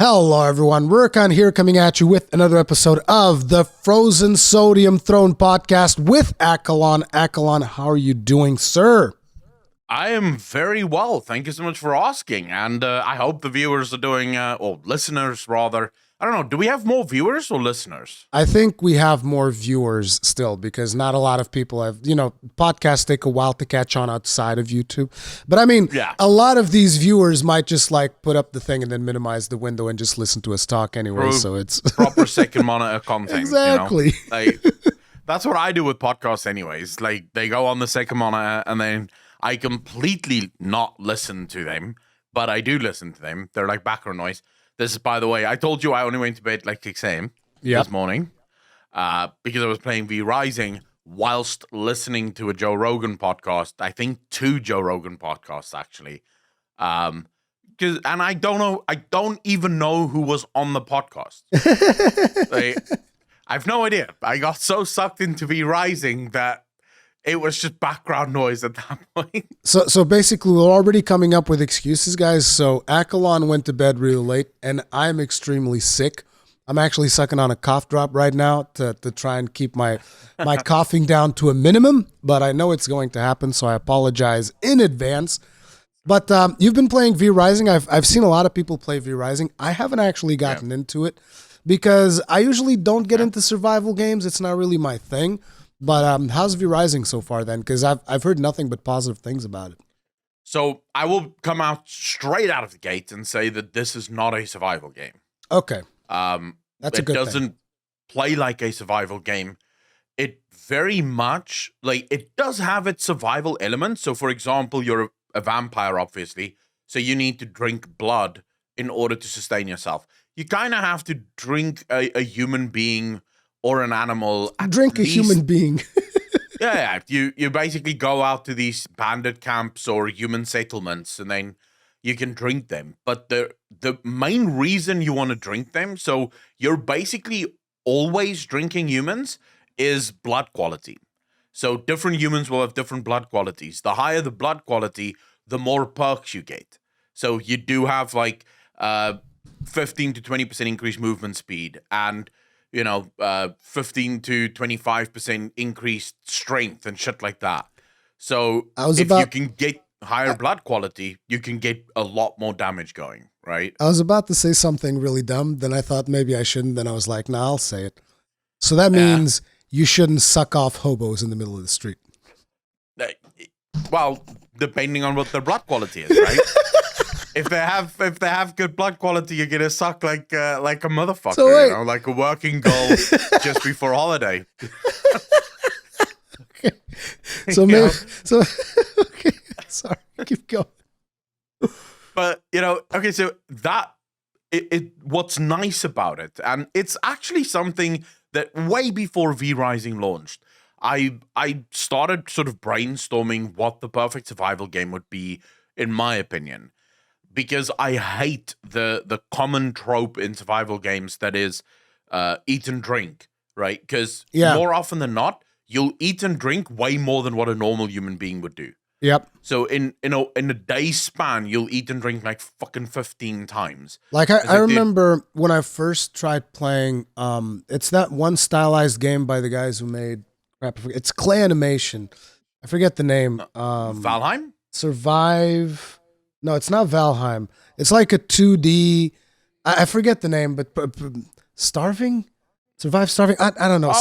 Hello everyone, Rurikhan here coming at you with another episode of the Frozen Sodium Throne podcast with Accolonn. Accolonn, how are you doing, sir? I am very well. Thank you so much for asking. And I hope the viewers are doing, or listeners rather. I don't know, do we have more viewers or listeners? I think we have more viewers still because not a lot of people have, podcasts take a while to catch on outside of YouTube. But I mean, a lot of these viewers might just like put up the thing and then minimize the window and just listen to us talk anyway. So it's proper second monitor content. Exactly. That's what I do with podcasts anyways. Like they go on the second monitor and then I completely not listen to them, but I do listen to them. They're like background noise. This is, by the way, I told you I only went to bed like 6 a.m. This morning because I was playing V-Rising whilst listening to a Joe Rogan podcast. I think 2 Joe Rogan podcasts, actually. And I don't even know who was on the podcast. I have no idea. I got so sucked into V-Rising that it was just background noise at that point. So basically, we're already coming up with excuses, guys. So Accolonn went to bed really late, and I'm extremely sick. I'm actually sucking on a cough drop right now to try and keep my coughing down to a minimum, but I know it's going to happen, so I apologize in advance. But you've been playing V-Rising. I've seen a lot of people play V-Rising. I haven't actually gotten into it because I usually don't get into survival games. It's not really my thing. But how's V-Rising so far then? Because I've heard nothing but positive things about it. So I will come out straight out of the gate and say that this is not a survival game. Okay. That's a good thing. It doesn't play like a survival game. It very much, it does have its survival elements. So for example, you're a vampire, obviously. So you need to drink blood in order to sustain yourself. You kind of have to drink a human being or an animal. Drink a human being. Yeah. You basically go out to these bandit camps or human settlements and then you can drink them. But the main reason you want to drink them, so you're basically always drinking humans, is blood quality. So different humans will have different blood qualities. The higher the blood quality, the more perks you get. So you do have 15 to 20% increased movement speed and 15 to 25% increased strength and shit like that. So you can get higher blood quality, you can get a lot more damage going, right? I was about to say something really dumb, then I thought maybe I shouldn't, then I was like, nah, I'll say it. So that means you shouldn't suck off hobos in the middle of the street. Well, depending on what their blood quality is, right? If they have good blood quality, you're gonna suck like a motherfucker, so like a working girl just before holiday. Okay. So maybe okay. Sorry, keep going. But okay, so that what's nice about it, and it's actually something that way before V-Rising launched, I started sort of brainstorming what the perfect survival game would be, in my opinion. Because I hate the common trope in survival games that is eat and drink, right? Because more often than not, you'll eat and drink way more than what a normal human being would do. Yep. So in a day span, you'll eat and drink like fucking 15 times. Like I remember when I first tried playing, it's that one stylized game by the guys who made it's Clay Animation. I forget the name. Valheim? Survive. No, it's not Valheim. It's like a 2D. I forget the name, but Starving? Survive Starving? I don't know.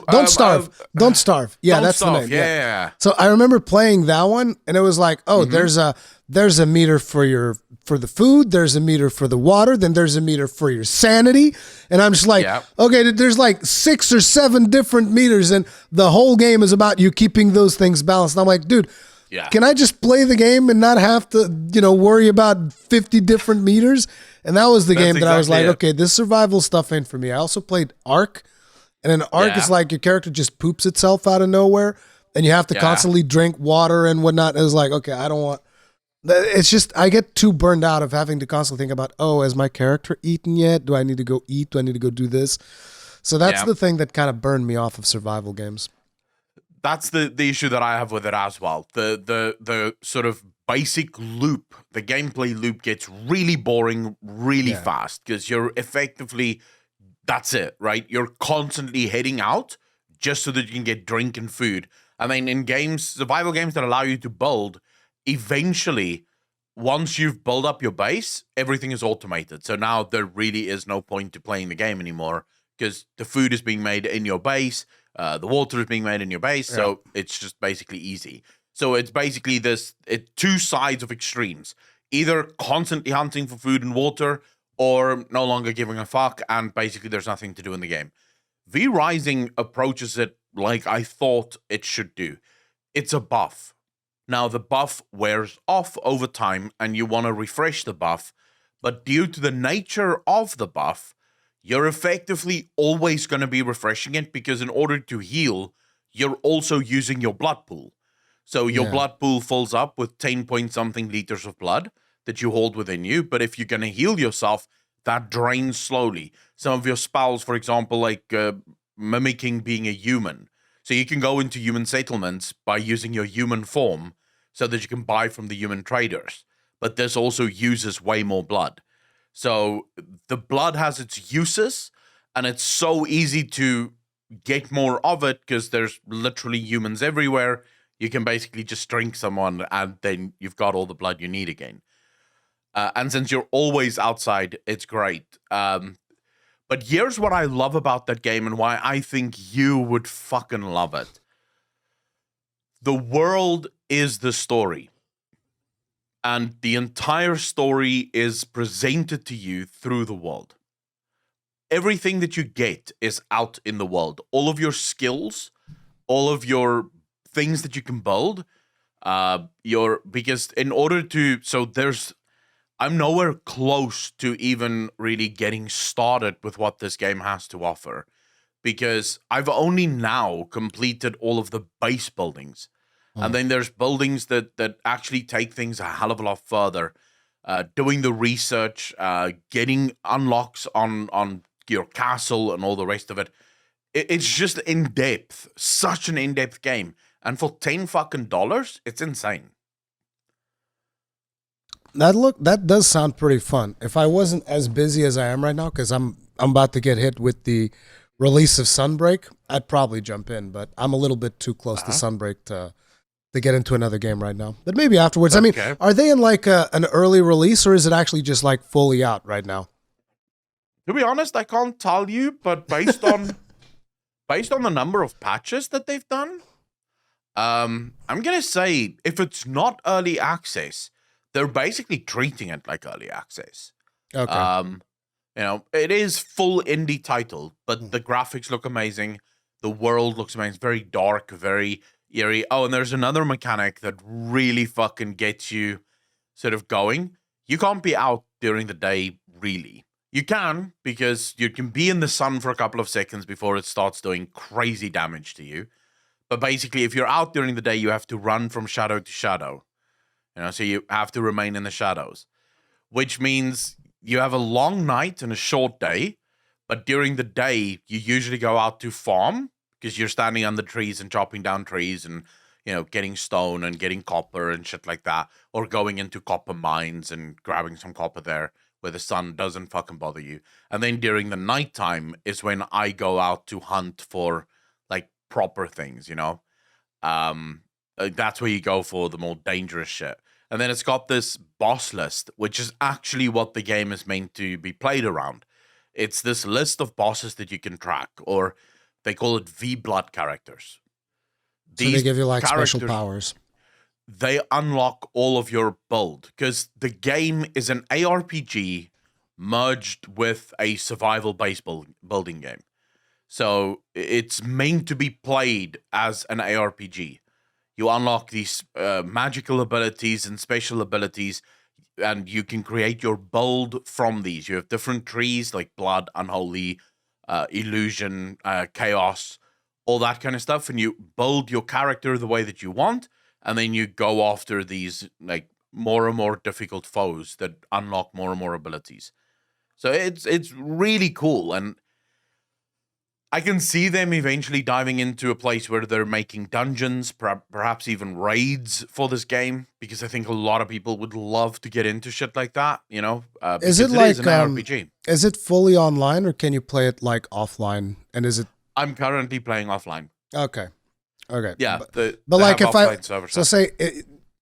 Don't Starve. Don't Starve. Yeah, that's the name. Yeah. So I remember playing that one, and it was like, there's a meter for the food, there's a meter for the water, then there's a meter for your sanity, and I'm just like, okay, there's like 6 or 7 different meters, and the whole game is about you keeping those things balanced. And I'm like, dude. Yeah. Can I just play the game and not have to, worry about 50 different meters? And that was the game that I was like, okay, this survival stuff ain't for me. I also played Ark, and an Ark is like your character just poops itself out of nowhere, and you have to constantly drink water and whatnot. It was like, okay, I don't want. It's just I get too burned out of having to constantly think about, has my character eaten yet? Do I need to go eat? Do I need to go do this? So that's the thing that kind of burned me off of survival games. That's the issue that I have with it as well. The sort of basic loop, the gameplay loop gets really boring really fast because you're effectively, that's it, right? You're constantly heading out just so that you can get drink and food. I mean, in games, survival games that allow you to build, eventually, once you've built up your base, everything is automated. So now there really is no point to playing the game anymore because the food is being made in your base, the water is being made in your base, so it's just basically easy. So it's basically two sides of extremes. Either constantly hunting for food and water, or no longer giving a fuck, and basically there's nothing to do in the game. V-Rising approaches it like I thought it should do. It's a buff. Now, the buff wears off over time, and you want to refresh the buff, but due to the nature of the buff, you're effectively always going to be refreshing it, because in order to heal, you're also using your blood pool. So your blood pool fills up with 10 point something liters of blood that you hold within you, but if you're going to heal yourself, that drains slowly. Some of your spells, for example, like mimicking being a human. So you can go into human settlements by using your human form so that you can buy from the human traders. But this also uses way more blood. So the blood has its uses, and it's so easy to get more of it because there's literally humans everywhere. You can basically just drink someone, and then you've got all the blood you need again. And since you're always outside, it's great. But here's what I love about that game and why I think you would fucking love it. The world is the story. And the entire story is presented to you through the world. Everything that you get is out in the world. All of your skills, all of your things that you can build, because in order to, I'm nowhere close to even really getting started with what this game has to offer, because I've only now completed all of the base buildings. And then there's buildings that actually take things a hell of a lot further. Doing the research, getting unlocks on your castle and all the rest of it. It's just in depth, such an in-depth game. And for $10 fucking, it's insane. That does sound pretty fun. If I wasn't as busy as I am right now, because I'm about to get hit with the release of Sunbreak, I'd probably jump in. But I'm a little bit too close to Sunbreak to get into another game right now. But maybe afterwards. Okay. I mean, are they in like an early release, or is it actually just like fully out right now? To be honest, I can't tell you, but based on the number of patches that they've done, I'm gonna say if it's not early access, they're basically treating it like early access. Okay. It is full indie title, but the graphics look amazing. The world looks amazing. It's very dark, very eerie. Oh, and there's another mechanic that really fucking gets you sort of going. You can't be out during the day, really. You can, because you can be in the sun for a couple of seconds before it starts doing crazy damage to you. But basically, if you're out during the day, you have to run from shadow to shadow. So you have to remain in the shadows, which means you have a long night and a short day. But during the day, you usually go out to farm, because you're standing under trees and chopping down trees and, getting stone and getting copper and shit like that. Or going into copper mines and grabbing some copper there where the sun doesn't fucking bother you. And then during the nighttime is when I go out to hunt for, like, proper things, That's where you go for the more dangerous shit. And then it's got this boss list, which is actually what the game is meant to be played around. It's this list of bosses that you can track, or they call it V-Blood characters. So they give you like special powers. They unlock all of your build, because the game is an ARPG merged with a survival-based building game. So it's meant to be played as an ARPG. You unlock these magical abilities and special abilities, and you can create your build from these. You have different trees like blood, unholy, illusion, chaos, all that kind of stuff, and you build your character the way that you want, and then you go after these like more and more difficult foes that unlock more and more abilities. So it's really cool, and I can see them eventually diving into a place where they're making dungeons, perhaps even raids for this game, because I think a lot of people would love to get into shit like that, you know? Is it like an RPG? Is it fully online, or can you play it like offline? And is it? I'm currently playing offline. Okay. Yeah, but like if say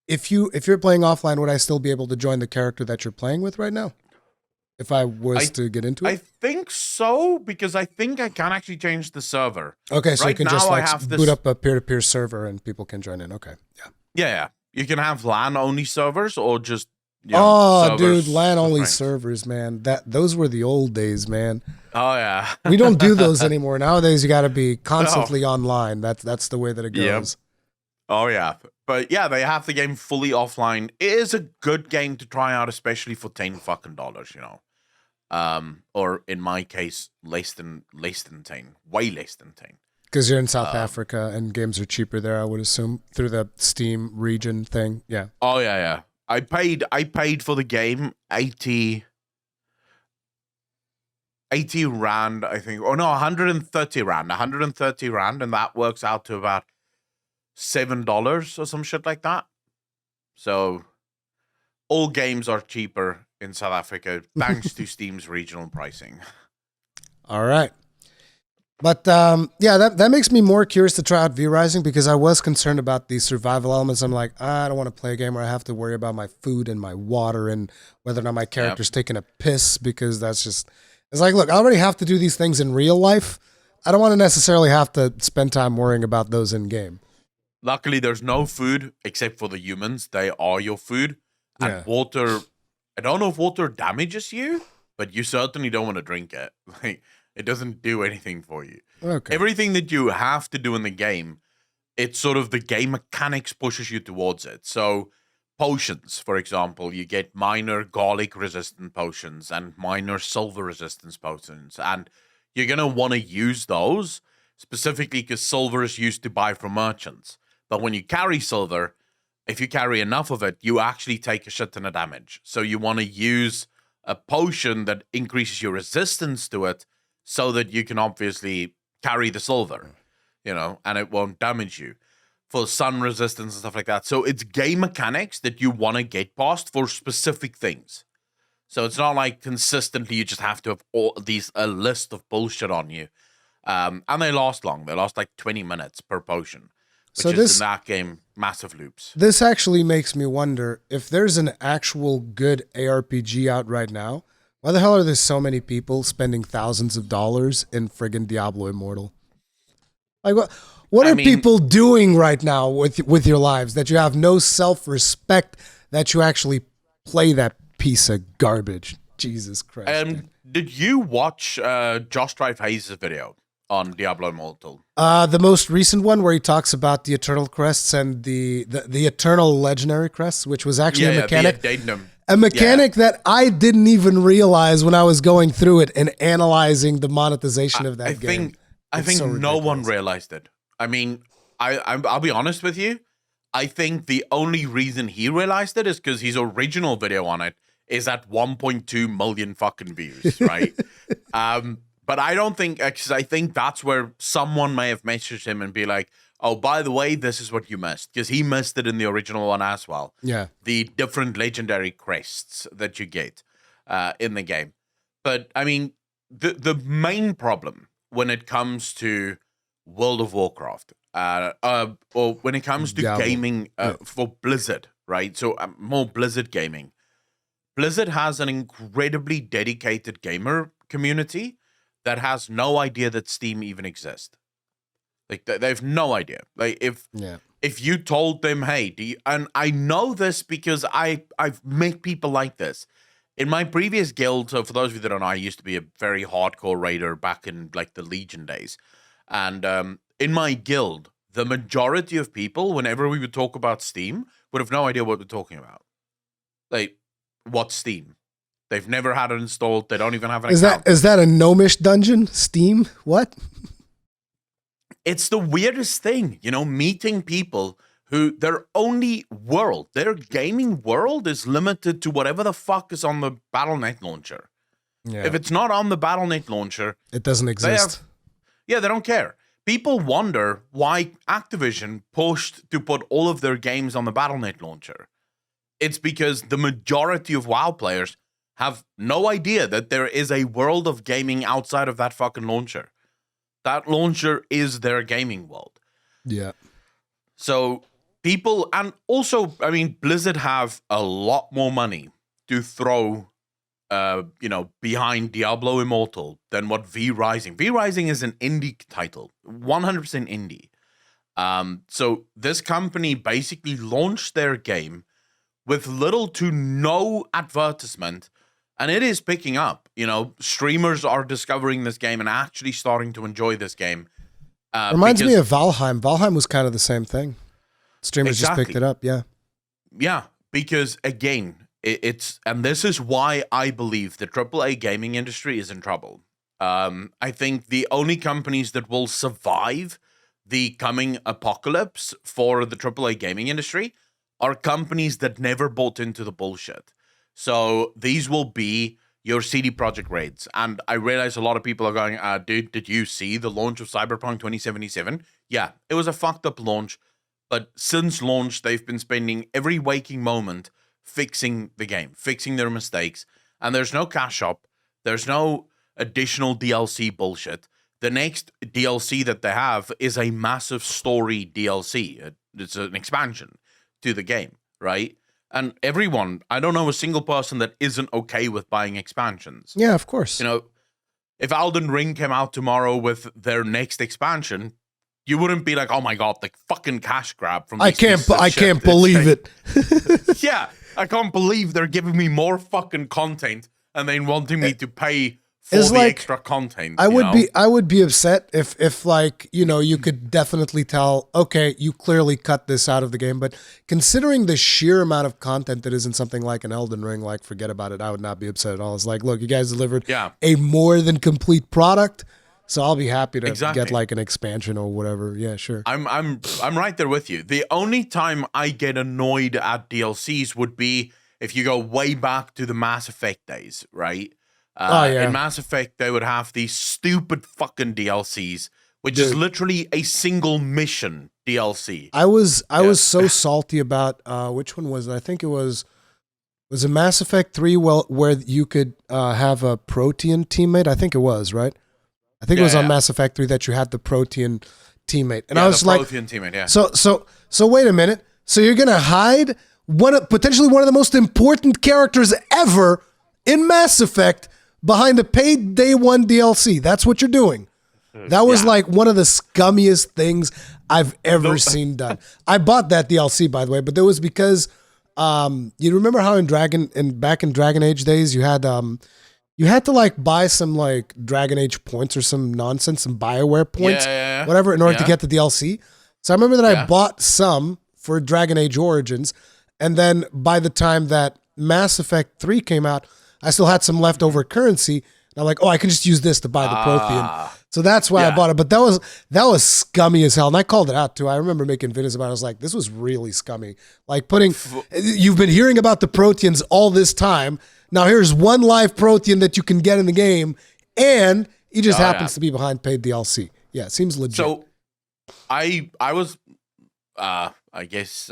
if you're playing offline, would I still be able to join the character that you're playing with right now? If I was to get into it? I think so, because I think I can actually change the server. Okay, so you can just like boot up a peer-to-peer server and people can join in. Okay, yeah. Yeah. You can have LAN-only servers or just, dude, LAN-only servers, man. Those were the old days, man. Oh, yeah. We don't do those anymore. Nowadays, you got to be constantly online. That's the way that it goes. Yep. Oh, yeah. But yeah, they have the game fully offline. It is a good game to try out, especially for $10, you know. Or in my case, less than 10, way less than 10. Because you're in South Africa and games are cheaper there, I would assume, through the Steam region thing. Yeah. Oh yeah. I paid for the game 80 rand, I think. Oh no, 130 rand. 130 rand, and that works out to about $7 or some shit like that. So all games are cheaper in South Africa thanks to Steam's regional pricing. All right. But yeah, that makes me more curious to try out V-Rising, because I was concerned about the survival elements. I'm like, I don't want to play a game where I have to worry about my food and my water and whether or not my character's taking a piss, because that's just, it's like, look, I already have to do these things in real life. I don't want to necessarily have to spend time worrying about those in game. Luckily, there's no food except for the humans. They are your food. And water, I don't know if water damages you, but you certainly don't want to drink it. Like, it doesn't do anything for you. Okay. Everything that you have to do in the game, it's sort of the game mechanics pushes you towards it. So potions, for example, you get minor garlic resistant potions and minor silver resistance potions. And you're going to want to use those specifically because silver is used to buy from merchants. But when you carry silver, if you carry enough of it, you actually take a shit ton of damage. So you want to use a potion that increases your resistance to it so that you can obviously carry the silver, you know, and it won't damage you. For sun resistance and stuff like that. So it's game mechanics that you want to get past for specific things. So it's not like consistently you just have to have a list of bullshit on you. And they last long. They last like 20 minutes per potion. Which is in that game, massive loops. This actually makes me wonder, if there's an actual good ARPG out right now, why the hell are there so many people spending thousands of dollars in friggin' Diablo Immortal? Like, what are people doing right now with your lives that you have no self-respect that you actually play that piece of garbage? Jesus Christ. Did you watch Josh Hayes' video on Diablo Immortal? The most recent one where he talks about the Eternal Crests and the Eternal Legendary Crests, which was actually a mechanic. A mechanic that I didn't even realize when I was going through it and analyzing the monetization of that game. I think no one realized it. I mean, I'll be honest with you. I think the only reason he realized it is because his original video on it is at 1.2 million fucking views, right? But I don't think, because I think that's where someone may have messaged him and be like, oh, by the way, this is what you missed. Because he missed it in the original one as well. Yeah. The different legendary crests that you get in the game. But, I mean, the main problem when it comes to World of Warcraft, or when it comes to gaming for Blizzard, right? So more Blizzard gaming. Blizzard has an incredibly dedicated gamer community that has no idea that Steam even exists. Like, they have no idea. Like, if you told them, hey, and I know this because I've met people like this. In my previous guild, so for those of you that don't know, I used to be a very hardcore raider back in, like, the Legion days. And in my guild, the majority of people, whenever we would talk about Steam, would have no idea what we're talking about. Like, what's Steam? They've never had it installed. They don't even have an account. Is that a gnomish dungeon? Steam? What? It's the weirdest thing, you know, meeting people who their only world, their gaming world is limited to whatever the fuck is on the Battle.net launcher. Yeah. If it's not on the Battle.net launcher, it doesn't exist. Yeah, they don't care. People wonder why Activision pushed to put all of their games on the Battle.net launcher. It's because the majority of WoW players have no idea that there is a world of gaming outside of that fucking launcher. That launcher is their gaming world. Yeah. So people, and also, I mean, Blizzard have a lot more money to throw behind Diablo Immortal than what V Rising. V Rising is an indie title, 100% indie. So this company basically launched their game with little to no advertisement, and it is picking up. Streamers are discovering this game and actually starting to enjoy this game. Reminds me of Valheim. Valheim was kind of the same thing. Streamers just picked it up, yeah. Yeah, because again, and this is why I believe the AAA gaming industry is in trouble. I think the only companies that will survive the coming apocalypse for the AAA gaming industry are companies that never bought into the bullshit. So these will be your CD Projekt Reds. And I realize a lot of people are going, dude, did you see the launch of Cyberpunk 2077? Yeah, it was a fucked up launch. But since launch, they've been spending every waking moment fixing the game, fixing their mistakes. And there's no cash shop. There's no additional DLC bullshit. The next DLC that they have is a massive story DLC. It's an expansion to the game, right? And everyone, I don't know a single person that isn't okay with buying expansions. Yeah, of course. If Elden Ring came out tomorrow with their next expansion, you wouldn't be like, oh my God, the fucking cash grab from I can't believe it. Yeah, I can't believe they're giving me more fucking content and then wanting me to pay for the extra content. I would be upset if you could definitely tell, okay, you clearly cut this out of the game, but considering the sheer amount of content that is in something like an Elden Ring, forget about it. I would not be upset at all. It's like, look, you guys delivered a more than complete product. So I'll be happy to get an expansion or whatever. Yeah, sure. I'm right there with you. The only time I get annoyed at DLCs would be if you go way back to the Mass Effect days, right? In Mass Effect, they would have these stupid fucking DLCs, which is literally a single mission DLC. I was so salty about which one was it? I think it was it Mass Effect 3 where you could have a Protean teammate? I think it was, right? I think it was on Mass Effect 3 that you had the Protean teammate. And I was like, Protean teammate, yeah. So wait a minute. So you're going to hide potentially one of the most important characters ever in Mass Effect behind a paid day one DLC. That's what you're doing. That was one of the scummiest things I've ever seen done. I bought that DLC, by the way, but that was because you remember how back in Dragon Age days you had to buy some Dragon Age points or some nonsense, some BioWare points, whatever, in order to get the DLC. So I remember that I bought some for Dragon Age Origins, and then by the time that Mass Effect 3 came out, I still had some leftover currency. And I'm like, I can just use this to buy the Prothean. So that's why I bought it. But that was scummy as hell. And I called it out too. I remember making videos about it. I was like, this was really scummy. You've been hearing about the Protheans all this time. Now here's one live Prothean that you can get in the game, and he just happens to be behind paid DLC. Yeah, it seems legit. So I was, I guess,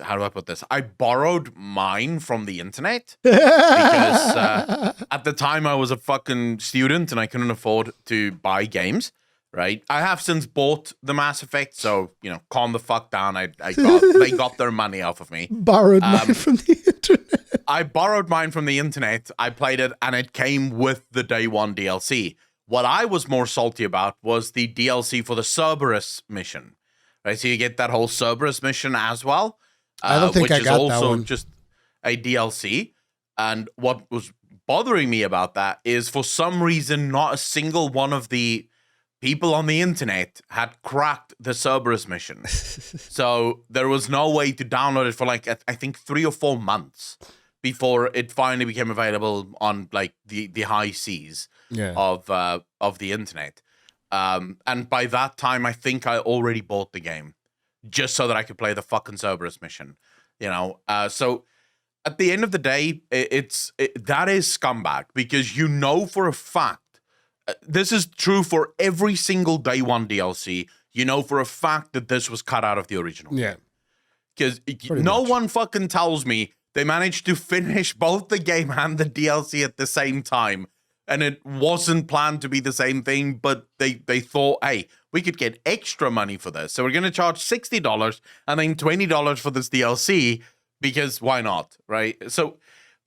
how do I put this? I borrowed mine from the internet because at the time I was a fucking student and I couldn't afford to buy games, right? I have since bought the Mass Effect, so, calm the fuck down. They got their money off of me. Borrowed mine from the internet. I borrowed mine from the internet. I played it and it came with the day one DLC. What I was more salty about was the DLC for the Cerberus mission, right? So you get that whole Cerberus mission as well. I don't think I got that one. Which is also just a DLC. And what was bothering me about that is for some reason, not a single one of the people on the internet had cracked the Cerberus mission. So there was no way to download it for I think 3 or 4 months before it finally became available on the high seas of the internet. And by that time, I think I already bought the game just so that I could play the fucking Cerberus mission, So at the end of the day, that is scumbag, because for a fact this is true for every single day one DLC. You know for a fact that this was cut out of the original. Yeah. Because no one fucking tells me they managed to finish both the game and the DLC at the same time. And it wasn't planned to be the same thing, but they thought, hey, we could get extra money for this. So we're going to charge $60 and then $20 for this DLC because why not, right? So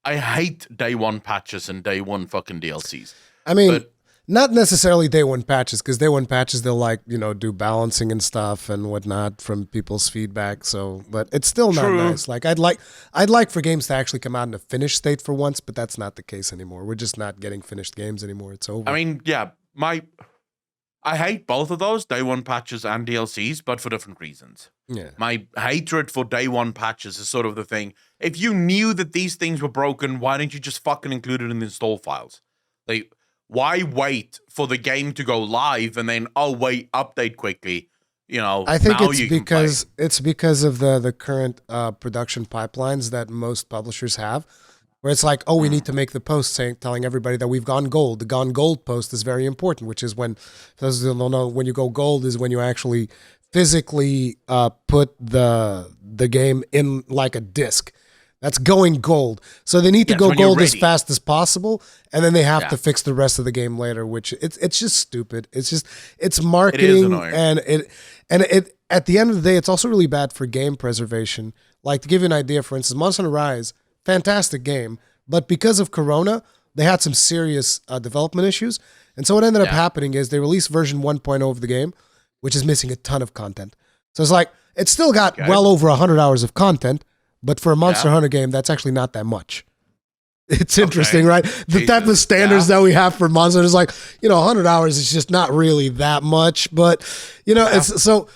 I hate day one patches and day one fucking DLCs. I mean, not necessarily day one patches, because day one patches, they'll like, do balancing and stuff and whatnot from people's feedback. So, but it's still not nice. Like I'd like for games to actually come out in a finished state for once, but that's not the case anymore. We're just not getting finished games anymore. It's over. I mean, yeah, I hate both of those, day one patches and DLCs, but for different reasons. Yeah. My hatred for day one patches is sort of the thing. If you knew that these things were broken, why didn't you just fucking include it in the install files? Like, why wait for the game to go live and then, oh, wait, update quickly? I think it's because of the current production pipelines that most publishers have, where it's like, oh, we need to make the post telling everybody that we've gone gold. The gone gold post is very important, which is when, for those who don't know, when you go gold is when you actually physically put the game in like a disc. That's going gold. So they need to go gold as fast as possible, and then they have to fix the rest of the game later, which it's just stupid. It's marketing, it is annoying. and it at the end of the day, it's also really bad for game preservation. Like, to give you an idea, for instance, Monster Hunter Rise, fantastic game, but because of Corona, they had some serious development issues, and so what ended up happening is they released version 1.0 of the game, which is missing a ton of content. So it's like, it's still got well over 100 hours of content, but for a Monster Hunter game, that's actually not that much. It's interesting, right? The type of standards that we have for Monster Hunter is like, 100 hours is just not really that much. But, it's so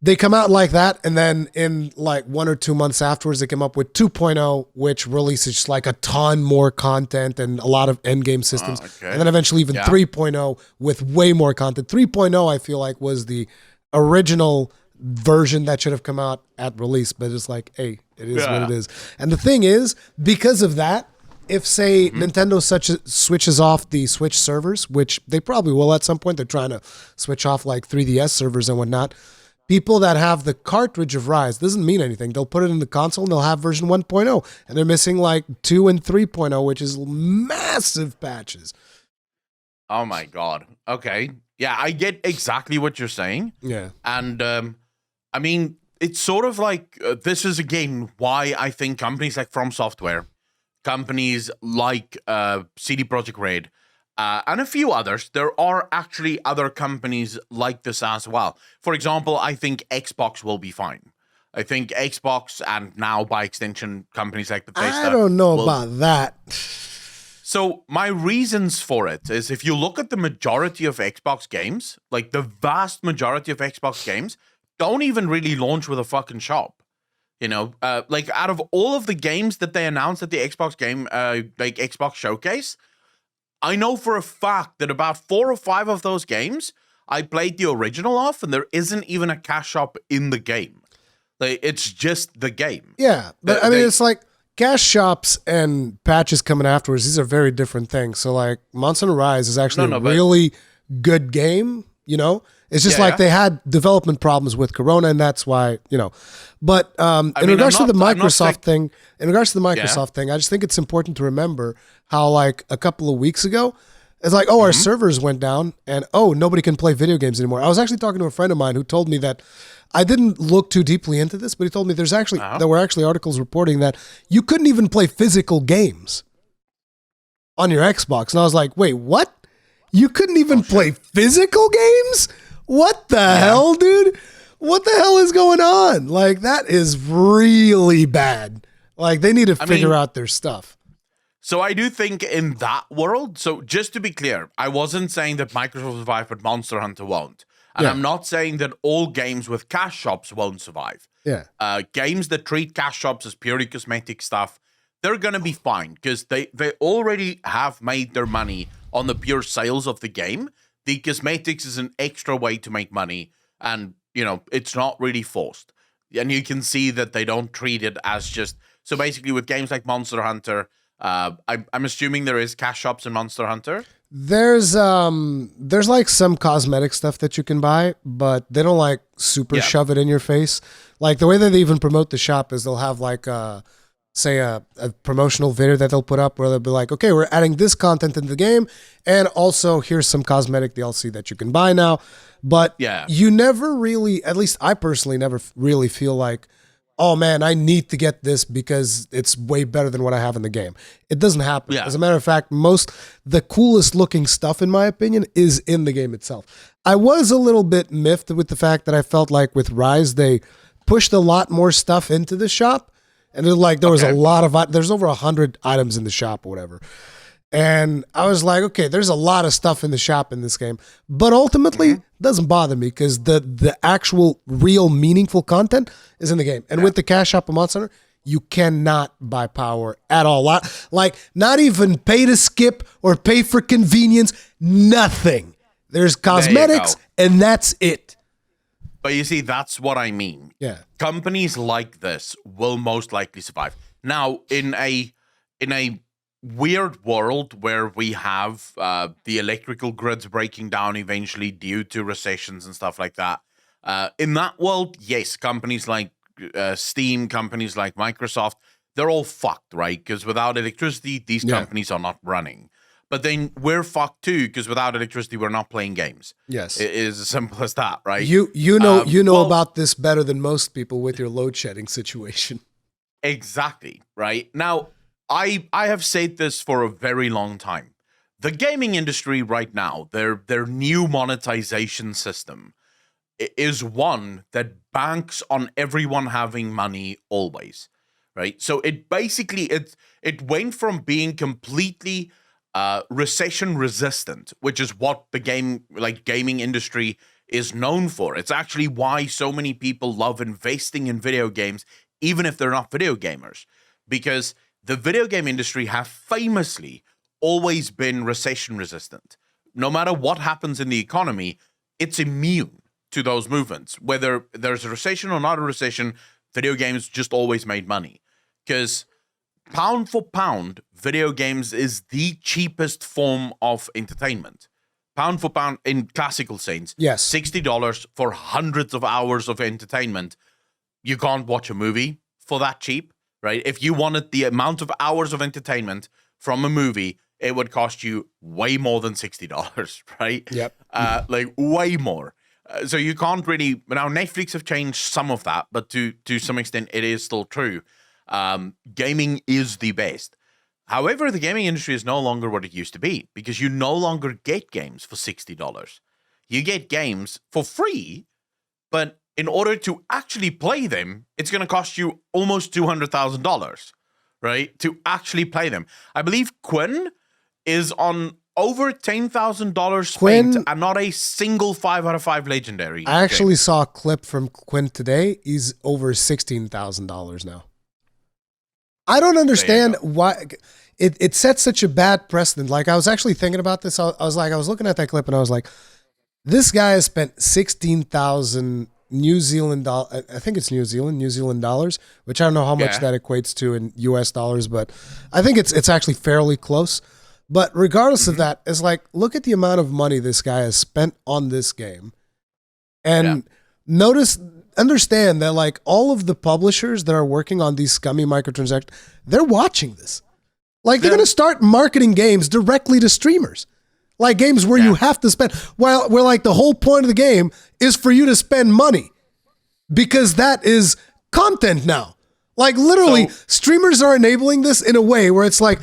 they come out like that. And then in like 1 or 2 months afterwards, they come up with 2.0, which releases just like a ton more content and a lot of end game systems. And then eventually even 3.0 with way more content. 3.0, I feel like, was the original version that should have come out at release, but it's like, hey, it is what it is. And the thing is, because of that, if say Nintendo switches off the Switch servers, which they probably will at some point, they're trying to switch off like 3DS servers and whatnot, people that have the cartridge of Rise, doesn't mean anything. They'll put it in the console and they'll have version 1.0, and they're missing like 2 and 3.0, which is massive patches. Oh my God. Okay. Yeah, I get exactly what you're saying. Yeah. And I mean, it's sort of like, this is again why I think companies like From Software, companies like CD Projekt Red, and a few others, there are actually other companies like this as well. For example, I think Xbox will be fine. I think Xbox, and now by extension, companies like Bethesda. I don't know about that. So my reasons for it is, if you look at the majority of Xbox games, like the vast majority of Xbox games, don't even really launch with a fucking shop. Like out of all of the games that they announced at the Xbox game, like Xbox Showcase, I know for a fact that about 4 or 5 of those games I played the original off, and there isn't even a cash shop in the game. Like, it's just the game. Yeah, but it's like cash shops and patches coming afterwards. These are very different things. So like Monster Hunter Rise is actually a really good game. It's just they had development problems with Corona, and that's why, But in regards to the Microsoft thing, I just think it's important to remember how like a couple of weeks ago, it's like, our servers went down, and nobody can play video games anymore. I was actually talking to a friend of mine who told me that, I didn't look too deeply into this, but he told me there were actually articles reporting that you couldn't even play physical games on your Xbox. And I was like, wait, what? You couldn't even play physical games? What the hell, dude? What the hell is going on? Like, that is really bad. Like, they need to figure out their stuff. So I do think in that world, so just to be clear, I wasn't saying that Microsoft will survive, but Monster Hunter won't. And I'm not saying that all games with cash shops won't survive. Yeah. Games that treat cash shops as purely cosmetic stuff, they're going to be fine, because they already have made their money on the pure sales of the game. The cosmetics is an extra way to make money, and, it's not really forced. And you can see that they don't treat it as just... So basically with games like Monster Hunter, I'm assuming there is cash shops in Monster Hunter. There's like some cosmetic stuff that you can buy, but they don't like super shove it in your face. Like the way that they even promote the shop is they'll have like say a promotional video that they'll put up where they'll be like, okay, we're adding this content in the game, and also here's some cosmetic DLC that you can buy now. But you never really, at least I personally never really feel like, oh man, I need to get this because it's way better than what I have in the game. It doesn't happen. As a matter of fact, the coolest looking stuff, in my opinion, is in the game itself. I was a little bit miffed with the fact that I felt like with Rise, they pushed a lot more stuff into the shop. And there was a lot of, there's over 100 items in the shop or whatever. And I was like, okay, there's a lot of stuff in the shop in this game, but ultimately it doesn't bother me because the actual real meaningful content is in the game. And with the cash shop of Monster Hunter, you cannot buy power at all. Like not even pay to skip or pay for convenience, nothing. There's cosmetics and that's it. But you see, that's what I mean. Yeah. Companies like this will most likely survive. Now, in a weird world where we have the electrical grids breaking down eventually due to recessions and stuff like that, in that world, yes, companies like Steam, companies like Microsoft, they're all fucked, right? Because without electricity, these companies are not running. But then we're fucked too, because without electricity, we're not playing games. Yes, it is as simple as that, right? You know about this better than most people with your load shedding situation. Exactly, right? Now, I have said this for a very long time. The gaming industry right now, their new monetization system is one that banks on everyone having money always, right? So it basically it went from being completely recession resistant, which is what the gaming industry is known for. It's actually why so many people love investing in video games, even if they're not video gamers, because the video game industry have famously always been recession resistant. No matter what happens in the economy, it's immune to those movements. Whether there's a recession or not a recession, video games just always made money. Because pound for pound, video games is the cheapest form of entertainment. Pound for pound, in classical sense, yes, $60 for hundreds of hours of entertainment. You can't watch a movie for that cheap, right? If you wanted the amount of hours of entertainment from a movie, it would cost you way more than $60, right? Yep. Like way more. So you can't really. Now Netflix have changed some of that, but to some extent, it is still true. Gaming is the best. However, the gaming industry is no longer what it used to be because you no longer get games for $60. You get games for free, but in order to actually play them, it's going to cost you almost $200,000, right? To actually play them. I believe Quinn is on over $10,000 spent and not a single 5 out of 5 legendary. I actually saw a clip from Quinn today. He's over $16,000 now. I don't understand why it sets such a bad precedent. Like I was actually thinking about this. I was looking at that clip and I was like, this guy has spent 16,000 New Zealand dollars. I think it's New Zealand dollars, which I don't know how much that equates to in US dollars, but I think it's actually fairly close. But regardless of that, it's like, look at the amount of money this guy has spent on this game. And understand that like all of the publishers that are working on these scummy microtransactions, they're watching this. Like they're going to start marketing games directly to streamers. Like games where you have to spend, where like the whole point of the game is for you to spend money because that is content now. Like literally streamers are enabling this in a way where it's like,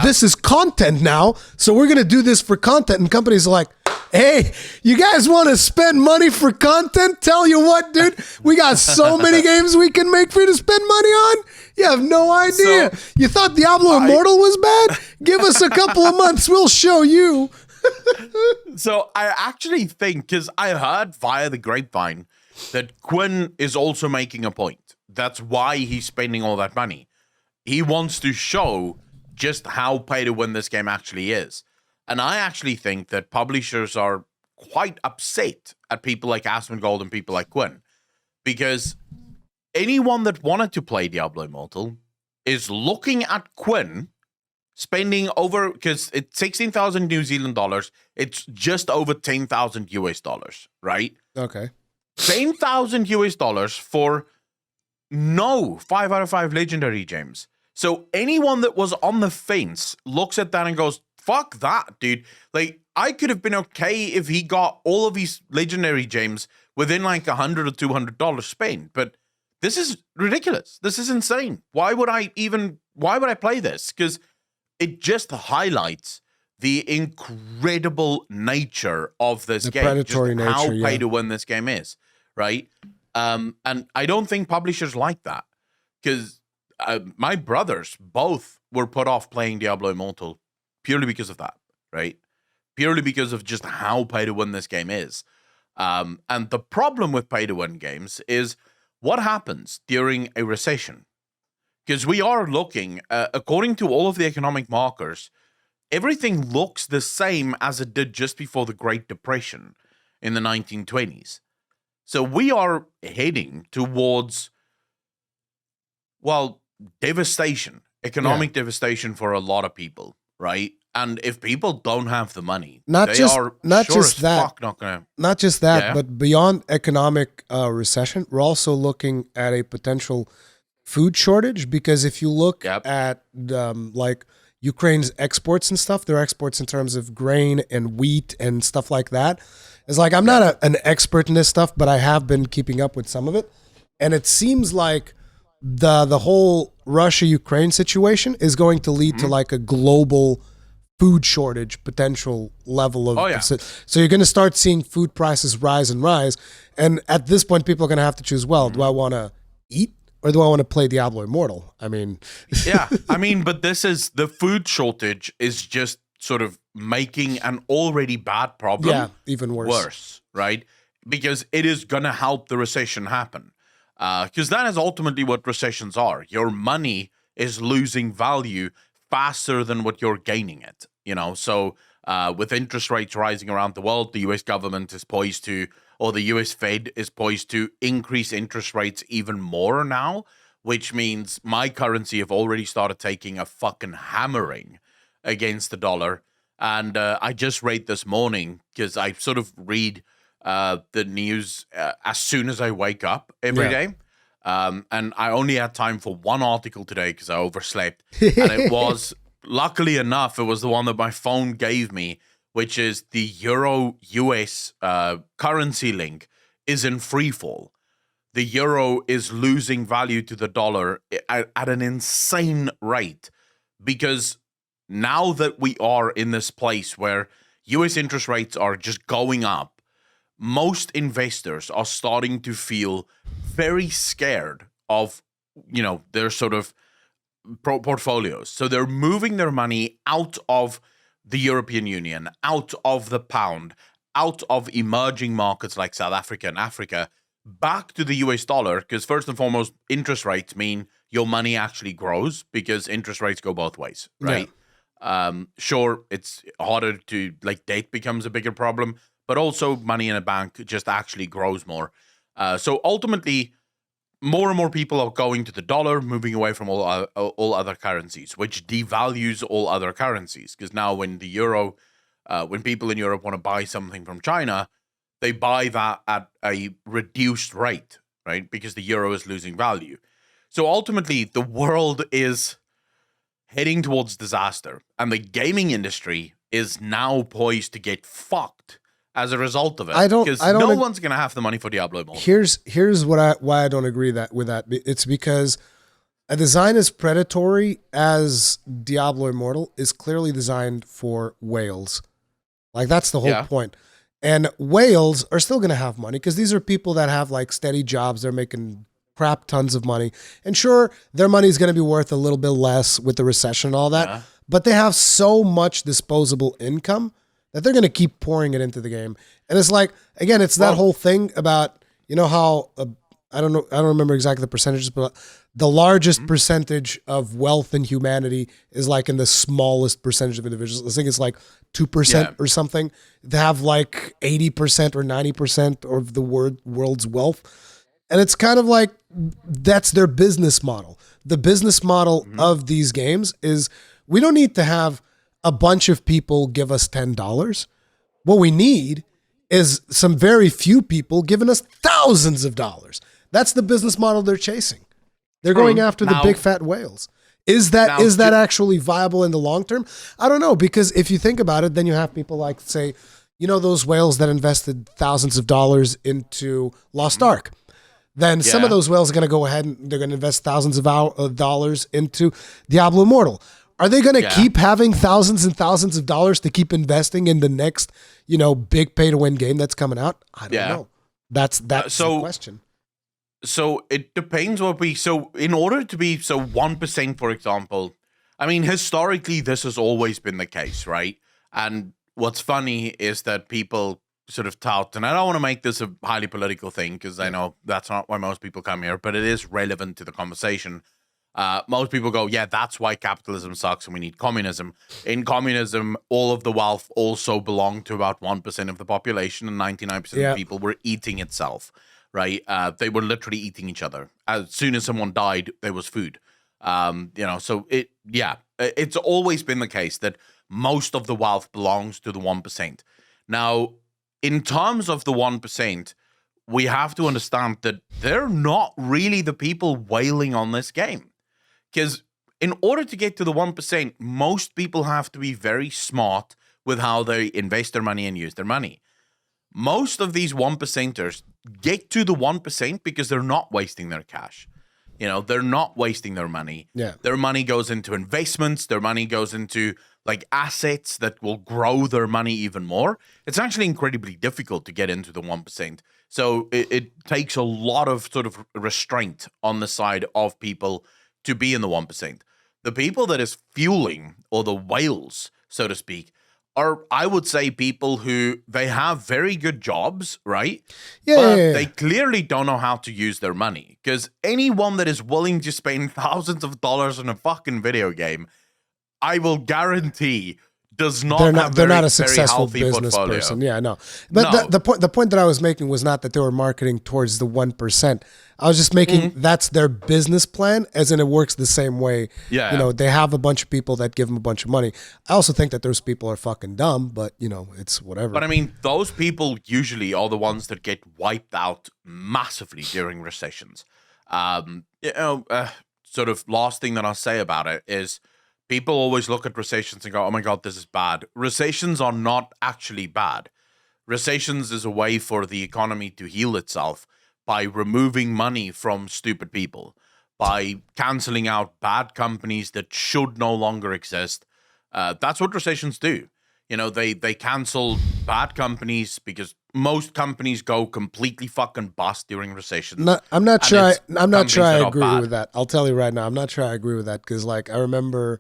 this is content now. So we're going to do this for content. And companies are like, hey, you guys want to spend money for content? Tell you what, dude, we got so many games we can make for you to spend money on. You have no idea. You thought Diablo Immortal was bad? Give us a couple of months. We'll show you. So I actually think, because I heard via the grapevine that Quinn is also making a point. That's why he's spending all that money. He wants to show just how pay to win this game actually is. And I actually think that publishers are quite upset at people like Asmongold and people like Quinn. Because anyone that wanted to play Diablo Immortal is looking at Quinn spending over, because it's 16,000 New Zealand dollars. It's just over 10,000 US dollars, right? Okay. 10,000 US dollars for no 5 out of 5 legendary gems. So anyone that was on the fence looks at that and goes, fuck that, dude. Like, I could have been okay if he got all of these legendary gems within like $100 or $200 spent, but this is ridiculous. This is insane. Why would I play this? Because it just highlights the incredible nature of this game. Predatory nature, how pay to win this game is, right? And I don't think publishers like that, because my brothers both were put off playing Diablo Immortal purely because of that, right? Purely because of just how pay to win this game is. And the problem with pay to win games is what happens during a recession. Because we are looking, according to all of the economic markers, everything looks the same as it did just before the Great Depression in the 1920s. So we are heading towards, well, devastation, economic devastation for a lot of people, right? And if people don't have the money, not just that, but beyond economic recession, we're also looking at a potential food shortage, because if you look at like Ukraine's exports and stuff, their exports in terms of grain and wheat and stuff like that, it's like, I'm not an expert in this stuff, but I have been keeping up with some of it, and it seems like the whole Russia-Ukraine situation is going to lead to like a global food shortage potential level of so you're going to start seeing food prices rise and rise, and at this point people are going to have to choose, well, do I want to eat or do I want to play Diablo Immortal? I mean but this is, the food shortage is just sort of making an already bad problem even worse, right? Because it is going to help the recession happen, because that is ultimately what recessions are. Your money is losing value faster than what you're gaining it. So with interest rates rising around the world, the US government is poised to, or the US Fed is poised to increase interest rates even more now, which means my currency have already started taking a fucking hammering against the dollar. And I just read this morning, because I sort of read the news as soon as I wake up every day. And I only had time for one article today because I overslept. And it was, luckily enough, it was the one that my phone gave me, which is the Euro US currency link is in free fall. The euro is losing value to the dollar at an insane rate, because now that we are in this place where US interest rates are just going up, most investors are starting to feel very scared of, their sort of portfolios. So they're moving their money out of the European Union, out of the pound, out of emerging markets like South Africa and Africa, back to the US dollar, because first and foremost, interest rates mean your money actually grows, because interest rates go both ways, right? Sure, it's harder to, like, debt becomes a bigger problem, but also money in a bank just actually grows more. So ultimately, more and more people are going to the dollar, moving away from all other currencies, which devalues all other currencies. Because now when the euro, when people in Europe want to buy something from China, they buy that at a reduced rate, right? Because the euro is losing value. So ultimately, the world is heading towards disaster, and the gaming industry is now poised to get fucked as a result of it. Because no one's going to have the money for Diablo Immortal. Here's why I don't agree with that. It's because a design as predatory as Diablo Immortal is clearly designed for whales. Like, that's the whole point. And whales are still going to have money, because these are people that have like steady jobs. They're making crap tons of money. And sure, their money is going to be worth a little bit less with the recession and all that. But they have so much disposable income that they're going to keep pouring it into the game. And it's like, again, it's that whole thing about, how, I don't remember exactly the percentages, but the largest percentage of wealth in humanity is like in the smallest percentage of individuals. I think it's like 2% or something. They have like 80% or 90% of the world's wealth. And it's kind of like, that's their business model. The business model of these games is, We don't need to have a bunch of people give us $10. What we need is some very few people giving us thousands of dollars. That's the business model they're chasing. They're going after the big fat whales. Is that actually viable in the long term? I don't know, because if you think about it, then you have people like, say, those whales that invested thousands of dollars into Lost Ark. Then some of those whales are going to go ahead and they're going to invest thousands of dollars into Diablo Immortal. Are they going to keep having thousands and thousands of dollars to keep investing in the next, big pay-to-win game that's coming out? I don't know. That's the question. So it depends so in order to be, 1%, for example, I mean, historically, this has always been the case, right? And what's funny is that people sort of tout, and I don't want to make this a highly political thing because I know that's not why most people come here, but it is relevant to the conversation. Most people go, yeah, that's why capitalism sucks and we need communism. In communism, all of the wealth also belonged to about 1% of the population, and 99% of people were eating itself, right? They were literally eating each other. As soon as someone died, there was food. So it's always been the case that most of the wealth belongs to the 1%. Now, in terms of the 1%, we have to understand that they're not really the people wailing on this game. Because in order to get to the 1%, most people have to be very smart with how they invest their money and use their money. Most of these 1%ers get to the 1% because they're not wasting their cash. They're not wasting their money. Yeah. Their money goes into investments. Their money goes into assets that will grow their money even more. It's actually incredibly difficult to get into the 1%. So it takes a lot of sort of restraint on the side of people to be in the 1%. The people that is fueling, or the whales, so to speak, are, I would say, people who they have very good jobs, right? But they clearly don't know how to use their money. Because anyone that is willing to spend thousands of dollars on a fucking video game, I will guarantee does not they're not a successful business portfolio. Person. Yeah, no. But the point that I was making was not that they were marketing towards the 1%. I was just making that's their business plan, as in it works the same way. Yeah. They have a bunch of people that give them a bunch of money. I also think that those people are fucking dumb, but it's whatever. But I mean, those people usually are the ones that get wiped out massively during recessions. Sort of last thing that I'll say about it is, people always look at recessions and go, oh my God, this is bad. Recessions are not actually bad. Recessions is a way for the economy to heal itself by removing money from stupid people, by canceling out bad companies that should no longer exist. That's what recessions do. They cancel bad companies because most companies go completely fucking bust during recessions. I'm not sure I agree with that. I'll tell you right now, I'm not sure I agree with that, because I remember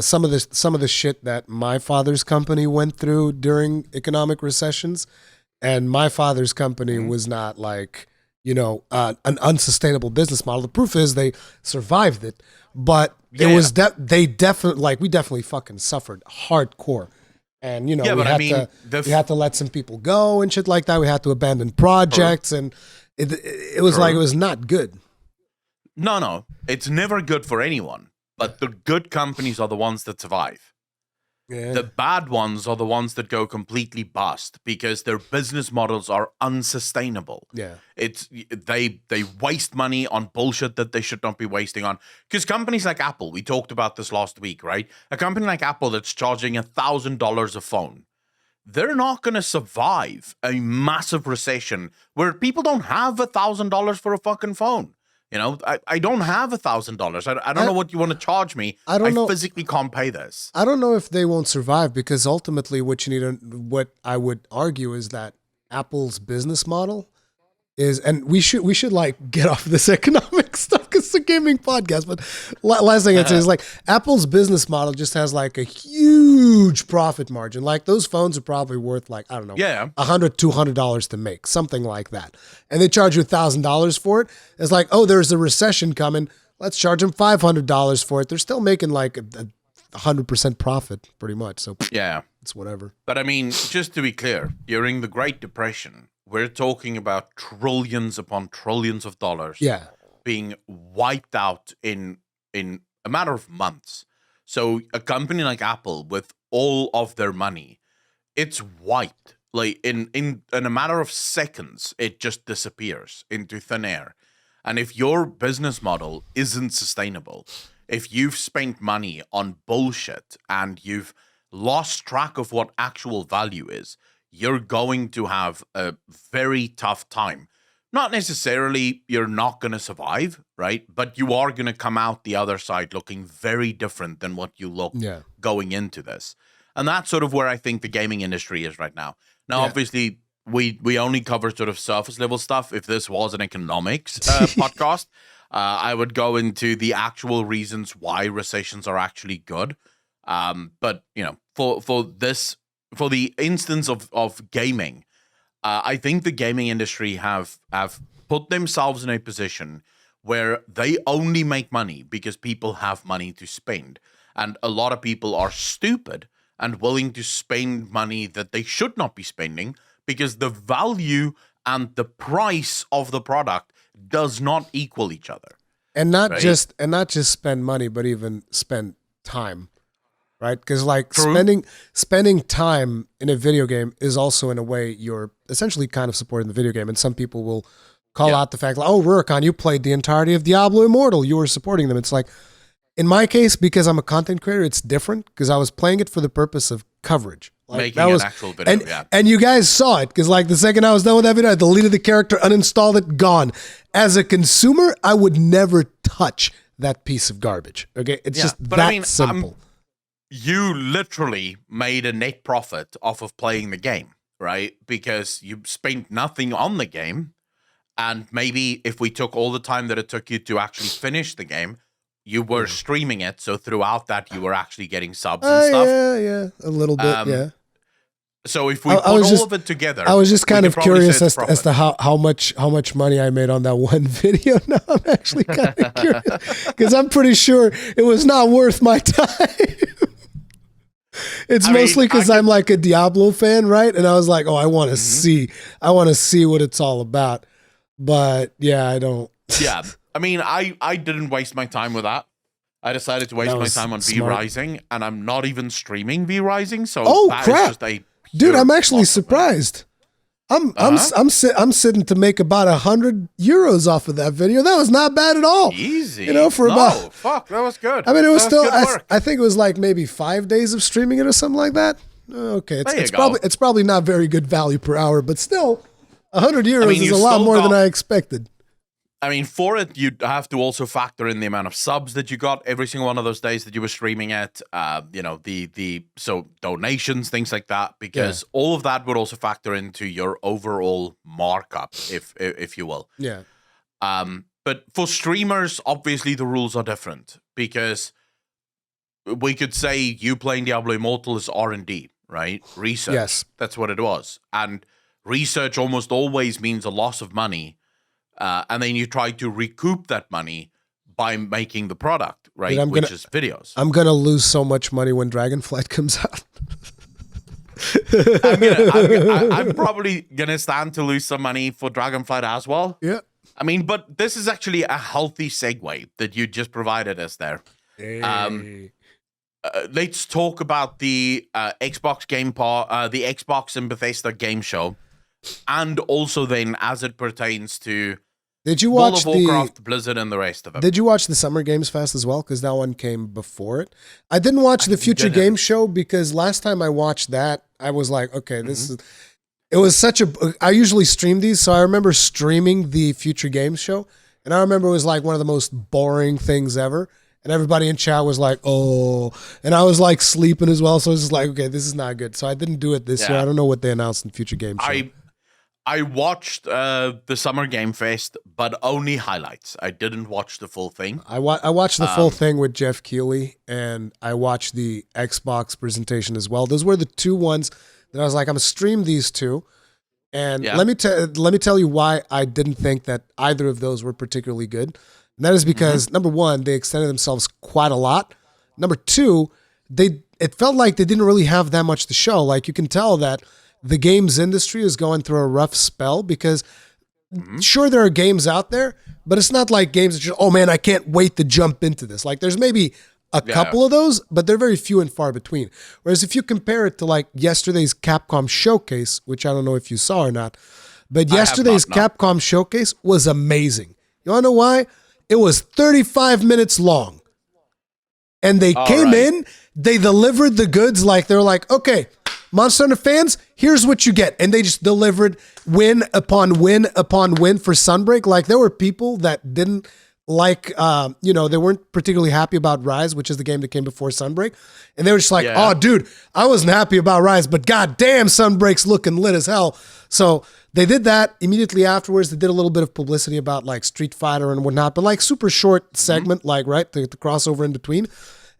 some of the shit that my father's company went through during economic recessions, and my father's company was not an unsustainable business model. The proof is they survived it, but it was we definitely fucking suffered hardcore. And we had to let some people go and shit like that. We had to abandon projects, and it was it was not good. No, it's never good for anyone. But the good companies are the ones that survive. Yeah. The bad ones are the ones that go completely bust because their business models are unsustainable. Yeah. They waste money on bullshit that they should not be wasting on. Because companies like Apple, we talked about this last week, right? A company like Apple that's charging $1,000 a phone, they're not going to survive a massive recession where people don't have $1,000 for a fucking phone. I don't have $1,000. I don't know what you want to charge me. I physically can't pay this. I don't know if they won't survive, because ultimately what I would argue is that Apple's business model is, and we should get off this economic stuff because it's a gaming podcast, but last thing I'd say is Apple's business model just has a huge profit margin. Those phones are probably worth I don't know, $100, $200 to make, something like that. And they charge you $1,000 for it. It's there's a recession coming. Let's charge them $500 for it. They're still making 100% profit pretty much. So it's whatever. But I mean, just to be clear, during the Great Depression, we're talking about trillions upon trillions of dollars being wiped out in a matter of months. So a company like Apple, with all of their money, it's wiped. Like in a matter of seconds, it just disappears into thin air. And if your business model isn't sustainable, if you've spent money on bullshit and you've lost track of what actual value is, you're going to have a very tough time. Not necessarily you're not going to survive, right? But you are going to come out the other side looking very different than what you looked going into this. And that's sort of where I think the gaming industry is right now. Now, obviously, we only cover sort of surface level stuff. If this was an economics podcast, I would go into the actual reasons why recessions are actually good. But, you know, for the instance of gaming, I think the gaming industry have put themselves in a position where they only make money because people have money to spend. And a lot of people are stupid and willing to spend money that they should not be spending because the value and the price of the product does not equal each other. And not just spend money, but even spend time. Right? Because like spending time in a video game is also in a way you're essentially kind of supporting the video game. And some people will call out the fact like, oh, Rurikhan, you played the entirety of Diablo Immortal. You were supporting them. It's like, in my case, because I'm a content creator, it's different because I was playing it for the purpose of coverage. Like, making an actual video, and you guys saw it because like the second I was done with that video, I deleted the character, uninstalled it, gone. As a consumer, I would never touch that piece of garbage. Okay? It's just that simple. You literally made a net profit off of playing the game, right? Because you spent nothing on the game. And maybe if we took all the time that it took you to actually finish the game, you were streaming it. So throughout that, you were actually getting subs and stuff. Yeah, a little bit, So if we put all of it together, I was just kind of curious as to how much money I made on that one video. Now I'm actually kind of curious because I'm pretty sure it was not worth my time. It's mostly because I'm like a Diablo fan, right? And I was like, oh, I want to see what it's all about. But yeah, I don't. Yeah, I mean, I didn't waste my time with that. I decided to waste my time on V-Rising, and I'm not even streaming V-Rising. So crap, dude, I'm actually surprised. I'm sitting to make about 100 euros off of that video. That was not bad at all. Easy, that was good. I mean, it was still. I think it was like maybe 5 days of streaming it or something like that. Okay, it's probably not very good value per hour, but still, 100 euros is a lot more than I expected. I mean, for it, you'd have to also factor in the amount of subs that you got every single one of those days that you were streaming it. So donations, things like that, because all of that would also factor into your overall markup, if you will. Yeah. But for streamers, obviously the rules are different because we could say you playing Diablo Immortal is R&D, right? Research. Yes. That's what it was. And research almost always means a loss of money. And then you try to recoup that money by making the product, right? Dude, which is videos. I'm going to lose so much money when Dragonflight comes out. I'm probably going to stand to lose some money for Dragonflight as well. Yeah. I mean, but this is actually a healthy segue that you just provided us there. Hey. Let's talk about the Xbox the Xbox and Bethesda game show. And also then as it pertains to World of Warcraft, Blizzard, and the rest of it. Did you watch the Summer Games Fest as well? Because that one came before it. I didn't watch the Future Game Show because last time I watched that, I was like, okay, it was I usually stream these, so I remember streaming the Future Games Show, and I remember it was like one of the most boring things ever. And everybody in chat was like, oh, and I was like sleeping as well. So I was just like, okay, this is not good. So I didn't do it this year. I don't know what they announced in Future Game Show. I watched the Summer Game Fest, but only highlights. I didn't watch the full thing. I watched the full thing with Jeff Keighley, and I watched the Xbox presentation as well. Those were the two ones that I was like, I'm going to stream these two. And let me tell you why I didn't think that either of those were particularly good. And that is because, number one, they extended themselves quite a lot. Number two, it felt like they didn't really have that much to show. Like, you can tell that the games industry is going through a rough spell because sure, there are games out there, but it's not like games that oh man, I can't wait to jump into this. Like there's maybe a couple of those, but they're very few and far between. Whereas if you compare it to like yesterday's Capcom Showcase, which I don't know if you saw or not, but yesterday's Capcom Showcase was amazing. You want to know why? It was 35 minutes long. And they came in, they delivered the goods like they're like, okay, Monster Hunter fans, here's what you get. And they just delivered win upon win upon win for Sunbreak. Like there were people that didn't like, they weren't particularly happy about Rise, which is the game that came before Sunbreak. And they were just like, oh, dude, I wasn't happy about Rise, but goddamn, Sunbreak's looking lit as hell. So they did that. Immediately afterwards, they did a little bit of publicity about like Street Fighter and whatnot, but like super short segment, like, right, the crossover in between.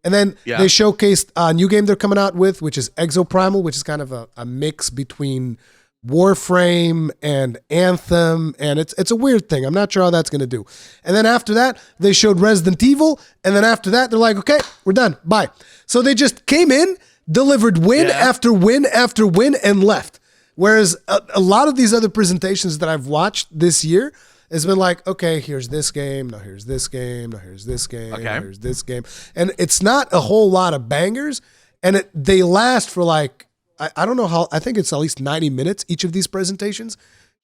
And then they showcased a new game they're coming out with, which is Exoprimal, which is kind of a mix between Warframe and Anthem, and it's a weird thing. I'm not sure how that's going to do. And then after that, they showed Resident Evil, and then after that, they're like, okay, we're done, bye. So they just came in, delivered win after win after win, and left. Whereas a lot of these other presentations that I've watched this year has been like, okay, here's this game, no, here's this game, no, here's this game, no, here's this game. And it's not a whole lot of bangers, and they last for like, I don't know how, I think it's at least 90 minutes, each of these presentations.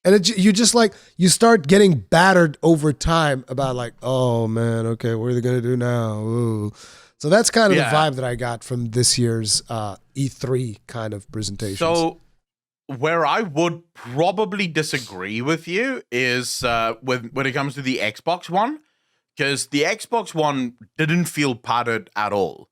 And you just like, you start getting battered over time about like, oh man, okay, what are they going to do now? Ooh. So that's kind of the vibe that I got from this year's E3 kind of presentations. So where I would probably disagree with you is when it comes to the Xbox One, because the Xbox One didn't feel padded at all.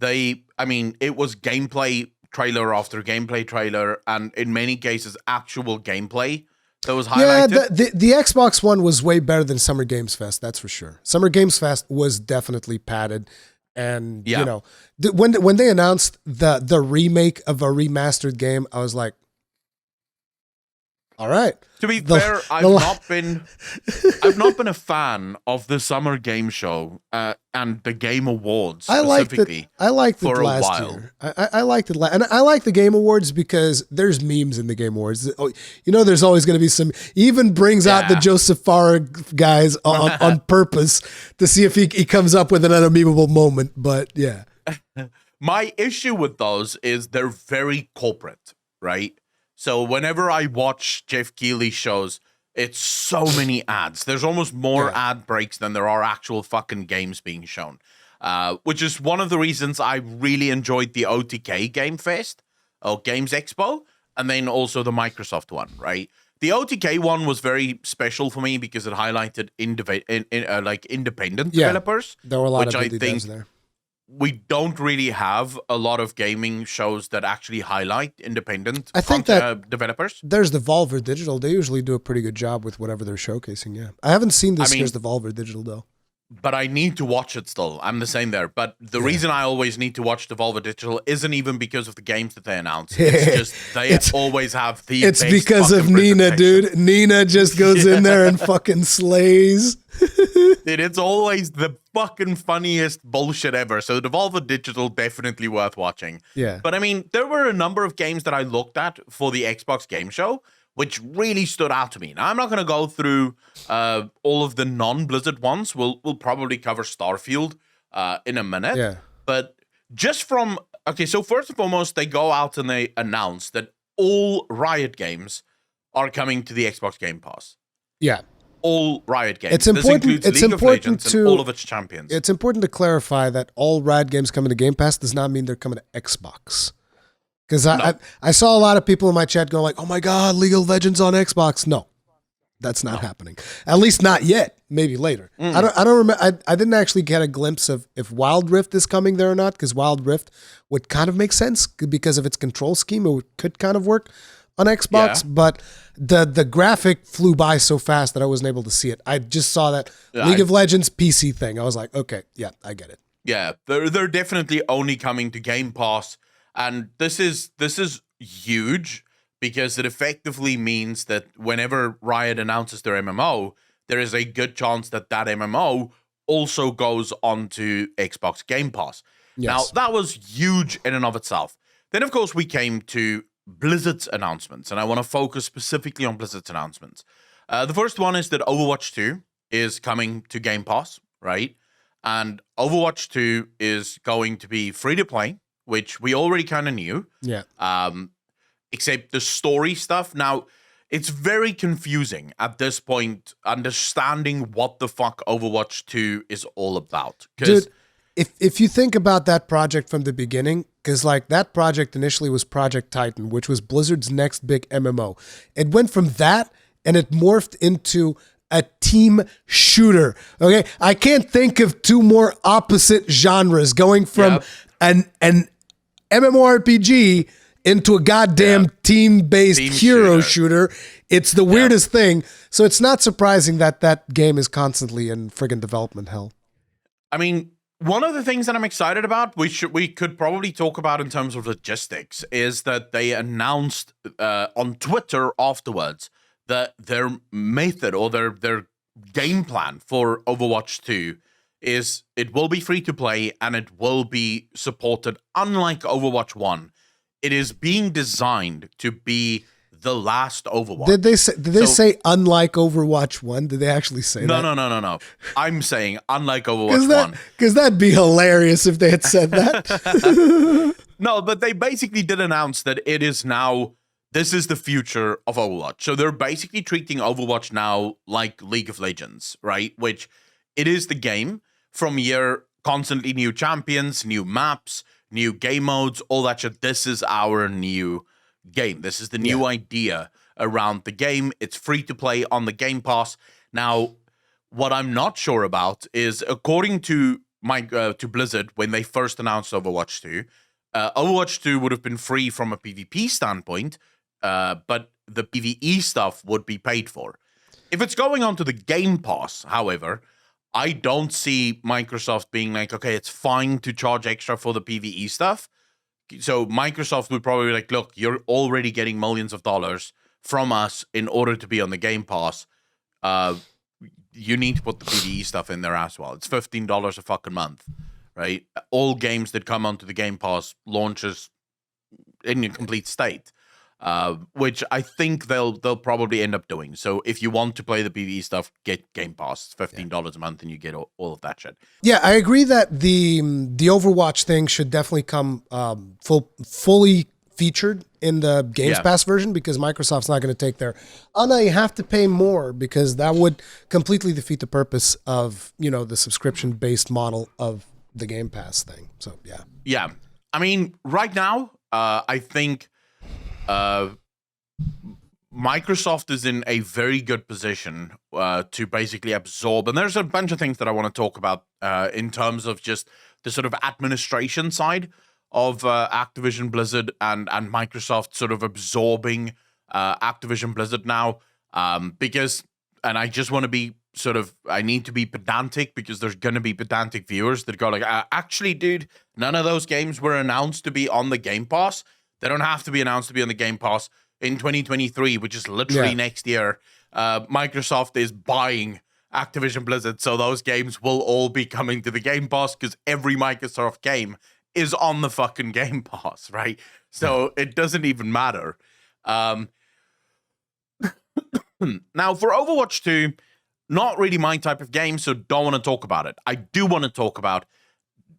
It was gameplay trailer after gameplay trailer, and in many cases, actual gameplay that was highlighted. Yeah, the Xbox One was way better than Summer Games Fest, that's for sure. Summer Games Fest was definitely padded. And, when they announced the remake of a remastered game, I was like, all right. To be fair, I've not been a fan of the Summer Game Show and the Game Awards specifically. I liked it last year. I liked it, and I like the Game Awards because there's memes in the Game Awards. There's always going to be some. He even brings out the Joseph Farah guys on purpose to see if he comes up with an unmemeable moment. But yeah, my issue with those is they're very corporate, right? So whenever I watch Jeff Keighley shows, it's so many ads. There's almost more ad breaks than there are actual fucking games being shown, which is one of the reasons I really enjoyed the OTK Game Fest or Games Expo, and then also the Microsoft one, right? The OTK one was very special for me because it highlighted independent developers. There were a lot of indie devs there. We don't really have a lot of gaming shows that actually highlight independent developers. There's Devolver Digital. They usually do a pretty good job with whatever they're showcasing, yeah. I haven't seen this year's Devolver Digital, though. But I need to watch it still. I'm the same there. But the reason I always need to watch Devolver Digital isn't even because of the games that they announce. It's just they always have the It's because of Nina, dude. Nina just goes in there and fucking slays. Dude, it's always the fucking funniest bullshit ever. So Devolver Digital, definitely worth watching. Yeah. But I mean, there were a number of games that I looked at for the Xbox Game Show, which really stood out to me. Now, I'm not going to go through all of the non-Blizzard ones. We'll probably cover Starfield in a minute. Yeah. But just from... Okay, so first and foremost, they go out and they announce that all Riot games are coming to the Xbox Game Pass. Yeah. All Riot games. It's important. This includes League of Legends and all of its champions. It's important to clarify that all Riot games coming to Game Pass does not mean they're coming to Xbox. Because I saw a lot of people in my chat go like, "Oh my God, League of Legends on Xbox." No, that's not happening. At least not yet. Maybe later. I don't remember. I didn't actually get a glimpse of if Wild Rift is coming there or not. Because Wild Rift would kind of make sense because of its control scheme. It could kind of work on Xbox, but the graphic flew by so fast that I wasn't able to see it. I just saw that League of Legends PC thing. I was like, okay, yeah, I get it. Yeah, they're definitely only coming to Game Pass, and this is huge because it effectively means that whenever Riot announces their MMO, there is a good chance that MMO also goes onto Xbox Game Pass. Yes. Now, that was huge in and of itself. Then, of course, we came to Blizzard's announcements, and I want to focus specifically on Blizzard's announcements. The first one is that Overwatch 2 is coming to Game Pass, right? And Overwatch 2 is going to be free to play, which we already kind of knew. Yeah. Except the story stuff. Now, it's very confusing at this point, understanding what the fuck Overwatch 2 is all about. Dude, if you think about that project from the beginning, because like that project initially was Project Titan, which was Blizzard's next big MMO. It went from that and it morphed into a team shooter. Okay, I can't think of two more opposite genres going from an MMORPG into a goddamn team-based hero shooter. It's the weirdest thing. So it's not surprising that that game is constantly in friggin' development hell. I mean, one of the things that I'm excited about, we could probably talk about in terms of logistics, is that they announced on Twitter afterwards that their method or their game plan for Overwatch 2 is it will be free to play and it will be supported. Unlike Overwatch 1, it is being designed to be the last Overwatch. Did they say unlike Overwatch 1? Did they actually say that? No. I'm saying unlike Overwatch 1. Because that'd be hilarious if they had said that. No, but they basically did announce that it is now, this is the future of Overwatch. So they're basically treating Overwatch now like League of Legends, right? Which it is the game from year, constantly new champions, new maps, new game modes, all that shit. This is our new game. This is the new idea around the game. It's free to play on the Game Pass. Now, what I'm not sure about is, according to to Blizzard, when they first announced Overwatch 2, Overwatch 2 would have been free from a PvP standpoint, but the PvE stuff would be paid for. If it's going onto the Game Pass, however, I don't see Microsoft being like, okay, it's fine to charge extra for the PvE stuff. So Microsoft would probably be like, look, you're already getting millions of dollars from us in order to be on the Game Pass. You need to put the PvE stuff in there as well. It's $15 a fucking month, right? All games that come onto the Game Pass launches in a complete state. Which I think they'll probably end up doing. So if you want to play the PvE stuff, get Game Pass. It's $15 a month and you get all of that shit. Yeah, I agree that the Overwatch thing should definitely come fully featured in the Games Pass version, because Microsoft's not going to take their, oh no, you have to pay more, because that would completely defeat the purpose of, the subscription-based model of the Game Pass thing. So, yeah. Yeah. I mean, right now, I think Microsoft is in a very good position to basically absorb, and there's a bunch of things that I want to talk about in terms of just the sort of administration side of Activision Blizzard and Microsoft sort of absorbing Activision Blizzard now, because, and I just want to be I need to be pedantic, because there's going to be pedantic viewers that go like, actually, dude, none of those games were announced to be on the Game Pass. They don't have to be announced to be on the Game Pass in 2023, which is literally next year. Microsoft is buying Activision Blizzard, so those games will all be coming to the Game Pass, because every Microsoft game is on the fucking Game Pass, right? So it doesn't even matter. Now, for Overwatch 2, not really my type of game, so don't want to talk about it. I do want to talk about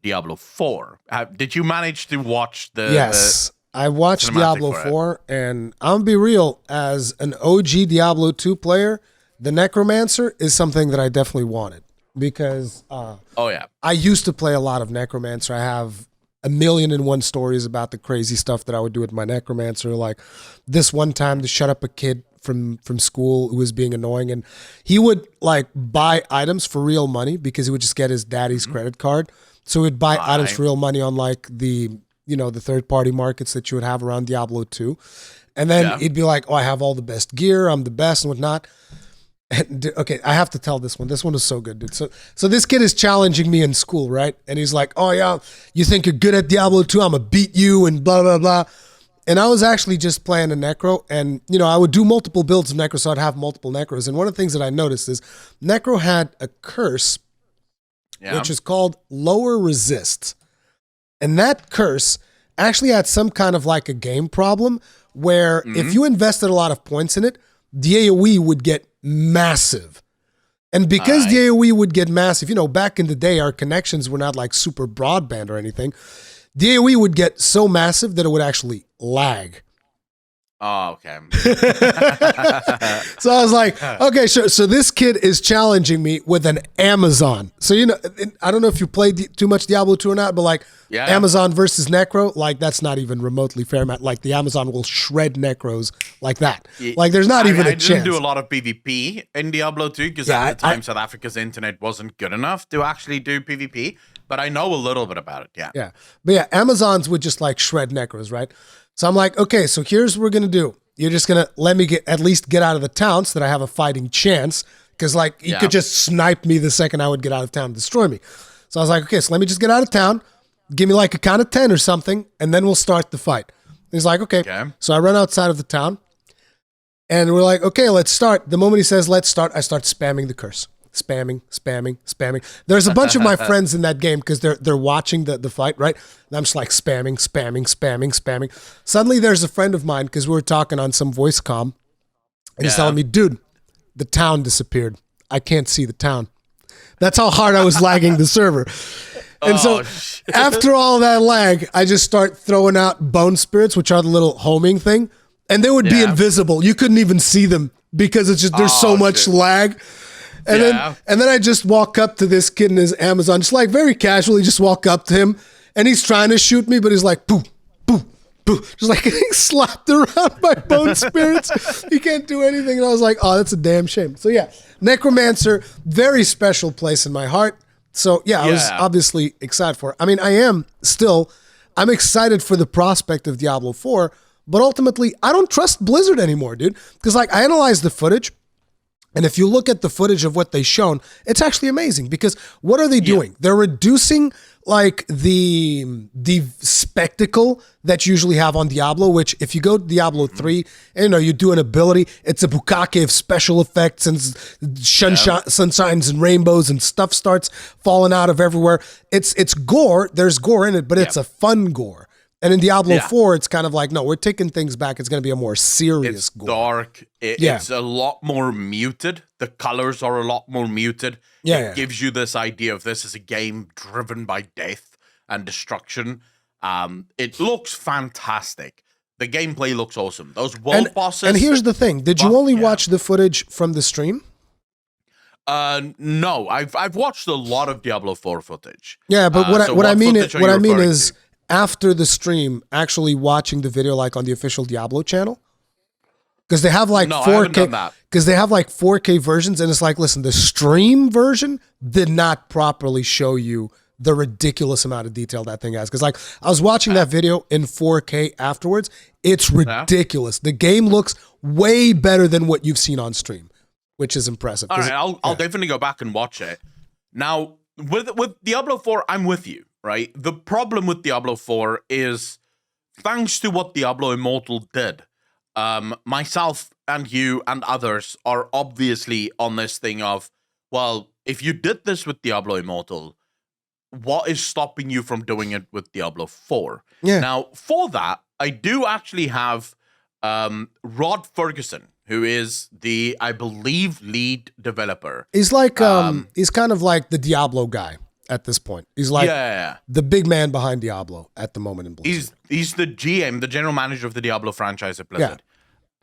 Diablo 4. Did you manage to watch the... Yes. I watched Diablo 4, and I'm going to be real, as an OG Diablo 2 player, the Necromancer is something that I definitely wanted, because I used to play a lot of Necromancer. I have 1,000,001 stories about the crazy stuff that I would do with my Necromancer, like this one time to shut up a kid from school who was being annoying, and he would like buy items for real money because he would just get his daddy's credit card. So he would buy items for real money on like the third-party markets that you would have around Diablo 2. And then he'd be like, oh, I have all the best gear, I'm the best and whatnot. And, okay, I have to tell this one. This one is so good, dude. So this kid is challenging me in school, right? And he's like, oh, yeah, you think you're good at Diablo 2? I'm going to beat you and blah, blah, blah. And I was actually just playing a Necro. And, I would do multiple builds of Necro, so I'd have multiple Necros. And one of the things that I noticed is Necro had a curse, which is called Lower Resist. And that curse actually had some kind of like a game problem where if you invested a lot of points in it, the AoE would get massive. And because the AoE would get massive, back in the day, our connections were not like super broadband or anything. The AoE would get so massive that it would actually lag. Oh, okay. So I was like, okay, sure. So this kid is challenging me with an Amazon. So, I don't know if you played too much Diablo 2 or not, but like Amazon versus Necro, like that's not even remotely fair. Like the Amazon will shred Necros like that. Like there's not even a chance. I didn't do a lot of PvP in Diablo 2 because at the time South Africa's internet wasn't good enough to actually do PvP, but I know a little bit about it, yeah. Yeah, but yeah, Amazons would just like shred Necros, right? So I'm like, okay, so here's what we're going to do. You're just going to let me at least get out of the town so that I have a fighting chance. Because like you could just snipe me the second I would get out of town and destroy me. So I was like, okay, so let me just get out of town. Give me like a count of 10 or something. And then we'll start the fight. He's like, okay. So I run outside of the town. And we're like, okay, let's start. The moment he says, let's start, I start spamming the curse. Spamming. There's a bunch of my friends in that game because they're watching the fight, right? And I'm just like spamming. Suddenly there's a friend of mine because we were talking on some voice comm, and he's telling me, dude, the town disappeared. I can't see the town. That's how hard I was lagging the server. And so after all that lag, I just start throwing out bone spirits, which are the little homing thing, and they would be invisible. You couldn't even see them because it's just there's so much lag. And then I just walk up to this kid in his Amazon, just like very casually, just walk up to him, and he's trying to shoot me, but he's like, boo, boo, boo, just like getting slapped around by bone spirits. He can't do anything. And I was like, oh, that's a damn shame. So yeah, Necromancer, very special place in my heart. So yeah, I was obviously excited for it. I mean, I'm excited for the prospect of Diablo 4, but ultimately, I don't trust Blizzard anymore, dude. Because like I analyzed the footage. And if you look at the footage of what they've shown, it's actually amazing because what are they doing? They're reducing like the spectacle that you usually have on Diablo, which if you go to Diablo 3, and, you do an ability, it's a bukkake of special effects and sunshines and rainbows and stuff starts falling out of everywhere. It's gore. There's gore in it, but it's a fun gore. And in Diablo 4, it's kind of like, no, we're taking things back. It's going to be a more serious gore. Dark. It's a lot more muted. The colors are a lot more muted. It gives you this idea of this as a game driven by death and destruction. It looks fantastic. The gameplay looks awesome. Those world bosses. And here's the thing. Did you only watch the footage from the stream? No. I've watched a lot of Diablo 4 footage. Yeah, but what I mean is after the stream, actually watching the video like on the official Diablo channel, because they have like 4K. Because they have like 4K versions, and it's like, listen, the stream version did not properly show you the ridiculous amount of detail that thing has. Because like I was watching that video in 4K afterwards, it's ridiculous. The game looks way better than what you've seen on stream, which is impressive. All right, I'll definitely go back and watch it. Now with Diablo 4, I'm with you. Right? The problem with Diablo 4 is, thanks to what Diablo Immortal did, myself and you and others are obviously on this thing of, well, if you did this with Diablo Immortal, what is stopping you from doing it with Diablo 4? Yeah. Now, for that, I do actually have Rod Ferguson, who is the, I believe, lead developer. He's like, he's kind of like the Diablo guy. At this point, he's like the big man behind Diablo at the moment in Blizzard. He's the GM, the general manager of the Diablo franchise at Blizzard.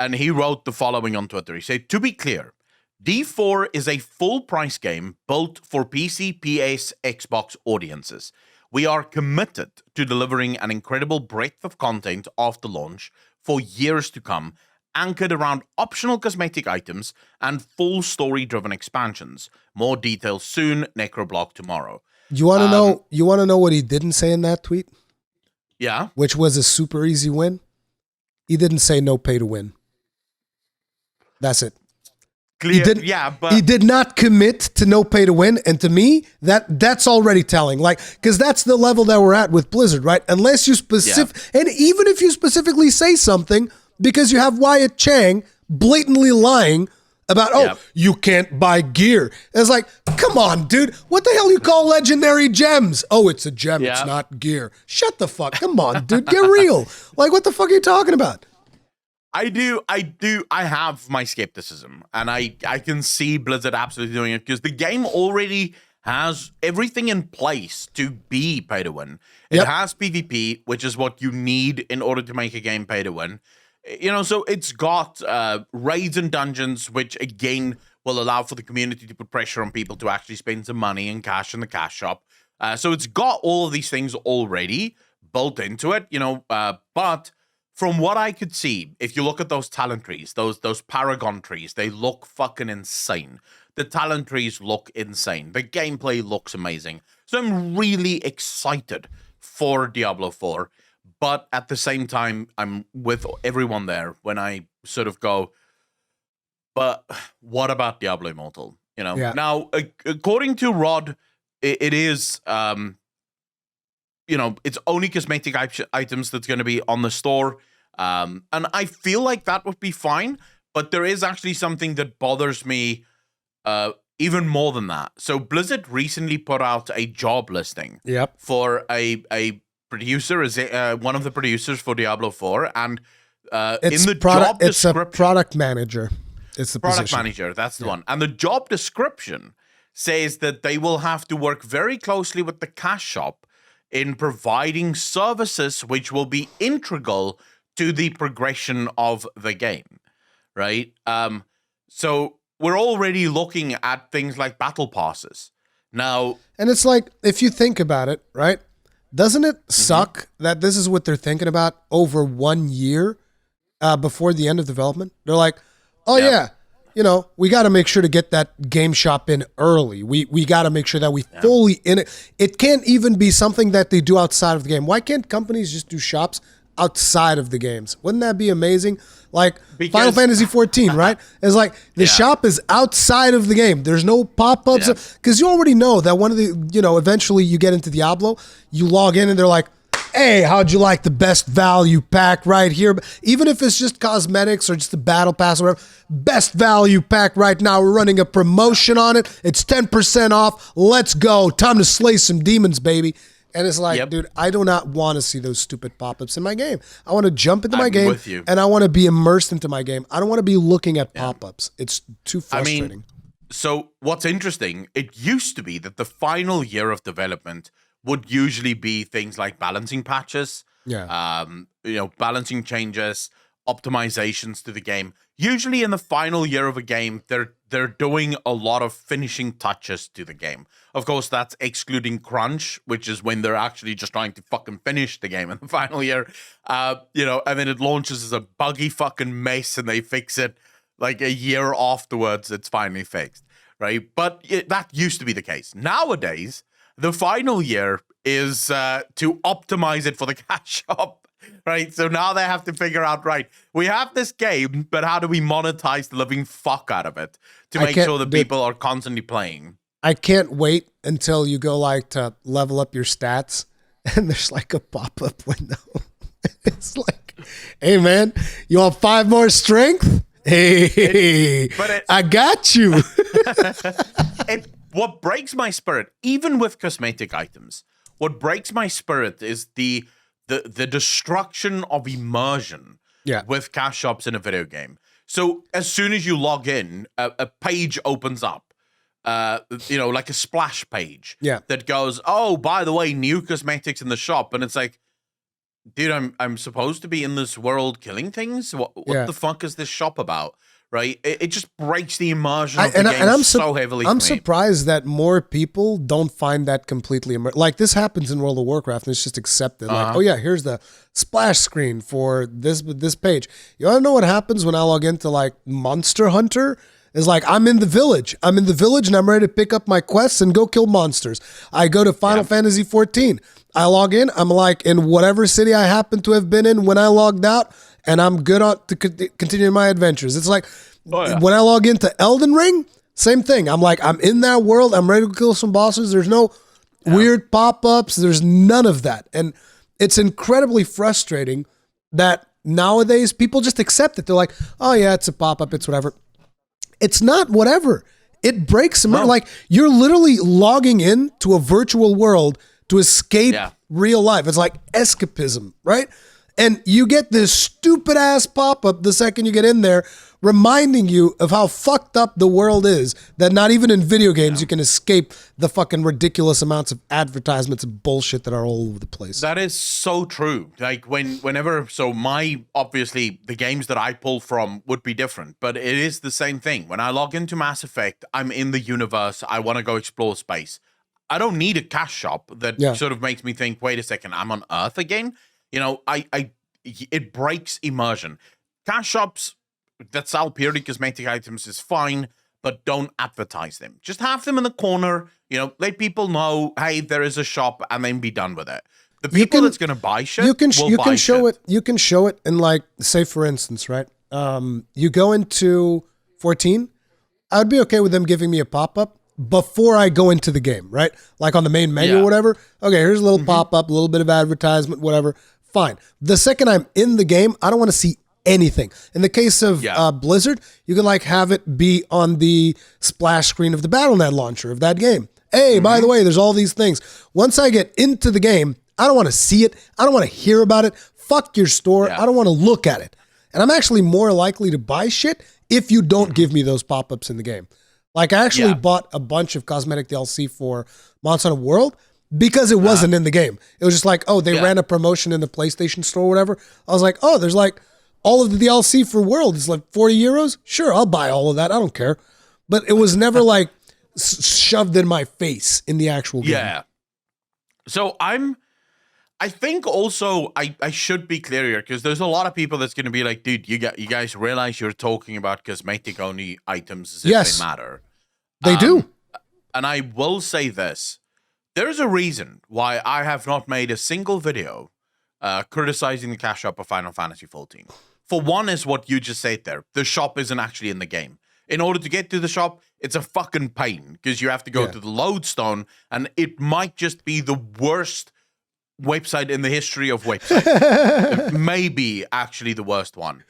And he wrote the following on Twitter. He said, to be clear, D4 is a full-price game built for PC, PS, Xbox audiences. We are committed to delivering an incredible breadth of content after launch for years to come, anchored around optional cosmetic items and full story-driven expansions. More details soon, Necroblog tomorrow. You want to know? You want to know what he didn't say in that tweet? Yeah, which was a super easy win. He didn't say no pay to win. That's it. Clear, but he did not commit to no pay to win, and to me, that's already telling. Like, because that's the level that we're at with Blizzard, right? Unless you and even if you specifically say something, because you have Wyatt Chang blatantly lying about, you can't buy gear. It's like, come on, dude. What the hell you call legendary gems? Oh, it's a gem. It's not gear. Shut the fuck. Come on, dude. Get real. Like, what the fuck are you talking about? I have my skepticism, and I can see Blizzard absolutely doing it because the game already has everything in place to be pay to win. It has PvP, which is what you need in order to make a game pay to win. So it's got raids and dungeons, which again will allow for the community to put pressure on people to actually spend some money and cash in the cash shop. So it's got all of these things already built into it, but from what I could see, if you look at those talent trees, those paragon trees, they look fucking insane. The talent trees look insane. The gameplay looks amazing. So I'm really excited for Diablo 4. But at the same time, I'm with everyone there when I sort of go, but what about Diablo Immortal? Now, according to Rod, it is... it's only cosmetic items that's going to be on the store. And I feel like that would be fine, but there is actually something that bothers me even more than that. So Blizzard recently put out a job listing for a producer, one of the producers for Diablo 4, and in the job description... It's a product manager. It's the product position. manager, that's the one. And the job description says that they will have to work very closely with the cash shop in providing services which will be integral to the progression of the game, right? So we're already looking at things like battle passes now. And it's like, if you think about it, right? Doesn't it suck that this is what they're thinking about over 1 year before the end of development? They're like, oh yeah, we got to make sure to get that game shop in early. We got to make sure that we fully in it. It can't even be something that they do outside of the game. Why can't companies just do shops outside of the games? Wouldn't that be amazing? Like Final Fantasy 14, right? It's like the shop is outside of the game. There's no pop-ups because you already know that one of the, eventually you get into Diablo, you log in and they're like, hey, how'd you like the best value pack right here? Even if it's just cosmetics or just a battle pass or whatever, best value pack right now. We're running a promotion on it. It's 10% off. Let's go. Time to slay some demons, baby. And it's like, dude, I do not want to see those stupid pop-ups in my game. I want to jump into my game and I want to be immersed into my game. I don't want to be looking at pop-ups. It's too frustrating. So what's interesting, it used to be that the final year of development would usually be things like balancing patches, balancing changes, optimizations to the game. Usually in the final year of a game, they're doing a lot of finishing touches to the game. Of course, that's excluding crunch, which is when they're actually just trying to fucking finish the game in the final year. And then it launches as a buggy fucking mess and they fix it like a year afterwards. It's finally fixed, right? But that used to be the case. Nowadays, the final year is to optimize it for the cash shop. Right, so now they have to figure out, right, we have this game, but how do we monetize the living fuck out of it to make sure that people are constantly playing? I can't wait until you go to level up your stats and there's like a pop-up window. It's like, hey man, you want 5 more strength? Hey, I got you. What breaks my spirit, even with cosmetic items, what breaks my spirit is the destruction of immersion with cash shops in a video game. So as soon as you log in, a page opens up, like a splash page that goes, oh, by the way, new cosmetics in the shop. And it's like, dude, I'm supposed to be in this world killing things? What the fuck is this shop about? Right? It just breaks the immersion of the game so heavily. I'm surprised that more people don't find that completely immersive. Like this happens in World of Warcraft and it's just accepted. Like, oh yeah, here's the splash screen for this page. You want to know what happens when I log into like Monster Hunter? Is like, I'm in the village and I'm ready to pick up my quests and go kill monsters. I go to Final Fantasy 14. I log in. I'm like in whatever city I happen to have been in when I logged out. And I'm good on to continue my adventures. It's like when I log into Elden Ring, same thing. I'm like, I'm in that world. I'm ready to kill some bosses. There's no weird pop-ups. There's none of that. And it's incredibly frustrating that nowadays people just accept it. They're like, oh yeah, it's a pop-up. It's whatever. It's not whatever. It breaks them. Like you're literally logging in to a virtual world to escape real life. It's like escapism, right? And you get this stupid ass pop-up the second you get in there, reminding you of how fucked up the world is, that not even in video games you can escape the fucking ridiculous amounts of advertisements and bullshit that are all over the place. That is so true. Like whenever, so obviously the games that I pull from would be different, but it is the same thing. When I log into Mass Effect, I'm in the universe, I want to go explore space. I don't need a cash shop that sort of makes me think, wait a second, I'm on Earth again? You know, it breaks immersion. Cash shops that sell purely cosmetic items is fine, but don't advertise them. Just have them in the corner, you know, let people know, hey, there is a shop, and then be done with it. The people that's going to buy shit you can buy show shit. it. You can show it in, like, say for instance, right? You go into 14, I would be okay with them giving me a pop-up before I go into the game, right? Like on the main menu or whatever. Okay, here's a little pop-up, a little bit of advertisement, whatever. Fine. The second I'm in the game, I don't want to see anything. In the case of Blizzard, you can like have it be on the splash screen of the BattleNet launcher of that game. Hey, by the way, there's all these things. Once I get into the game, I don't want to see it. I don't want to hear about it. Fuck your store. I don't want to look at it. And I'm actually more likely to buy shit if you don't give me those pop-ups in the game. Like, I actually bought a bunch of cosmetic DLC for Monster Hunter World because it wasn't in the game. It was just like, oh, they ran a promotion in the PlayStation Store or whatever. I was like, oh, there's like all of the DLC for World. It's like 40 euros. Sure, I'll buy all of that. I don't care. But it was never like shoved in my face in the actual game. Yeah. So I think also I should be clear here, because there's a lot of people that's going to be like, dude, you guys realize you're talking about cosmetic only items as if they matter. They do. And I will say this. There's a reason why I have not made a single video criticizing the cash shop of Final Fantasy XIV. For one is what you just said there. The shop isn't actually in the game. In order to get to the shop, it's a fucking pain, because you have to go to the lodestone, and it might just be the worst website in the history of websites. Maybe actually the worst one.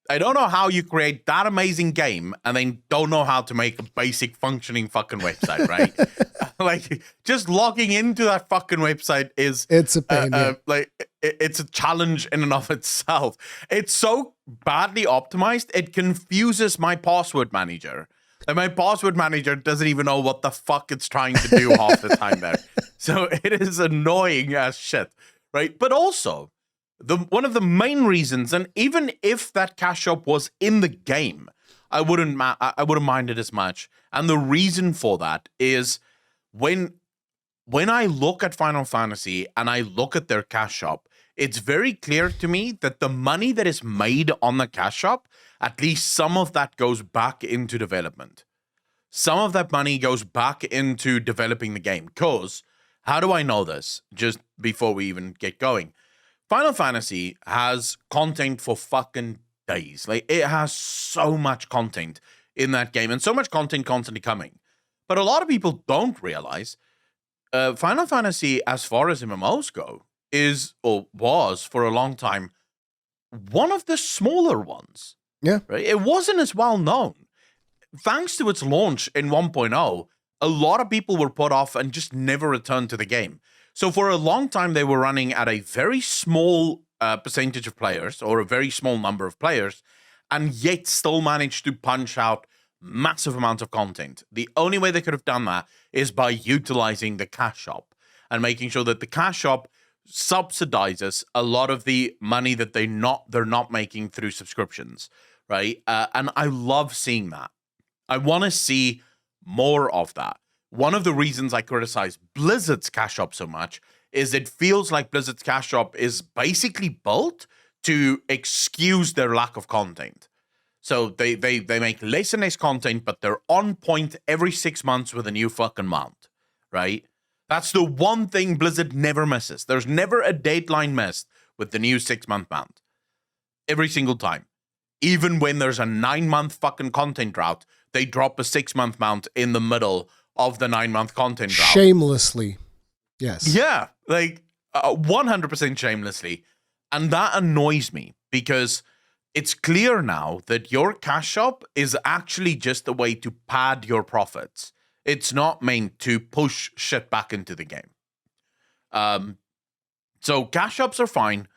I don't know how you create that amazing game and then don't know how to make a basic functioning fucking website, right? Like, just logging into that fucking website it's a pain. It's a challenge in and of itself. It's so badly optimized, it confuses my password manager. And my password manager doesn't even know what the fuck it's trying to do half the time there. So it is annoying as shit, right? But also, one of the main reasons, and even if that cash shop was in the game, I wouldn't mind it as much. And the reason for that is when I look at Final Fantasy and I look at their cash shop, it's very clear to me that the money that is made on the cash shop, at least some of that goes back into development. Some of that money goes back into developing the game. Because, how do I know this? Just before we even get going. Final Fantasy has content for fucking days. Like, it has so much content in that game, and so much content constantly coming. But a lot of people don't realize Final Fantasy, as far as MMOs go, is, or was for a long time, one of the smaller ones. Yeah. Right? It wasn't as well known. Thanks to its launch in 1.0, a lot of people were put off and just never returned to the game. So for a long time, they were running at a very small percentage of players, or a very small number of players, and yet still managed to punch out massive amounts of content. The only way they could have done that is by utilizing the cash shop and making sure that the cash shop subsidizes a lot of the money that they're not making through subscriptions, right? And I love seeing that. I want to see more of that. One of the reasons I criticize Blizzard's cash shop so much is it feels like Blizzard's cash shop is basically built to excuse their lack of content. So they make less and less content, but they're on point every 6 months with a new fucking mount, right? That's the one thing Blizzard never misses. There's never a deadline missed with the new 6-month mount. Every single time. Even when there's a 9-month fucking content drought, they drop a 6-month mount in the middle of the 9-month content drought. Shamelessly. Yes. Yeah, like 100% shamelessly. And that annoys me, because it's clear now that your cash shop is actually just a way to pad your profits. It's not meant to push shit back into the game. So cash shops are fine.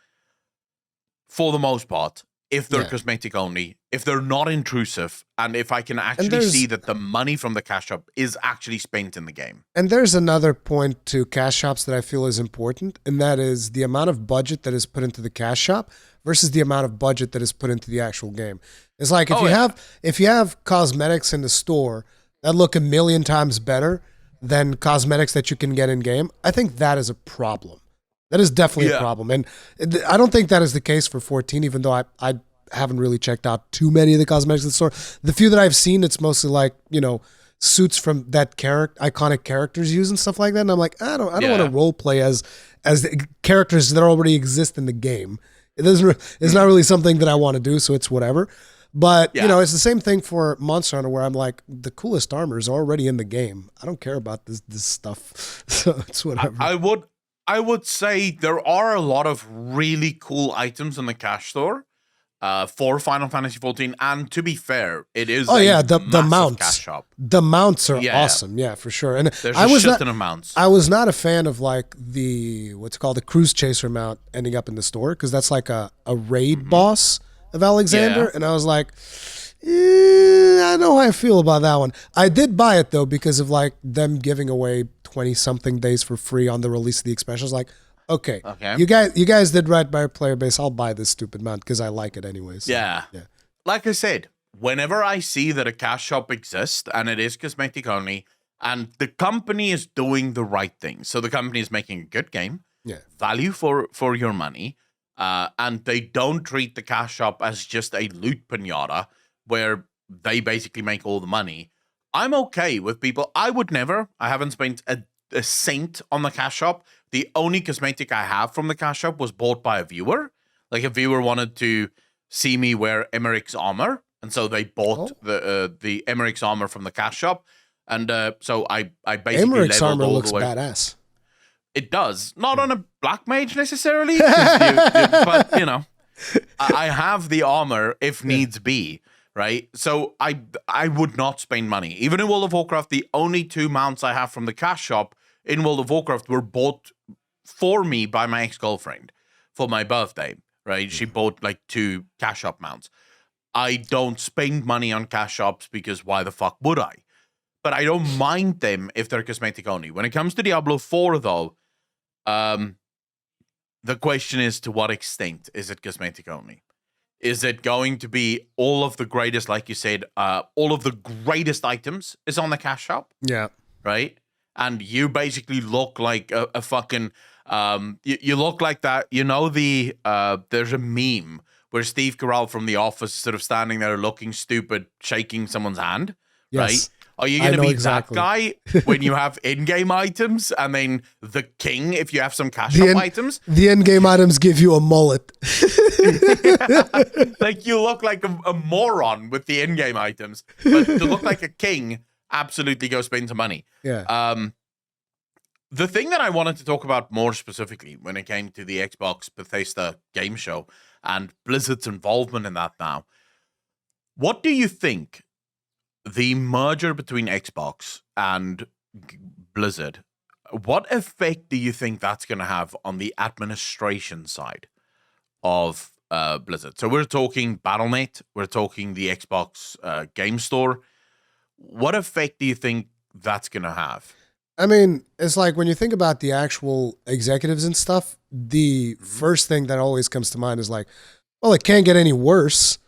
for the most part, if they're cosmetic only, if they're not intrusive, and if I can actually see that the money from the cash shop is actually spent in the game. And there's another point to cash shops that I feel is important, and that is the amount of budget that is put into the cash shop versus the amount of budget that is put into the actual game. It's like if you have cosmetics in the store that look a million times better than cosmetics that you can get in game, I think that is a problem. That is definitely a problem. And I don't think that is the case for 14, even though I haven't really checked out too many of the cosmetics in the store. The few that I've seen, it's mostly like, suits from that iconic characters use and stuff like that. And I'm like, I don't want to role play as the characters that already exist in the game. It's not really something that I want to do, so it's whatever. But, it's the same thing for Monster Hunter where I'm like, the coolest armor is already in the game. I don't care about this stuff. So it's whatever. I would say there are a lot of really cool items in the cash store for Final Fantasy XIV, and to be fair, it is the mounts. Cash shop. The mounts are awesome, for sure. And there's a shit ton of mounts. I was not a fan of like the Cruise Chaser mount ending up in the store because that's like a raid boss of Alexander, and I was like, I know how I feel about that one. I did buy it though because of like them giving away 20-something days for free on the release of the expansion. I was like, okay. You guys did right by your player base. I'll buy this stupid mount because I like it anyways. So, yeah. Like I said, whenever I see that a cash shop exists and it is cosmetic only, and the company is doing the right thing, so the company is making a good game, value for your money, and they don't treat the cash shop as just a loot pinata where they basically make all the money. I'm okay with people. I haven't spent a cent on the cash shop. The only cosmetic I have from the cash shop was bought by a viewer. Like a viewer wanted to see me wear Emmerich's armor, and so they bought the Emmerich's armor from the cash shop. And so I basically Emmerich's leveled armor all looks the way. badass. It does. Not on a black mage necessarily, but I have the armor if needs be. Right, so I would not spend money. Even in World of Warcraft, the only 2 mounts I have from the cash shop in World of Warcraft were bought for me by my ex-girlfriend for my birthday. Right, she bought like 2 cash shop mounts. I don't spend money on cash shops because why the fuck would I? But I don't mind them if they're cosmetic only. When it comes to Diablo 4, though, the question is to what extent is it cosmetic only? Is it going to be all of the greatest, like you said, all of the greatest items is on the cash shop? Yeah. Right? And you basically look like a fucking, you look like that, there's a meme where Steve Carell from The Office is sort of standing there looking stupid, shaking someone's hand, right? Are you going to be that guy when you have in-game items and then the king if you have some cash shop items? The in-game items give you a mullet. Like you look like a moron with the in-game items. But to look like a king, absolutely go spend some money. Yeah. The thing that I wanted to talk about more specifically when it came to the Xbox Bethesda game show and Blizzard's involvement in that now, what do you think the merger between Xbox and Blizzard, what effect do you think that's going to have on the administration side of Blizzard? So we're talking Battle.net, we're talking the Xbox game store. What effect do you think that's going to have? I mean, it's like when you think about the actual executives and stuff, the first thing that always comes to mind is like, well, it can't get any worse.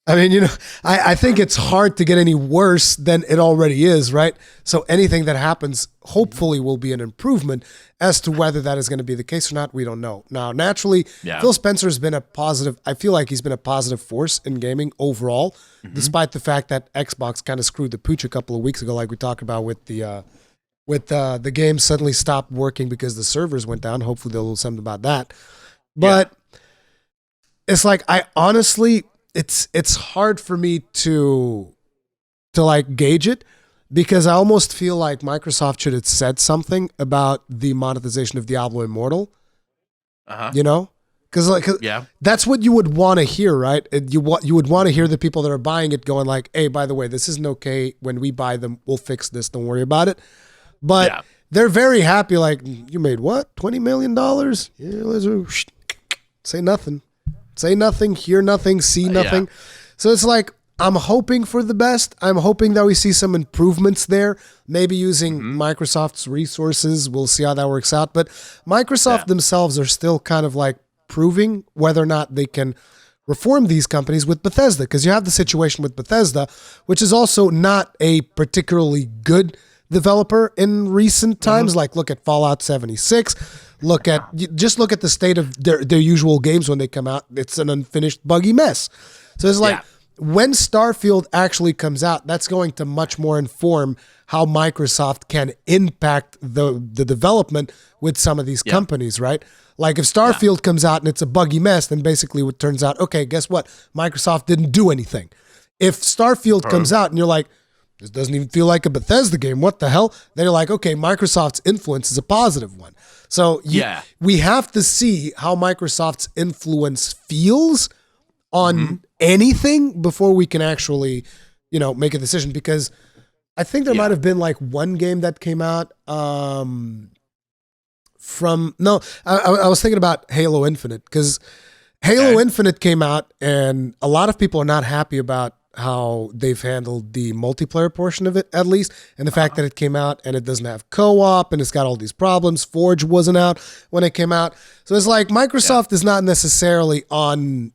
I mean, I think it's hard to get any worse than it already is, right? So anything that happens, hopefully, will be an improvement. As to whether that is going to be the case or not, we don't know. Now, naturally, Phil Spencer's been I feel like he's been a positive force in gaming overall, despite the fact that Xbox kind of screwed the pooch a couple of weeks ago, like we talked about with the game suddenly stopped working because the servers went down. Hopefully, they'll do something about that. But it's like, I honestly... It's hard for me to like gauge it because I almost feel like Microsoft should have said something about the monetization of Diablo Immortal. Because that's what you would want to hear, right? You would want to hear the people that are buying it going like, hey, by the way, this isn't okay. When we buy them, we'll fix this. Don't worry about it. But they're very happy. Like, you made what? $20 million? Yeah, let's say nothing. say nothing, hear nothing, see nothing. So it's like, I'm hoping for the best. I'm hoping that we see some improvements there, maybe using Microsoft's resources. We'll see how that works out. But Microsoft themselves are still kind of like proving whether or not they can reform these companies with Bethesda, because you have the situation with Bethesda, which is also not a particularly good developer in recent times. Like, look at Fallout 76. Look at the state of their usual games when they come out. It's an unfinished, buggy mess. So it's like, when Starfield actually comes out, that's going to much more inform how Microsoft can impact the development with some of these companies, right? Like, if Starfield comes out and it's a buggy mess, then basically what turns out, okay, guess what? Microsoft didn't do anything. If Starfield comes out and you're like, this doesn't even feel like a Bethesda game, what the hell? Then you're like, okay, Microsoft's influence is a positive one. So we have to see how Microsoft's influence feels on anything before we can actually, make a decision. Because I think there might have been like one game that came out I was thinking about Halo Infinite, because Halo Infinite came out and a lot of people are not happy about how they've handled the multiplayer portion of it, at least, and the fact that it came out and it doesn't have co-op and it's got all these problems. Forge wasn't out when it came out. So it's like Microsoft is not necessarily on,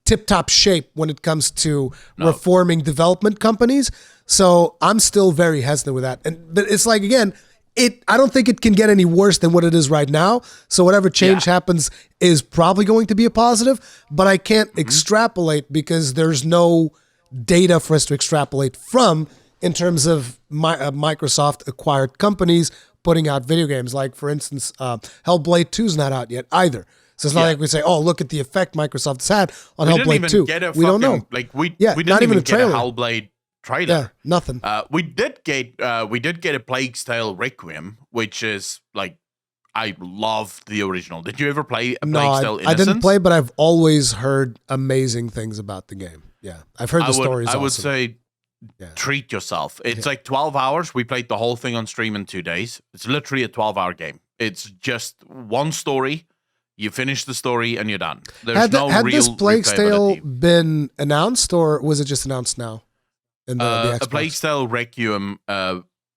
tip-top shape when it comes to reforming development companies. So I'm still very hesitant with that. But it's like, again, I don't think it can get any worse than what it is right now. So whatever change happens is probably going to be a positive, but I can't extrapolate because there's no data for us to extrapolate from in terms of Microsoft acquired companies putting out video games. Like, for instance, Hellblade 2 is not out yet either. So it's not like we say, oh, look at the effect Microsoft's had on Hellblade 2. We don't know. Like, we didn't even get a Hellblade trailer. Yeah, nothing. We did get a Plague's Tale Requiem, which is like, I love the original. Did you ever play a Plague's Tale Innocence? I didn't play, but I've always heard amazing things about the game. Yeah, I've heard the stories. I would say treat yourself. It's like 12 hours. We played the whole thing on stream in 2 days. It's literally a 12-hour game. It's just one story. You finish the story and you're done. Had this Plague's Tale been announced, or was it just announced now? In the Xbox? A Plague's Tale Requiem.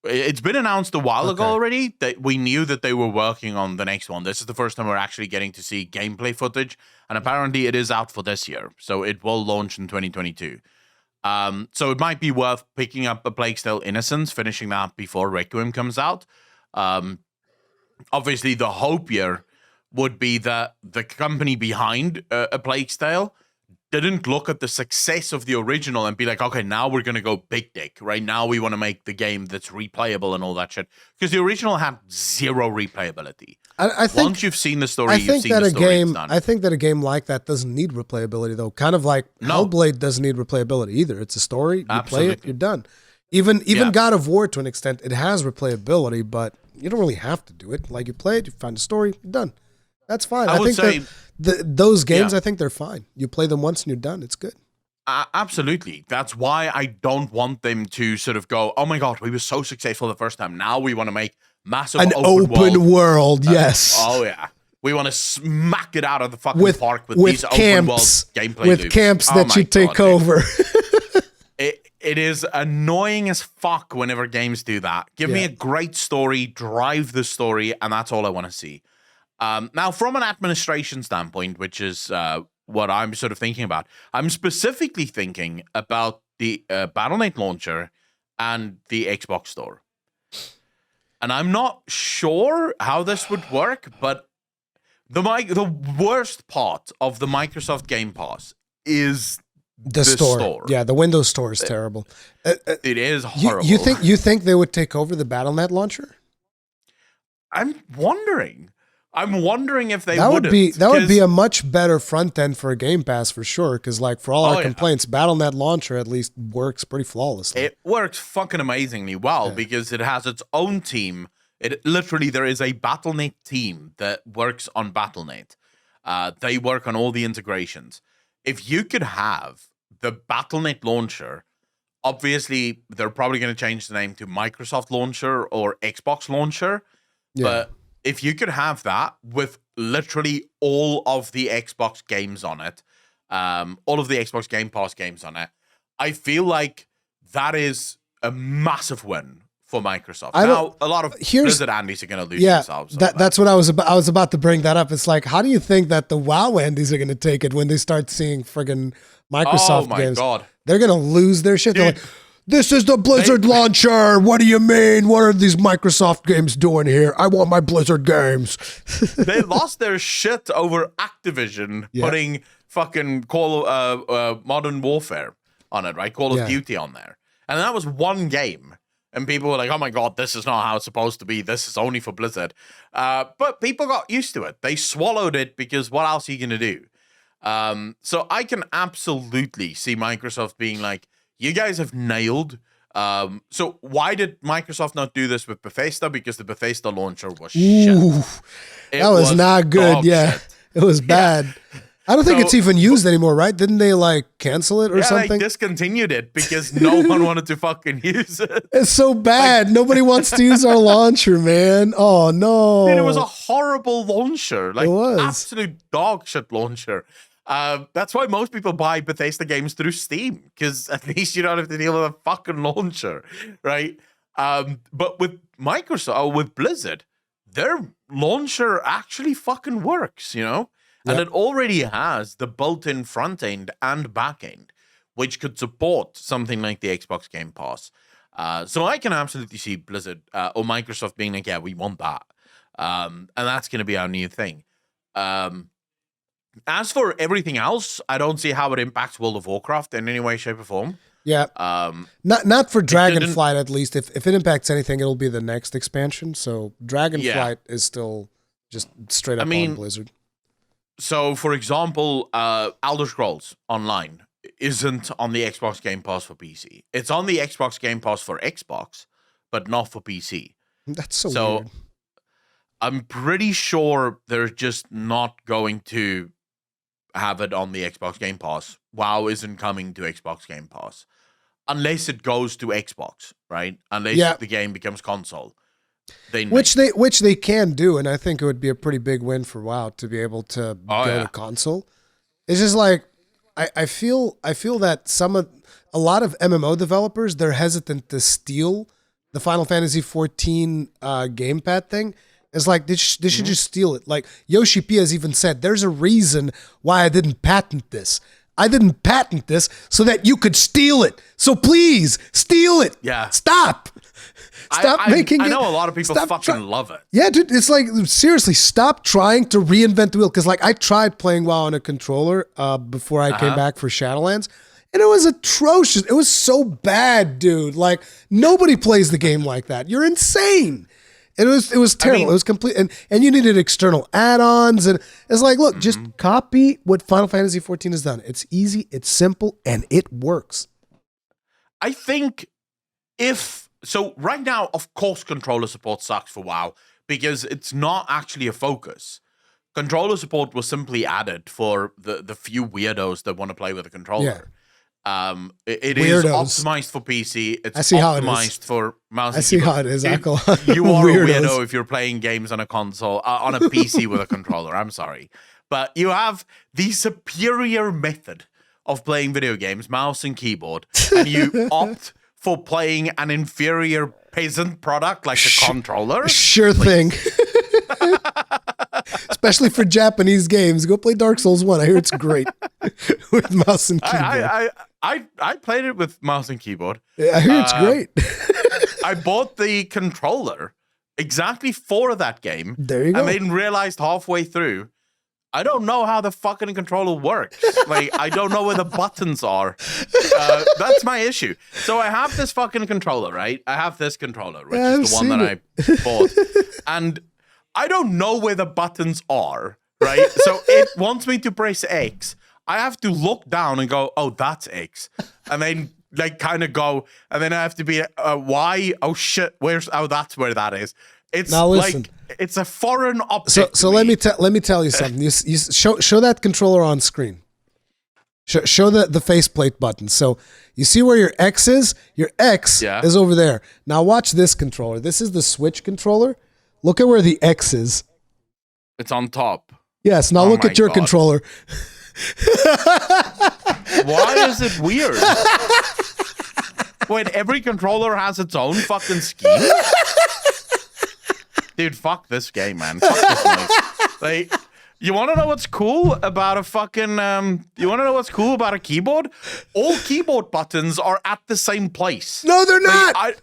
It's been announced a while ago already. That we knew that they were working on the next one. This is the first time we're actually getting to see gameplay footage, and apparently it is out for this year, so it will launch in 2022. So it might be worth picking up a Plague's Tale Innocence, finishing that before Requiem comes out. Obviously, the hope here would be that the company behind A Plague's Tale didn't look at the success of the original and be like, okay, now we're going to go big dick. Right now we want to make the game that's replayable and all that shit. Because the original had zero replayability. I think, once you've seen the story, you've seen the story, it's done. I think that a game like that doesn't need replayability, though. Kind of like Hellblade doesn't need replayability either. It's a story. You play it, you're done. Even God of War, to an extent, it has replayability, but you don't really have to do it. Like, you play it, you find a story, you're done. That's fine. I think those games, I think they're fine. You play them once and you're done. It's good. Absolutely. That's why I don't want them to sort of go, oh my God, we were so successful the first time. Now we want to make massive open world. Yes. Oh, yeah. We want to smack it out of the fucking park with these camps, open world gameplay with loops. Camps that you take over. It is annoying as fuck whenever games do that. Give me a great story, drive the story, and that's all I want to see. Now, from an administration standpoint, which is what I'm sort of thinking about, I'm specifically thinking about the Battle.net launcher and the Xbox Store. And I'm not sure how this would work, but the worst part of the Microsoft Game Pass is the store. Yeah, the Windows Store is terrible. It is horrible. You think they would take over the Battle.net launcher? I'm wondering if they that would be a much better front end for a Game Pass for sure. Because like for all our complaints, Battle.net launcher at least works pretty flawlessly. It works fucking amazingly well because it has its own team. There is a Battle.net team that works on Battle.net. They work on all the integrations. If you could have the Battle.net launcher, obviously they're probably going to change the name to Microsoft Launcher or Xbox Launcher, but if you could have that with literally all of the Xbox games on it, all of the Xbox Game Pass games on it. I feel like that is a massive win for Microsoft. Now, a lot of Blizzard Andes are going to lose themselves. That's what I was about to bring that up. It's like, how do you think that the WoW Andes are going to take it when they start seeing friggin' Microsoft games? God. They're going to lose their shit. They're like, this is the Blizzard launcher. What do you mean? What are these Microsoft games doing here? I want my Blizzard games. They lost their shit over Activision putting fucking Modern Warfare on it, right? Call of Duty on there. And that was one game. And people were like, oh my God, this is not how it's supposed to be. This is only for Blizzard. But people got used to it. They swallowed it because what else are you going to do? So I can absolutely see Microsoft being like, you guys have nailed. So why did Microsoft not do this with Bethesda? Because the Bethesda launcher was shit. That was not good. Shit. It was bad. I don't think it's even used anymore, right? Didn't they like cancel it or something? They discontinued it because no one wanted to fucking use it. It's so bad. Nobody wants to use our launcher, man. Oh no. Dude, it was a horrible launcher. Like, it was absolute dog shit launcher. That's why most people buy Bethesda games through Steam, because at least you don't have to deal with a fucking launcher, right? But with Microsoft, or with Blizzard, their launcher actually fucking works, you know? And it already has the built-in front end and back end, which could support something like the Xbox Game Pass. So I can absolutely see Blizzard or Microsoft being like, yeah, we want that. And that's going to be our new thing. As for everything else, I don't see how it impacts World of Warcraft in any way, shape, or form. Yeah. Not for Dragonflight, at least. If it impacts anything, it'll be the next expansion. So Dragonflight is still just straight up on Blizzard. So, for example, Elder Scrolls Online isn't on the Xbox Game Pass for PC. It's on the Xbox Game Pass for Xbox, but not for PC. That's so weird. I'm pretty sure they're just not going to have it on the Xbox Game Pass. WoW isn't coming to Xbox Game Pass. Unless it goes to Xbox, right? Unless the game becomes console. Which they can do, and I think it would be a pretty big win for WoW to be able to go to console. It's just like I feel that a lot of MMO developers, they're hesitant to steal the Final Fantasy XIV gamepad thing. It's like they should just steal it. Like Yoshi P has even said, there's a reason why I didn't patent this. I didn't patent this so that you could steal it. So please steal it. Yeah. Stop making it. I know a lot of people fucking love it. Yeah, dude, it's like, seriously, stop trying to reinvent the wheel. Because like I tried playing WoW on a controller before I came back for Shadowlands, and it was atrocious. It was so bad, dude. Like nobody plays the game like that. You're insane. It was terrible. It was complete, and you needed external add-ons, and it's like, look, just copy what Final Fantasy XIV has done. It's easy, it's simple, and it works. I think so right now, of course, controller support sucks for WoW because it's not actually a focus. Controller support was simply added for the few weirdos that want to play with a controller. Yeah. It is optimized for PC. It's optimized for mouse. I see how it is. You are a weirdo if you're playing games on a console, on a PC with a controller. I'm sorry. But you have the superior method of playing video games, mouse and keyboard, and you opt for playing an inferior peasant product like a controller? Sure thing. Especially for Japanese games. Go play Dark Souls 1. I hear it's great with mouse and keyboard. I played it with mouse and keyboard. Yeah, I hear it's great. I bought the controller exactly for that game. There you go. And then realized halfway through, I don't know how the fucking controller works. Like, I don't know where the buttons are. That's my issue. So I have this fucking controller, right? I have this controller, which is the one that I bought. And I don't know where the buttons are, right? So it wants me to press X. I have to look down and go, oh, that's X. And then like kind of go, and then I have to be Y. Oh shit, that's where that is. It's now listen. Like it's a foreign object. So let me tell you something. You show that controller on screen. Show the faceplate button. So you see where your X is? Your X is over there. Now watch this controller. This is the Switch controller. Look at where the X is. It's on top. Yes. Now look at your controller. Why is it weird? Wait, every controller has its own fucking scheme? Dude, fuck this game, man. Fuck this noise. Like, you want to know what's cool about a fucking, you want to know what's cool about a keyboard? All keyboard buttons are at the same place. No, they're not.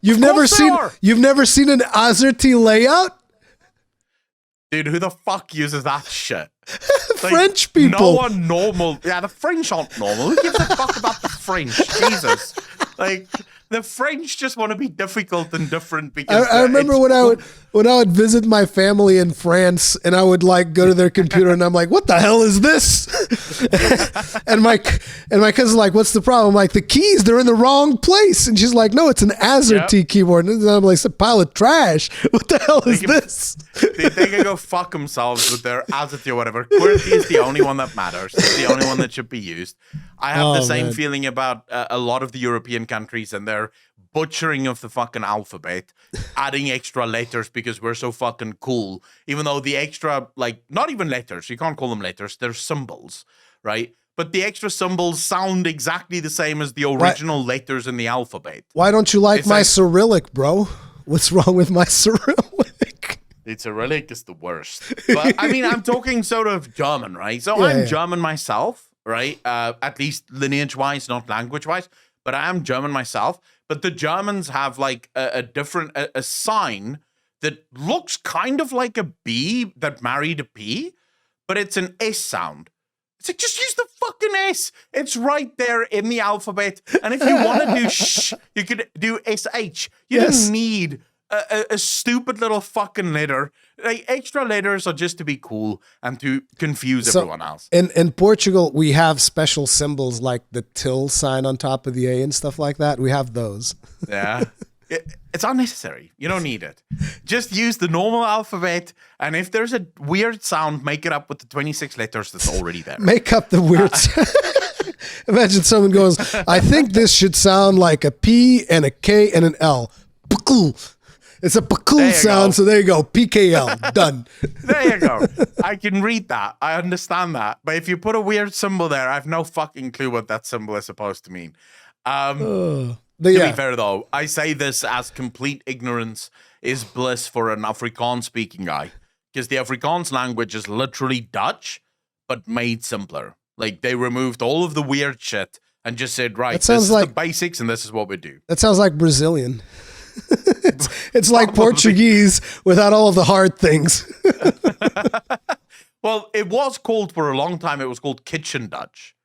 You've never seen an AZERTY layout? Dude, who the fuck uses that shit? Like, French people. No one normal. Yeah, the French aren't normal. Who gives a fuck about the French? Jesus. Like, the French just want to be difficult and different because I remember when I would visit my family in France and I would like go to their computer and I'm like, what the hell is this? and my cousin's like, what's the problem? I'm like, the keys, they're in the wrong place. And she's like, no, it's an AZERTY keyboard. And I'm like, it's a pile of trash. What the hell is this? They can go fuck themselves with their AZERTY or whatever. QWERTY is the only one that matters. It's the only one that should be used. I have the same feeling about a lot of the European countries and their butchering of the fucking alphabet, adding extra letters because we're so fucking cool. Even though the extra, like, not even letters, you can't call them letters, they're symbols, right? But the extra symbols sound exactly the same as the original letters in the alphabet. Why don't you like my Cyrillic, bro? What's wrong with my Cyrillic? It's Cyrillic is the worst. But I mean, I'm talking sort of German, right? So I'm German myself, right? At least lineage-wise, not language-wise. But I am German myself. But the Germans have like a different sign that looks kind of like a B that married a P, but it's an S sound. It's like, just use the fucking S. It's right there in the alphabet. And if you want to do sh, you could do SH. You don't need a stupid little fucking letter. Like, extra letters are just to be cool and to confuse everyone else. In Portugal, we have special symbols like the till sign on top of the A and stuff like that. We have those. Yeah. It's unnecessary. You don't need it. Just use the normal alphabet, and if there's a weird sound, make it up with the 26 letters that's already there. Make up the weird sound. Imagine someone goes, I think this should sound like a P and a K and an L. It's a pakul sound, so there you go. PKL, done. There you go. I can read that. I understand that. But if you put a weird symbol there, I have no fucking clue what that symbol is supposed to mean. To be fair, though, I say this as complete ignorance is bliss for an Afrikaans-speaking guy. Because the Afrikaans language is literally Dutch, but made simpler. Like, they removed all of the weird shit and just said, right, this is the basics and this is what we do. That sounds like Brazilian. It's like Portuguese without all of the hard things. Well, it was called for a long time, it was called Kitchen Dutch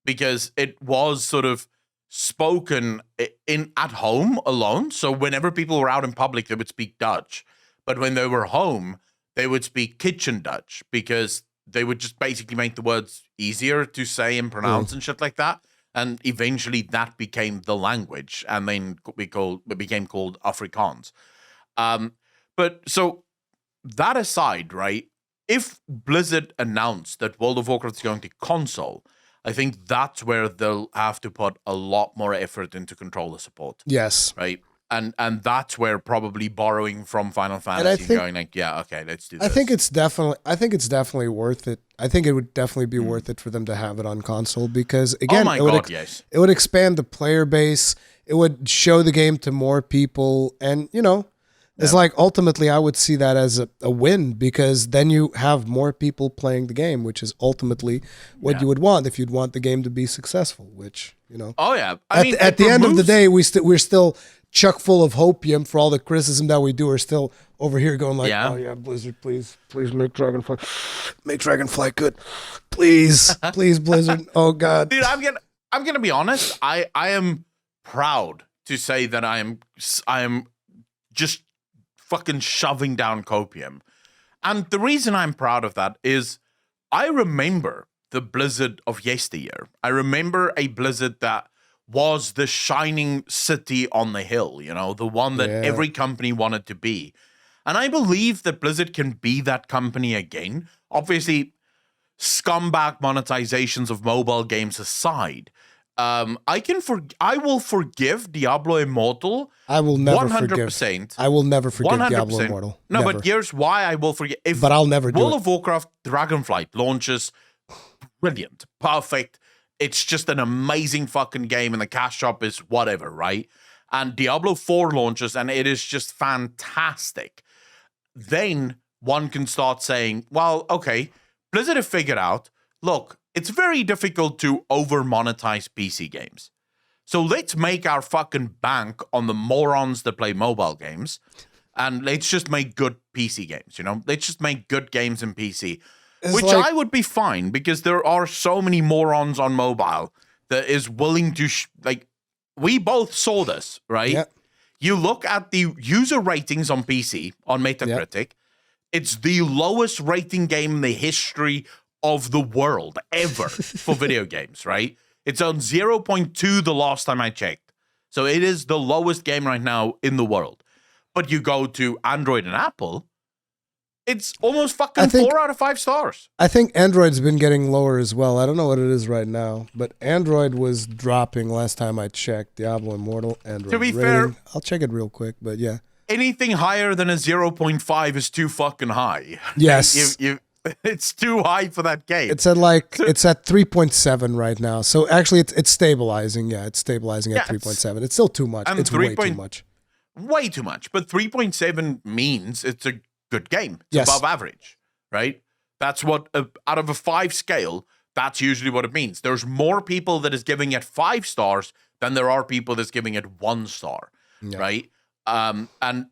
because it was sort of spoken at home alone. So whenever people were out in public, they would speak Dutch. But when they were home, they would speak Kitchen Dutch because they would just basically make the words easier to say and pronounce and shit like that. And eventually that became the language, and then it became called Afrikaans. But so that aside, right? If Blizzard announced that World of Warcraft is going to console, I think that's where they'll have to put a lot more effort into controller support. Yes. Right? And that's where probably borrowing from Final Fantasy and going like, yeah, okay, let's do this. I think it's definitely worth it. I think it would definitely be worth it for them to have it on console because, again, it would expand the player base. It would show the game to more people. And, it's like ultimately I would see that as a win because then you have more people playing the game, which is ultimately what you would want if you'd want the game to be successful, which, Oh, yeah. At the end of the day, we're still chuck full of hopium for all the criticism that we do. Are still over here going like, oh yeah, Blizzard, please make Dragonfly good, please Blizzard, oh god, dude, I'm gonna be honest. I am proud to say that I am just fucking shoving down copium, and the reason I'm proud of that is I remember the Blizzard of yesteryear. I remember a Blizzard that was the shining city on the hill, the one that every company wanted to be. And I believe that Blizzard can be that company again. Obviously, scumbag monetizations of mobile games aside, I will forgive Diablo Immortal. I will never 100%. I will never forgive 100%. Diablo Immortal. No, never. But here's why I will forgive. But I'll never do World it. of Warcraft Dragonflight launches brilliant, perfect. It's just an amazing fucking game, and the cash shop is whatever, right? And Diablo 4 launches, and it is just fantastic. Then one can start saying, well, okay, Blizzard have figured out, look, it's very difficult to over-monetize PC games. So let's make our fucking bank on the morons that play mobile games, and let's just make good PC games, you know? Let's just make good games in PC, which I would be fine, because there are so many morons on mobile that is willing to, we both saw this, right? Yep. You look at the user ratings on PC, on Metacritic, it's the lowest rating game in the history of the world ever for video games, right? It's on 0.2 the last time I checked. So it is the lowest game right now in the world. But you go to Android and Apple, it's almost fucking 4 out of 5 stars. I think Android's been getting lower as well. I don't know what it is right now, but Android was dropping last time I checked. Diablo Immortal, Android to be rating. fair, I'll check it real quick, but yeah. Anything higher than a 0.5 is too fucking high. Yes. It's too high for that game. It's at it's at 3.7 right now. So actually it's stabilizing. Yeah, it's stabilizing at 3.7. It's still too much. It's way too much. Way too much. But 3.7 means it's a good game. It's above average, right? That's what, out of a 5 scale, that's usually what it means. There's more people that is giving it 5 stars than there are people that's giving it 1 star, right? And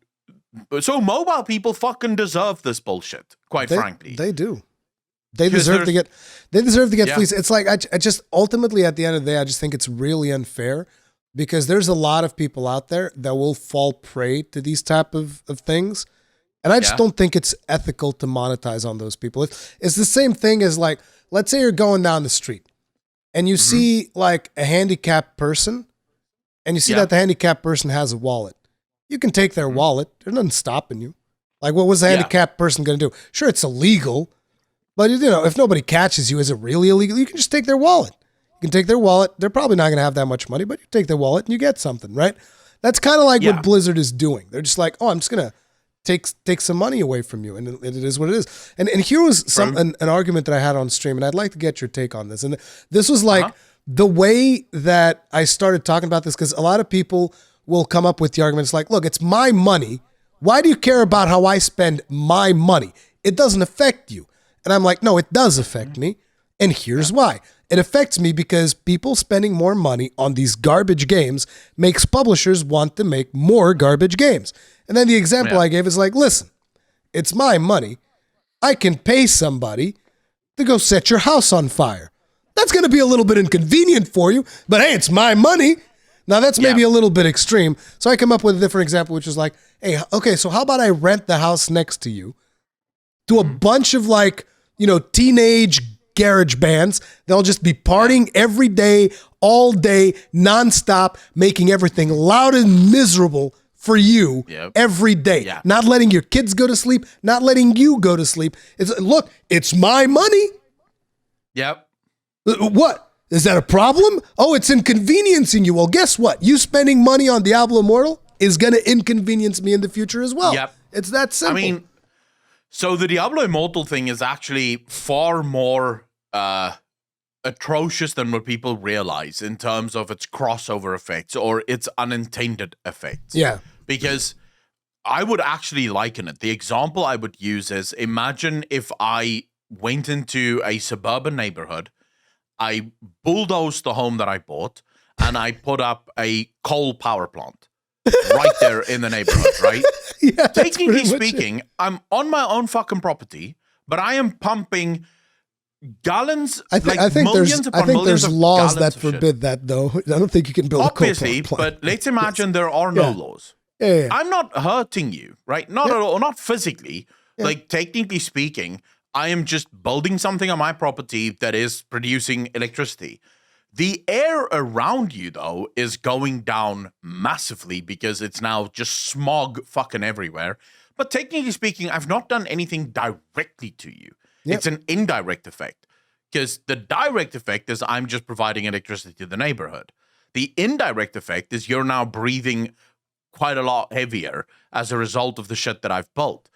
so mobile people fucking deserve this bullshit, quite frankly. They do. They deserve to get fleeced. It's like, I just, ultimately at the end of the day, I just think it's really unfair, because there's a lot of people out there that will fall prey to these type of things. And I just don't think it's ethical to monetize on those people. It's the same thing as, like, let's say you're going down the street and you see like a handicapped person, and you see that the handicapped person has a wallet. You can take their wallet. There's nothing stopping you. Like, what was the handicapped person going to do? Sure, it's illegal, but you know, if nobody catches you, is it really illegal? You can just take their wallet. You can take their wallet. They're probably not going to have that much money, but you take their wallet and you get something, right? That's kind of like what Blizzard is doing. They're just like, oh, I'm just going to take some money away from you, and it is what it is. And here was an argument that I had on stream, and I'd like to get your take on this. And this was like the way that I started talking about this, because a lot of people will come up with the arguments like, look, it's my money. Why do you care about how I spend my money? It doesn't affect you. And I'm like, no, it does affect me. And here's why. It affects me because people spending more money on these garbage games makes publishers want to make more garbage games. And then the example I gave is like, listen, it's my money. I can pay somebody to go set your house on fire. That's going to be a little bit inconvenient for you, but hey, it's my money. Now that's maybe a little bit extreme. So I come up with a different example, which is like, hey, okay, so how about I rent the house next to you to a bunch of, like, you know, teenage garage bands. They'll just be partying every day, all day, nonstop, making everything loud and miserable for you every day. Not letting your kids go to sleep, not letting you go to sleep. Look, it's my money. What? Is that a problem? Oh, it's inconveniencing you. Well, guess what? You spending money on Diablo Immortal is going to inconvenience me in the future as well. It's that simple. I mean, so the Diablo Immortal thing is actually far more atrocious than what people realize in terms of its crossover effects or its unintended effects. Yeah. Because I would actually liken it. The example I would use is, imagine if I went into a suburban neighborhood, I bulldozed the home that I bought, and I put up a coal power plant right there in the neighborhood, right? Technically speaking, I'm on my own fucking property, but I am pumping gallons, I think there's laws that forbid that, though. I don't think you can build a coal power plant. But let's imagine there are no laws. I'm not hurting you, right? Not at all, not physically. Like, technically speaking, I am just building something on my property that is producing electricity. The air around you, though, is going down massively because it's now just smog fucking everywhere. But technically speaking, I've not done anything directly to you. It's an indirect effect, because the direct effect is I'm just providing electricity to the neighborhood. The indirect effect is you're now breathing quite a lot heavier as a result of the shit that I've built.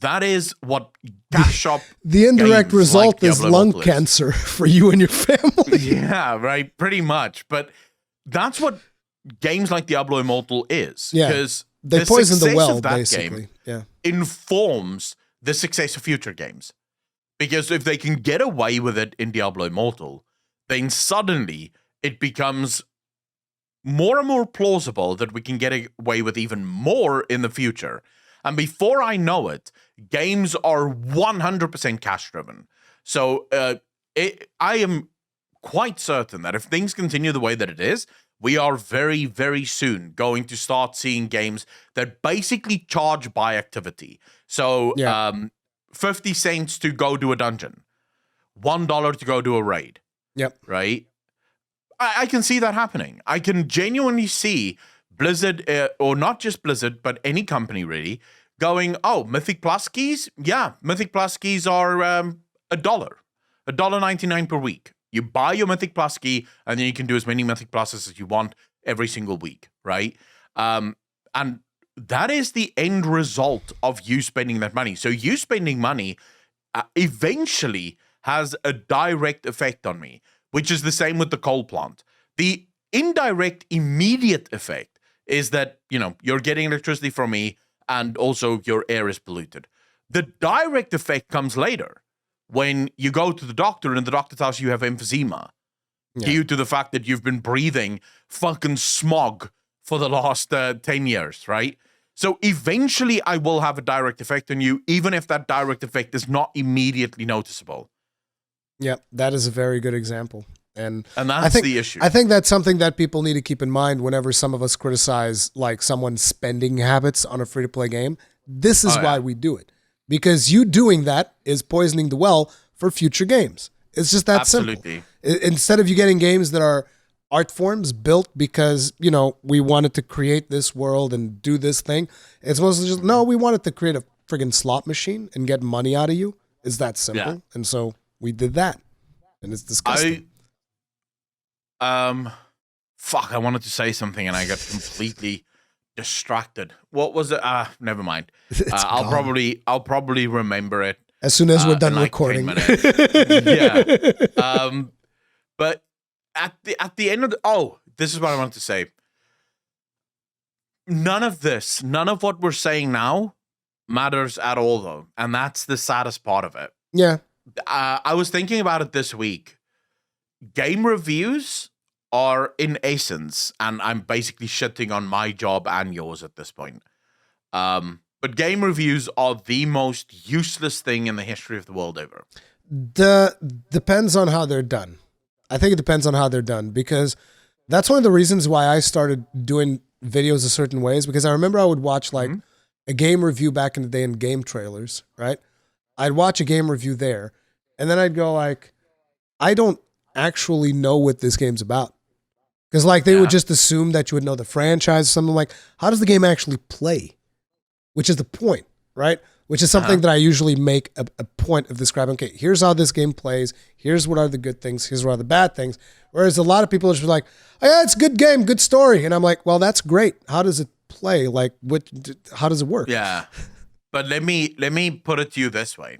That is what cash shop. The indirect result like is lung cancer for you and your family. Yeah, right. Pretty much. But that's what games like Diablo Immortal is. Yeah. Because they poison the well, basically. Informs the success of future games. Because if they can get away with it in Diablo Immortal, then suddenly it becomes more and more plausible that we can get away with even more in the future. And before I know it, games are 100% cash driven. So I am quite certain that if things continue the way that it is, we are very, very soon going to start seeing games that basically charge by activity. So 50 cents to go do a dungeon, $1 to go do a raid. Yep. Right? I can see that happening. I can genuinely see Blizzard, or not just Blizzard, but any company really, going, oh, Mythic Plus keys? Yeah, Mythic Plus keys are $1.99 per week. You buy your Mythic Plus key, and then you can do as many Mythic Pluses as you want every single week, right? And that is the end result of you spending that money. So you spending money eventually has a direct effect on me, which is the same with the coal plant. The indirect immediate effect is that, you're getting electricity from me, and also your air is polluted. The direct effect comes later when you go to the doctor and the doctor tells you have emphysema due to the fact that you've been breathing fucking smog for the last 10 years, right? So eventually I will have a direct effect on you, even if that direct effect is not immediately noticeable. Yeah, that is a very good example. And that's the issue. I think that's something that people need to keep in mind whenever some of us criticize like someone's spending habits on a free-to-play game. This is why we do it. Because you doing that is poisoning the well for future games. It's just that simple. Instead of you getting games that are art forms built because, we wanted to create this world and do this thing, it's mostly just, no, we wanted to create a friggin' slot machine and get money out of you. It's that simple. Yeah. And so we did that. And it's disgusting. I wanted to say something and I got completely distracted. What was it? Never mind. I'll probably remember it as soon as we're done recording. Yeah. But at the end of this is what I wanted to say. None of what we're saying now matters at all, though, and that's the saddest part of it. Yeah. I was thinking about it this week. Game reviews are, in essence, and I'm basically shitting on my job and yours at this point, but game reviews are the most useless thing in the history of the world ever. Depends on how they're done. I think it depends on how they're done, because that's one of the reasons why I started doing videos a certain ways, because I remember I would watch like a game review back in the day in game trailers, right? I'd watch a game review there, and then I'd go like, I don't actually know what this game's about. Because like they would just assume that you would know the franchise or something. Like, how does the game actually play? Which is the point, right? Which is something that I usually make a point of describing. Okay, here's how this game plays. Here's what are the good things. Here's what are the bad things. Whereas a lot of people are just like, oh, yeah, it's a good game, good story. And I'm like, well, that's great. How does it play? Like, how does it work? Yeah. But let me put it to you this way.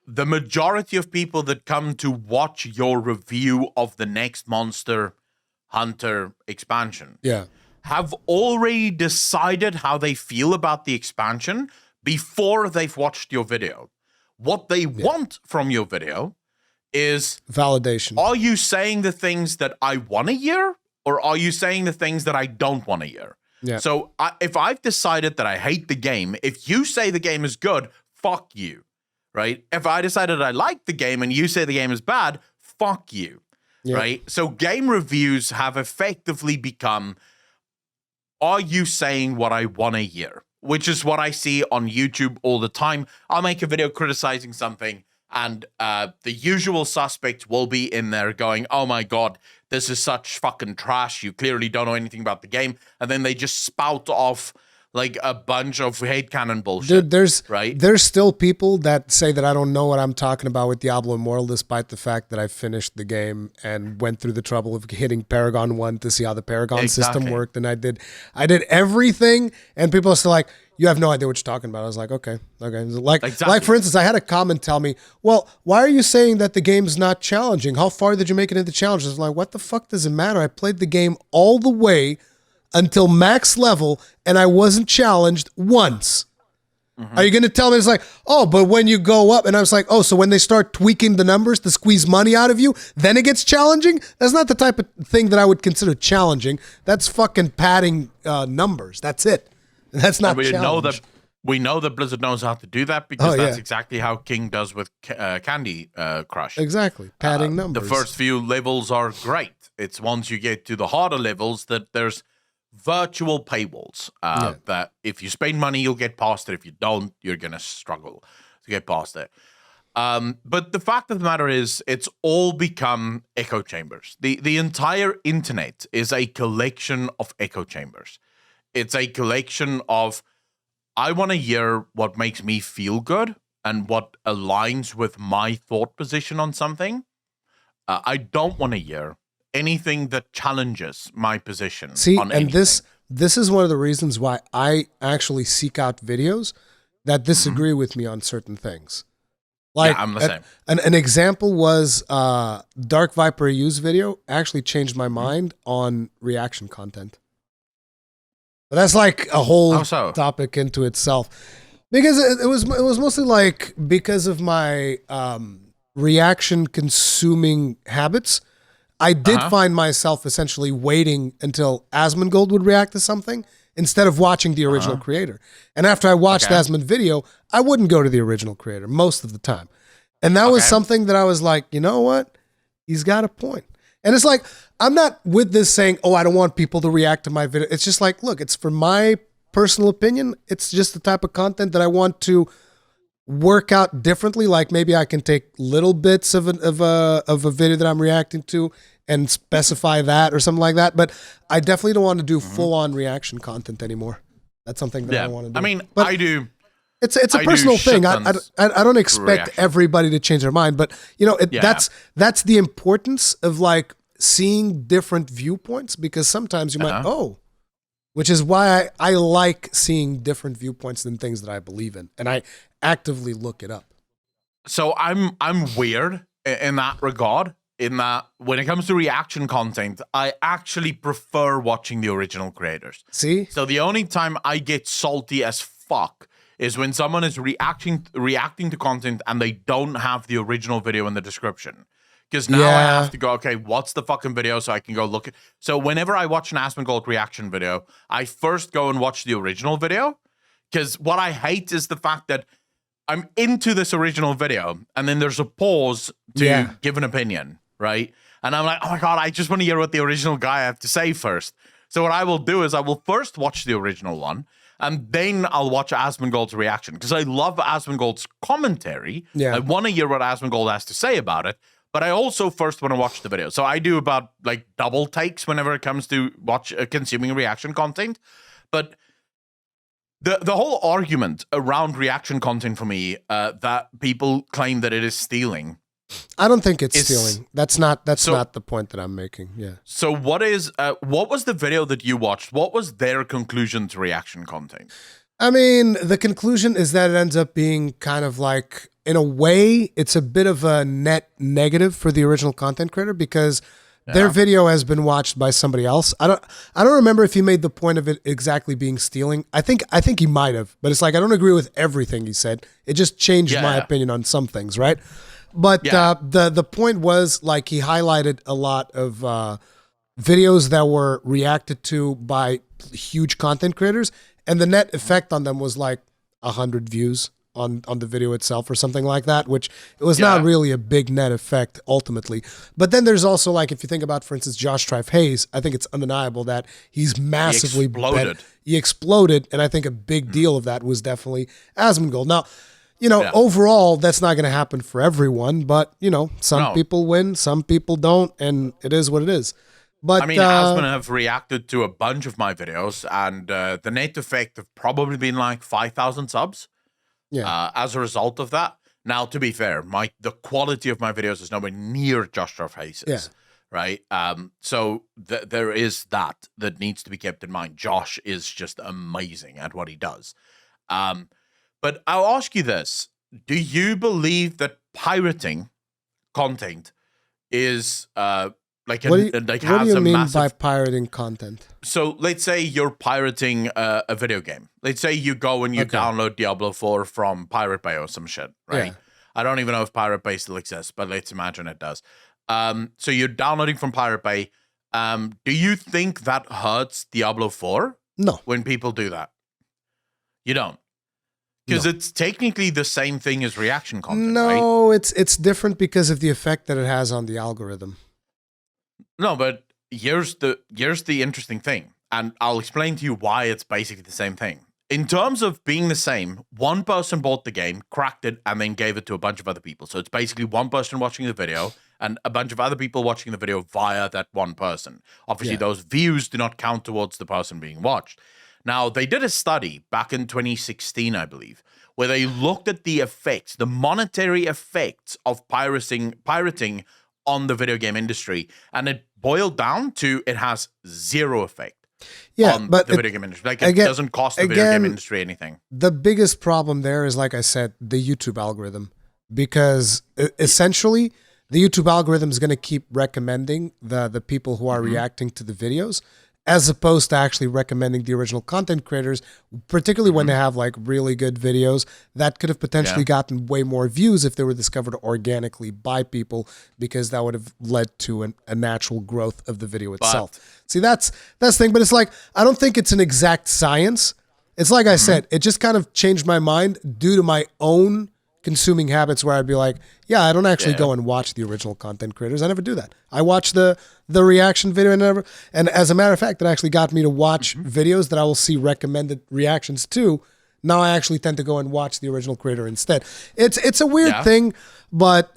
The majority of people that come to watch your review of the next Monster Hunter expansion have already decided how they feel about the expansion before they've watched your video. What they want from your video is validation. Are you saying the things that I want to hear, or are you saying the things that I don't want to hear? Yeah. So if I've decided that I hate the game, if you say the game is good, fuck you. Right? If I decided I like the game and you say the game is bad, fuck you. Yep. Right? So game reviews have effectively become, are you saying what I want to hear? Which is what I see on YouTube all the time. I'll make a video criticizing something, and the usual suspects will be in there going, oh my God, this is such fucking trash. You clearly don't know anything about the game. And then they just spout off like a bunch of hate cannon bullshit. Dude, right? There's still people that say that I don't know what I'm talking about with Diablo Immortal, despite the fact that I finished the game and went through the trouble of hitting Paragon 1 to see how the Paragon system worked. And I did everything, and people are still like, you have no idea what you're talking about. I was like, okay. Like for instance, I had a comment tell me, well, why are you saying that the game's not challenging? How far did you make it into challenges? I was like, what the fuck does it matter? I played the game all the way until max level, and I wasn't challenged once. Mm-hmm. Are you going to tell me it's like, oh, but when you go up, and I was like, oh, so when they start tweaking the numbers to squeeze money out of you, then it gets challenging? That's not the type of thing that I would consider challenging. That's fucking padding numbers. That's it. That's not challenge. We know that Blizzard knows how to do that because that's exactly how King does with Candy Crush. Exactly. Padding numbers. The first few levels are great. It's once you get to the harder levels that there's virtual paywalls that if you spend money, you'll get past it. If you don't, you're going to struggle to get past it. But the fact of the matter is, it's all become echo chambers. The entire internet is a collection of echo chambers. It's a collection of, I want to hear what makes me feel good and what aligns with my thought position on something. I don't want to hear anything that challenges my position. See, on and anything. this is one of the reasons why I actually seek out videos that disagree with me on certain things. Like, I'm the same. An example was Dark Viper EU's video actually changed my mind on reaction content. But that's like a whole topic into itself. Because it was mostly like because of my reaction consuming habits. I did find myself essentially waiting until Asmongold would react to something instead of watching the original creator. And after I watched the Asmon video, I wouldn't go to the original creator most of the time. And that was something that I was like, you know what? He's got a point. And it's like, I'm not with this saying, oh, I don't want people to react to my video. It's just like, look, it's for my personal opinion. It's just the type of content that I want to work out differently. Like maybe I can take little bits of a video that I'm reacting to and specify that or something like that. But I definitely don't want to do full-on reaction content anymore. That's something that I don't want to do. I mean, but I do. It's a personal thing. I don't expect everybody to change their mind, but you know, that's the importance of like seeing different viewpoints, because sometimes you might, which is why I like seeing different viewpoints than things that I believe in, and I actively look it up. So I'm weird in that regard, in that when it comes to reaction content, I actually prefer watching the original creators. See? So the only time I get salty as fuck is when someone is reacting to content and they don't have the original video in the description. Because now I have to go, okay, what's the fucking video so I can go look at. So whenever I watch an Asmongold reaction video, I first go and watch the original video. Because what I hate is the fact that I'm into this original video and then there's a pause to give an opinion, right? And I'm like, oh my God, I just want to hear what the original guy have to say first. So what I will do is I will first watch the original one, and then I'll watch Asmongold's reaction, because I love Asmongold's commentary. Yeah. I want to hear what Asmongold has to say about it, but I also first want to watch the video. So I do about like double takes whenever it comes to consuming reaction content. But the whole argument around reaction content for me, that people claim that it is stealing, I don't think it's stealing. That's not the point that I'm making. Yeah. So what was the video that you watched? What was their conclusion to reaction content? I mean, the conclusion is that it ends up being kind of like, in a way, it's a bit of a net negative for the original content creator, because their video has been watched by somebody else. I don't remember if he made the point of it exactly being stealing. I think he might have, but it's like I don't agree with everything he said. It just changed my opinion on some things, right? But the point was, like, he highlighted a lot of videos that were reacted to by huge content creators, and the net effect on them was like 100 views on the video itself or something like that, which it was not really a big net effect ultimately. But then there's also, like, if you think about, for instance, Josh Strife Hayes, I think it's undeniable that he's massively he exploded, and I think a big deal of that was definitely Asmongold. Now, you know, overall, that's not going to happen for everyone, but, you know, some people win, some people don't, and it is what it is. But I mean, Aspen have reacted to a bunch of my videos, and the net effect have probably been like 5,000 subs. As a result of that. Now, to be fair, the quality of my videos is nowhere near Joshua Faces, right? So there is that needs to be kept in mind. Josh is just amazing at what he does. But I'll ask you this. Do you believe that pirating content is what do you mean by pirating content? So let's say you're pirating a video game. Let's say you go and you download Diablo 4 from Pirate Bay or some shit, right? Yeah. I don't even know if Pirate Bay still exists, but let's imagine it does. So you're downloading from Pirate Bay. Do you think that hurts Diablo 4? No. When people do that? You don't? Because it's technically the same thing as reaction content, right? No, it's different because of the effect that it has on the algorithm. No, but here's the interesting thing, and I'll explain to you why it's basically the same thing. In terms of being the same, one person bought the game, cracked it, and then gave it to a bunch of other people. So it's basically one person watching the video and a bunch of other people watching the video via that one person. Obviously, those views do not count towards the person being watched. Now, they did a study back in 2016, I believe, where they looked at the effects, the monetary effects of pirating on the video game industry, and it boiled down to it has zero effect on the video game industry. Like, it doesn't cost the video game industry anything. The biggest problem there is, like I said, the YouTube algorithm, because essentially the YouTube algorithm is going to keep recommending the people who are reacting to the videos, as opposed to actually recommending the original content creators, particularly when they have like really good videos that could have potentially gotten way more views if they were discovered organically by people, because that would have led to a natural growth of the video itself. See, that's the thing, but it's like, I don't think it's an exact science. It's like I said, it just kind of changed my mind due to my own consuming habits, where I'd be like, I don't actually go and watch the original content creators. I never do that. I watch the reaction video and as a matter of fact, it actually got me to watch videos that I will see recommended reactions to. Now I actually tend to go and watch the original creator instead. It's a weird thing, but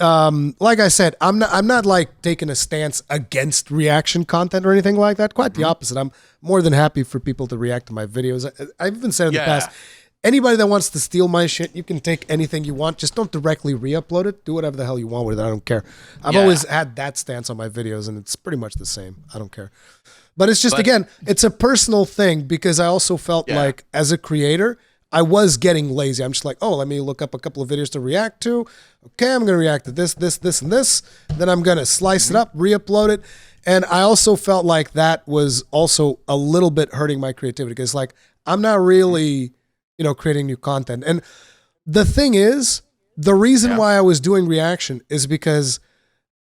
like I said, I'm not like taking a stance against reaction content or anything like that. Quite the opposite. I'm more than happy for people to react to my videos. I've even said in the past, anybody that wants to steal my shit, you can take anything you want. Just don't directly re-upload it. Do whatever the hell you want with it. I don't care. I've always had that stance on my videos, and it's pretty much the same. I don't care. But it's just, again, it's a personal thing, because I also felt like, as a creator, I was getting lazy. I'm just like, let me look up a couple of videos to react to. Okay, I'm going to react to this, and this. Then I'm going to slice it up, re-upload it. And I also felt like that was also a little bit hurting my creativity, because like, I'm not really creating new content. And the thing is, the reason why I was doing reaction is because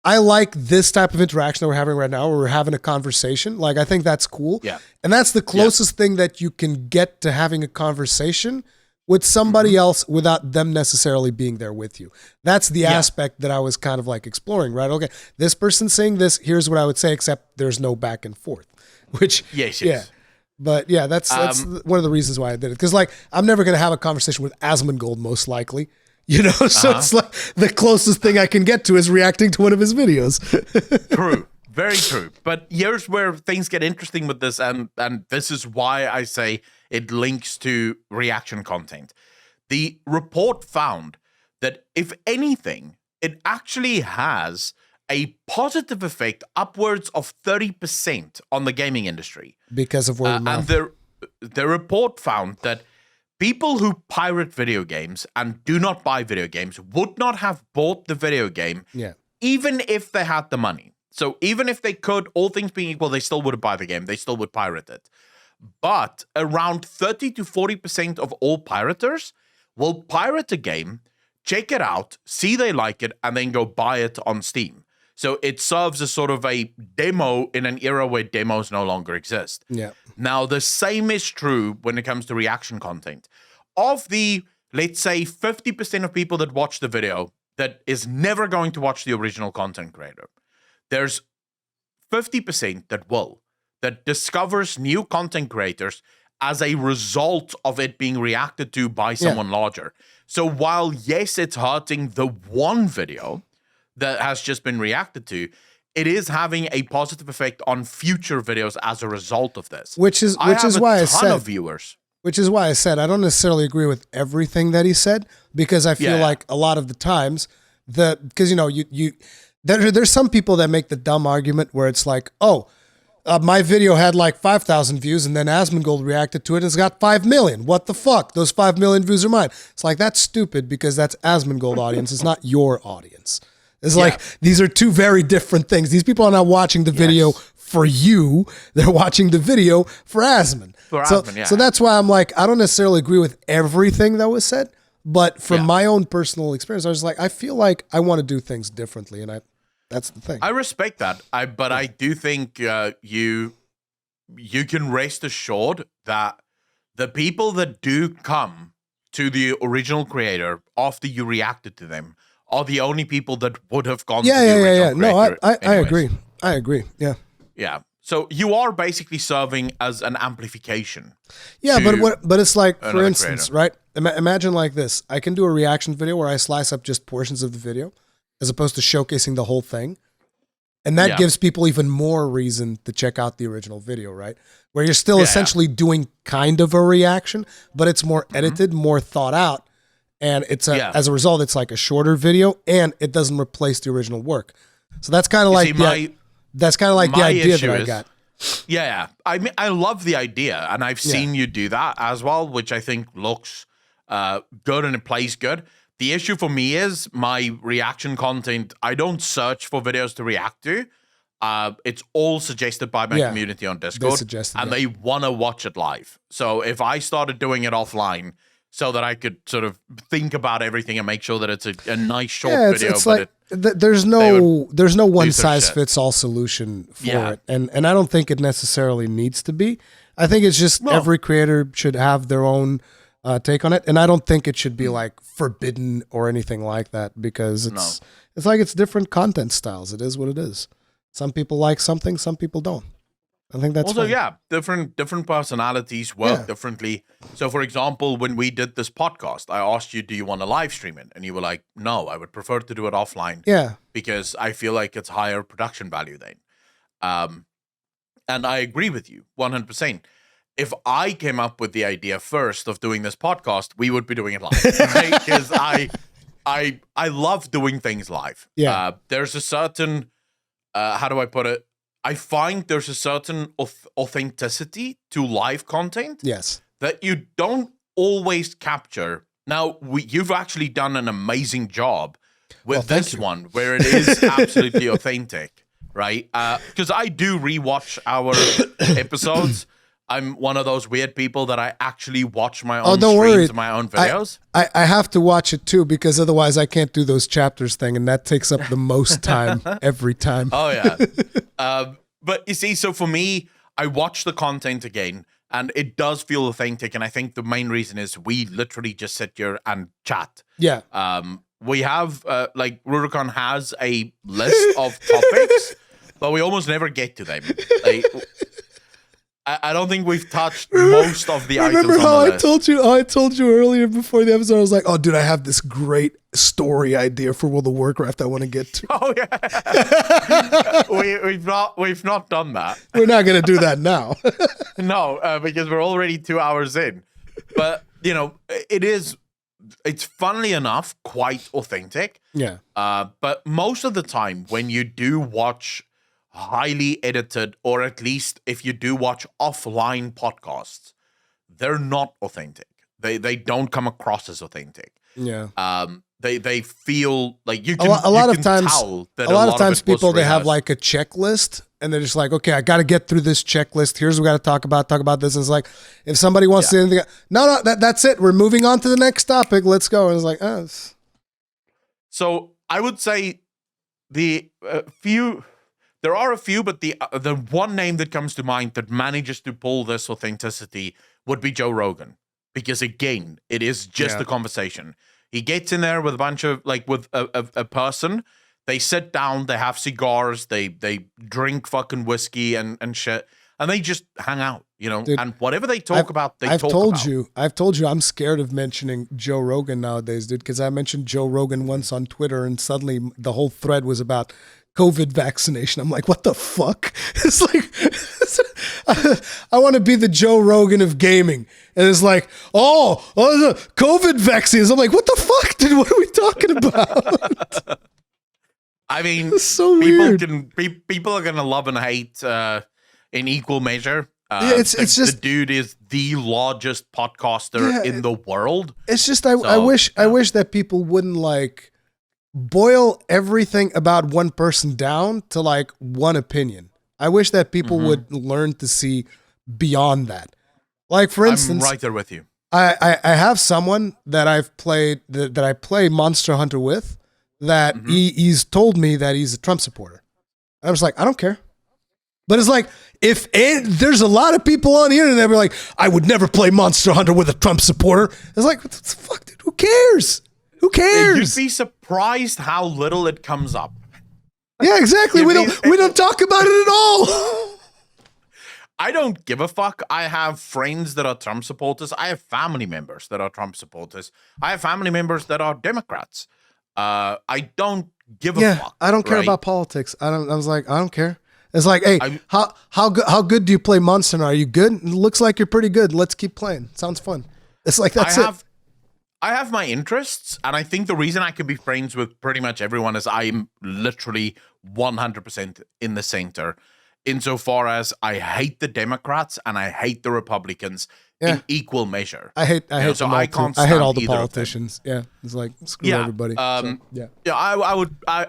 I like this type of interaction that we're having right now, where we're having a conversation. Like, I think that's cool. Yeah. And that's the closest thing that you can get to having a conversation with somebody else without them necessarily being there with you. That's the aspect that I was kind of like exploring, right? Okay, this person's saying this, here's what I would say, except there's no back and forth, which, But that's one of the reasons why I did it. Because like, I'm never going to have a conversation with Asmongold, most likely, so it's like the closest thing I can get to is reacting to one of his videos. True. Very true. But here's where things get interesting with this. And this is why I say it links to reaction content. The report found that if anything, it actually has a positive effect upwards of 30% on the gaming industry. Because of word of mouth. And the report found that people who pirate video games and do not buy video games would not have bought the video game even if they had the money. So even if they could, all things being equal, they still wouldn't buy the game. They still would pirate it. But around 30 to 40% of all pirators will pirate a game, check it out, see they like it, and then go buy it on Steam. So it serves as sort of a demo in an era where demos no longer exist. Yeah. Now, the same is true when it comes to reaction content. Of the, let's say, 50% of people that watch the video that is never going to watch the original content creator, there's 50% that discovers new content creators as a result of it being reacted to by someone larger. So while, yes, it's hurting the one video that has just been reacted to, it is having a positive effect on future videos as a result of this. Which is why I said of viewers. Which is why I said I don't necessarily agree with everything that he said, because I feel like a lot of the times because there's some people that make the dumb argument where it's like, my video had like 5,000 views and then Asmongold reacted to it and it's got 5 million. What the fuck? Those 5 million views are mine. It's like, that's stupid because that's Asmongold audience. It's not your audience. It's like, these are two very different things. These people are not watching the video for you. They're watching the video for Asmon. So that's why I'm like, I don't necessarily agree with everything that was said, but from my own personal experience, I was like, I feel like I want to do things differently, and that's the thing. I respect that, but I do think you can rest assured that the people that do come to the original creator after you reacted to them are the only people that would have gone to the original creator. No, I agree. I agree. Yeah. Yeah. So you are basically serving as an amplification. Yeah, but it's like, for instance, right? Imagine like this. I can do a reaction video where I slice up just portions of the video as opposed to showcasing the whole thing. And that gives people even more reason to check out the original video, right? Where you're still essentially doing kind of a reaction, but it's more edited, more thought out. And it's as a result, it's like a shorter video and it doesn't replace the original work. So that's kind of like the idea that I got. Yeah, I mean, I love the idea, and I've seen you do that as well, which I think looks good and it plays good. The issue for me is my reaction content. I don't search for videos to react to. It's all suggested by my community on Discord, they want to watch it live. So if I started doing it offline, so that I could sort of think about everything and make sure that it's a nice short video. It's like there's no one size fits all solution for it, and I don't think it necessarily needs to be. I think it's just every creator should have their own take on it, and I don't think it should be like forbidden or anything like that, because it's like it's different content styles. It is what it is. Some people like something, some people don't. I think that's also different personalities work differently. So, for example, when we did this podcast, I asked you, "Do you want to live stream it?" And you were like, "No, I would prefer to do it offline." Yeah, because I feel like it's higher production value then. And I agree with you 100%. If I came up with the idea first of doing this podcast, we would be doing it live, right? Because I love doing things live. Yeah, there's a certain how do I put it? I find there's a certain authenticity to live content that you don't always capture. Now, you've actually done an amazing job with this one, where it is absolutely authentic, right? Because I do rewatch our episodes. I'm one of those weird people that I actually watch my own streams and my own videos. I have to watch it too, because otherwise I can't do those chapters thing, and that takes up the most time every time. Oh, yeah. But you see, so for me, I watch the content again, and it does feel authentic, and I think the main reason is we literally just sit here and chat. Yeah. We have, like, Rurikhan has a list of topics, but we almost never get to them. Like, I don't think we've touched most of the items on the list. Remember how I told you earlier before the episode, I was like, oh, dude, I have this great story idea for World of Warcraft I want to get to. Oh, yeah. we've not done that. We're not going to do that now. No, because we're already 2 hours in. But, you know, it's funnily enough quite authentic. Yeah. But most of the time when you do watch highly edited, or at least if you do watch offline podcasts, they're not authentic. They don't come across as authentic. Yeah. They feel like you can a lot of times people they have like a checklist, and they're just like, okay, I got to get through this checklist. Here's what we got to talk about this. And it's like, if somebody wants to say anything, no, that's it. We're moving on to the next topic. Let's go. And it's like, So I would say there are a few, but the one name that comes to mind that manages to pull this authenticity would be Joe Rogan. Because again, it is just a conversation. He gets in there with a bunch of, like, with a person. They sit down, they have cigars, they drink fucking whiskey and shit, and they just hang out, you know. Dude, and whatever they talk about, I've told you, I'm scared of mentioning Joe Rogan nowadays, dude, because I mentioned Joe Rogan once on Twitter, and suddenly the whole thread was about COVID vaccination. I'm like, what the fuck? It's like, I want to be the Joe Rogan of gaming. And it's like, oh, the COVID vaccines. I'm like, what the fuck, dude? What are we talking about? I mean, it's so weird. People are going to love and hate in equal measure. It's just the dude is the largest podcaster in the world. It's just I wish that people wouldn't like boil everything about one person down to like one opinion. I wish that people would learn to see beyond that. Like for instance, I'm right there with you. I have someone that I've played that I play Monster Hunter with that he's told me that he's a Trump supporter. I was like, I don't care. But it's like, there's a lot of people on the internet that be like, I would never play Monster Hunter with a Trump supporter. It's like, what the fuck, dude? Who cares? Who cares? You'd be surprised how little it comes up. Yeah, exactly. We don't talk about it at all. I don't give a fuck. I have friends that are Trump supporters. I have family members that are Trump supporters. I have family members that are Democrats. I don't give a fuck. I don't care about politics. I was like, I don't care. It's like, hey, how good do you play Monster Hunter? Are you good? It looks like you're pretty good. Let's keep playing. Sounds fun. It's like that's it. I have my interests, and I think the reason I can be friends with pretty much everyone is I'm literally 100% in the center. Insofar as I hate the Democrats and I hate the Republicans in equal measure. I hate I hate all the politicians. Yeah, it's like screw everybody. I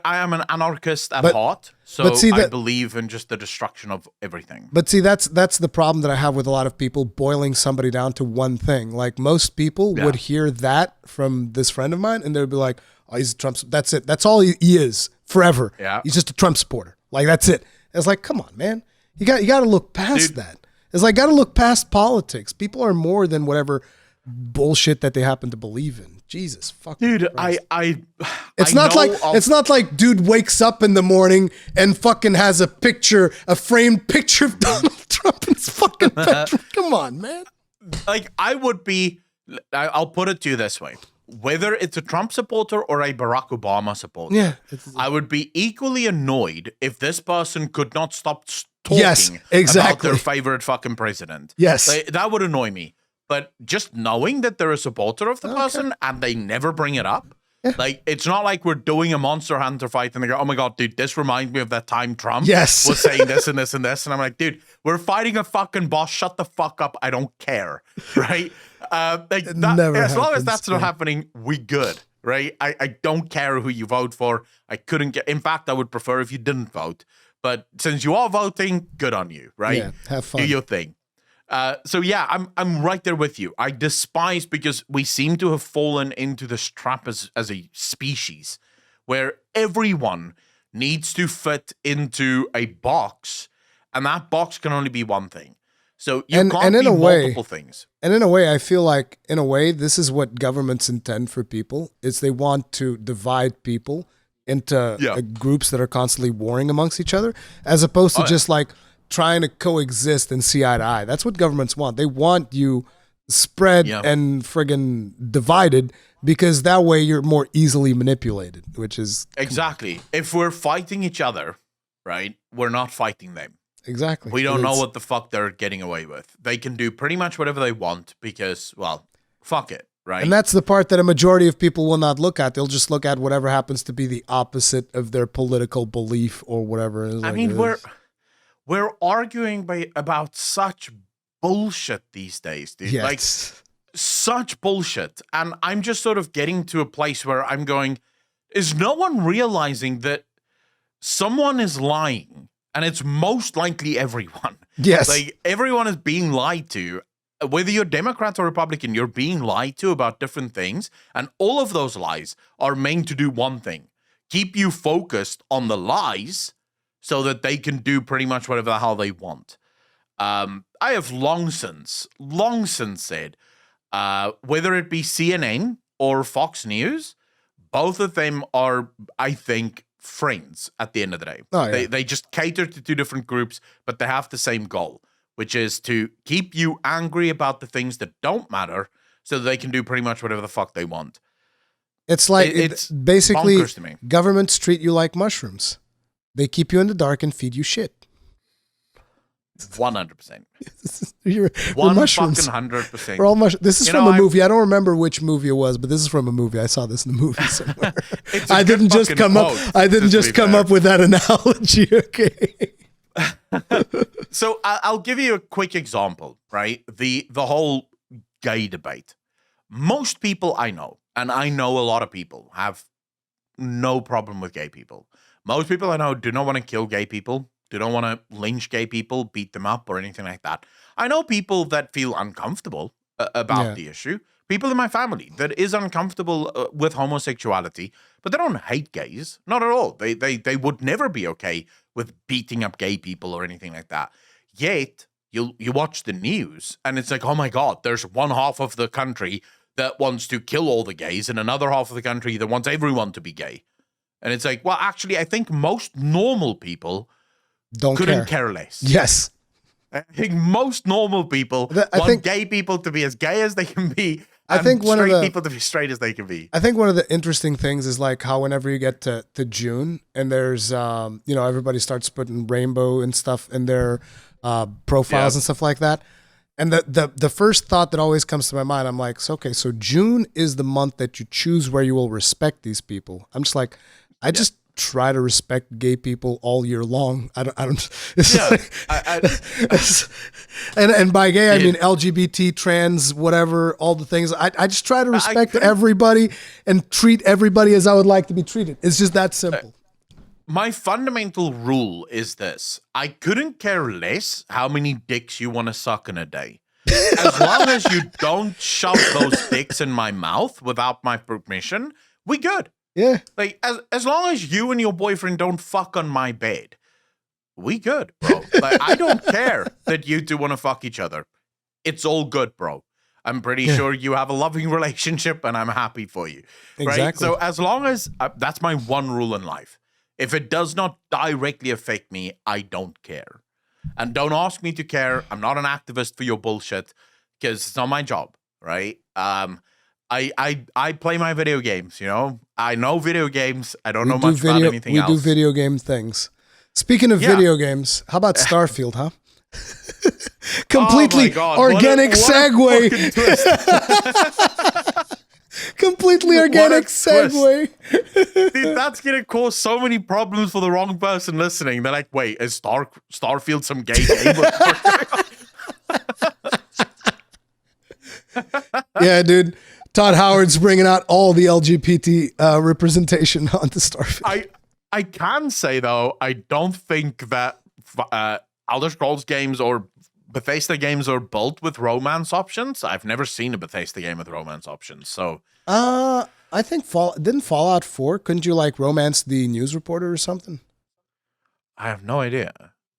am an anarchist at heart, so I believe in just the destruction of everything. But see, that's the problem that I have with a lot of people boiling somebody down to one thing. Like most people would hear that from this friend of mine, and they'd be like, "Oh, he's a Trump. That's it. That's all he is forever. Yeah, he's just a Trump supporter. Like that's it." It's like, come on, man. You got to look past that. It's like, got to look past politics. People are more than whatever bullshit that they happen to believe in. Jesus fucking dude, Christ. It's not like dude wakes up in the morning and fucking has a framed picture of Donald Trump in his fucking bedroom. Come on, man. Like I'll put it to you this way. Whether it's a Trump supporter or a Barack Obama supporter, I would be equally annoyed if this person could not stop talking about their favorite fucking president. Yes. That would annoy me. But just knowing that they're a supporter of the person and they never bring it up, like it's not like we're doing a Monster Hunter fight and they go, oh my God, dude, this reminds me of that time Trump was saying this and this and this. And I'm like, dude, we're fighting a fucking boss. Shut the fuck up. I don't care. Right? As long as that's not happening, we good, right? I don't care who you vote for. In fact, I would prefer if you didn't vote. But since you are voting, good on you, right? Yeah, have fun. Do your thing. So yeah, I'm right there with you. I despise because we seem to have fallen into this trap as a species where everyone needs to fit into a box, and that box can only be one thing. So you can't be multiple things. And in a way, I feel like, this is what governments intend for people, is they want to divide people into groups that are constantly warring amongst each other, as opposed to just like trying to coexist and see eye to eye. That's what governments want. They want you spread and friggin' divided, because that way you're more easily manipulated, which is... Exactly. If we're fighting each other, right, we're not fighting them. Exactly. We don't know what the fuck they're getting away with. They can do pretty much whatever they want because, well, fuck it, right? And that's the part that a majority of people will not look at. They'll just look at whatever happens to be the opposite of their political belief or whatever. I mean, we're arguing about such bullshit these days, dude. Yes. Like, such bullshit. And I'm just sort of getting to a place where I'm going, is no one realizing that someone is lying? And it's most likely everyone. Yes. Like, everyone is being lied to. Whether you're Democrat or Republican, you're being lied to about different things. And all of those lies are meant to do one thing. Keep you focused on the lies so that they can do pretty much whatever the hell they want. I have long since said, whether it be CNN or Fox News, both of them are, I think, friends at the end of the day. They just cater to two different groups, but they have the same goal, which is to keep you angry about the things that don't matter so that they can do pretty much whatever the fuck they want. It's like, it's basically, governments treat you like mushrooms. They keep you in the dark and feed you shit. 100%. We're mushrooms. 100%. We're all mushrooms. This is from a movie. I don't remember which movie it was, but this is from a movie. I saw this in a movie somewhere. I didn't just come up with that analogy. Okay. So I'll give you a quick example, right? The whole gay debate. Most people I know, and I know a lot of people, have no problem with gay people. Most people I know do not want to kill gay people, do not want to lynch gay people, beat them up, or anything like that. I know people that feel uncomfortable about the issue. People in my family that is uncomfortable with homosexuality, but they don't hate gays. Not at all. They would never be okay with beating up gay people or anything like that. Yet, you watch the news, and it's like, oh my God, there's one half of the country that wants to kill all the gays, and another half of the country that wants everyone to be gay. And it's like, well, actually, I think most normal people couldn't care less. Yes. I think most normal people want gay people to be as gay as they can be. I think straight people to be straight as they can be. I think one of the interesting things is like how whenever you get to June and there's everybody starts putting rainbow and stuff in their profiles and stuff like that. And the first thought that always comes to my mind, I'm like, so June is the month that you choose where you will respect these people. I'm just like, I just try to respect gay people all year long. I don't. And by gay I mean LGBT, trans, whatever, all the things. I just try to respect everybody and treat everybody as I would like to be treated. It's just that simple. My fundamental rule is this: I couldn't care less how many dicks you want to suck in a day, as long as you don't shove those dicks in my mouth without my permission. We good. Yeah. Like, as long as you and your boyfriend don't fuck on my bed, we good, bro. Like, I don't care that you two want to fuck each other. It's all good, bro. I'm pretty sure you have a loving relationship, and I'm happy for you. Right? Exactly. So as long as, that's my one rule in life. If it does not directly affect me, I don't care. And don't ask me to care. I'm not an activist for your bullshit, because it's not my job, right? I play my video games, you know? I know video games. I don't know much about anything else. We do video game things. Speaking of video games, how about Starfield, huh? Completely organic segue. Completely organic segue. Dude, that's going to cause so many problems for the wrong person listening. They're like, wait, is Starfield some gay game? Yeah, dude. Todd Howard's bringing out all the LGBT representation onto Starfield. I can say, though, I don't think that Elder Scrolls games or Bethesda games are built with romance options. I've never seen a Bethesda game with romance options. So, I think didn't Fallout 4? Couldn't you like romance the news reporter or something? I have no idea.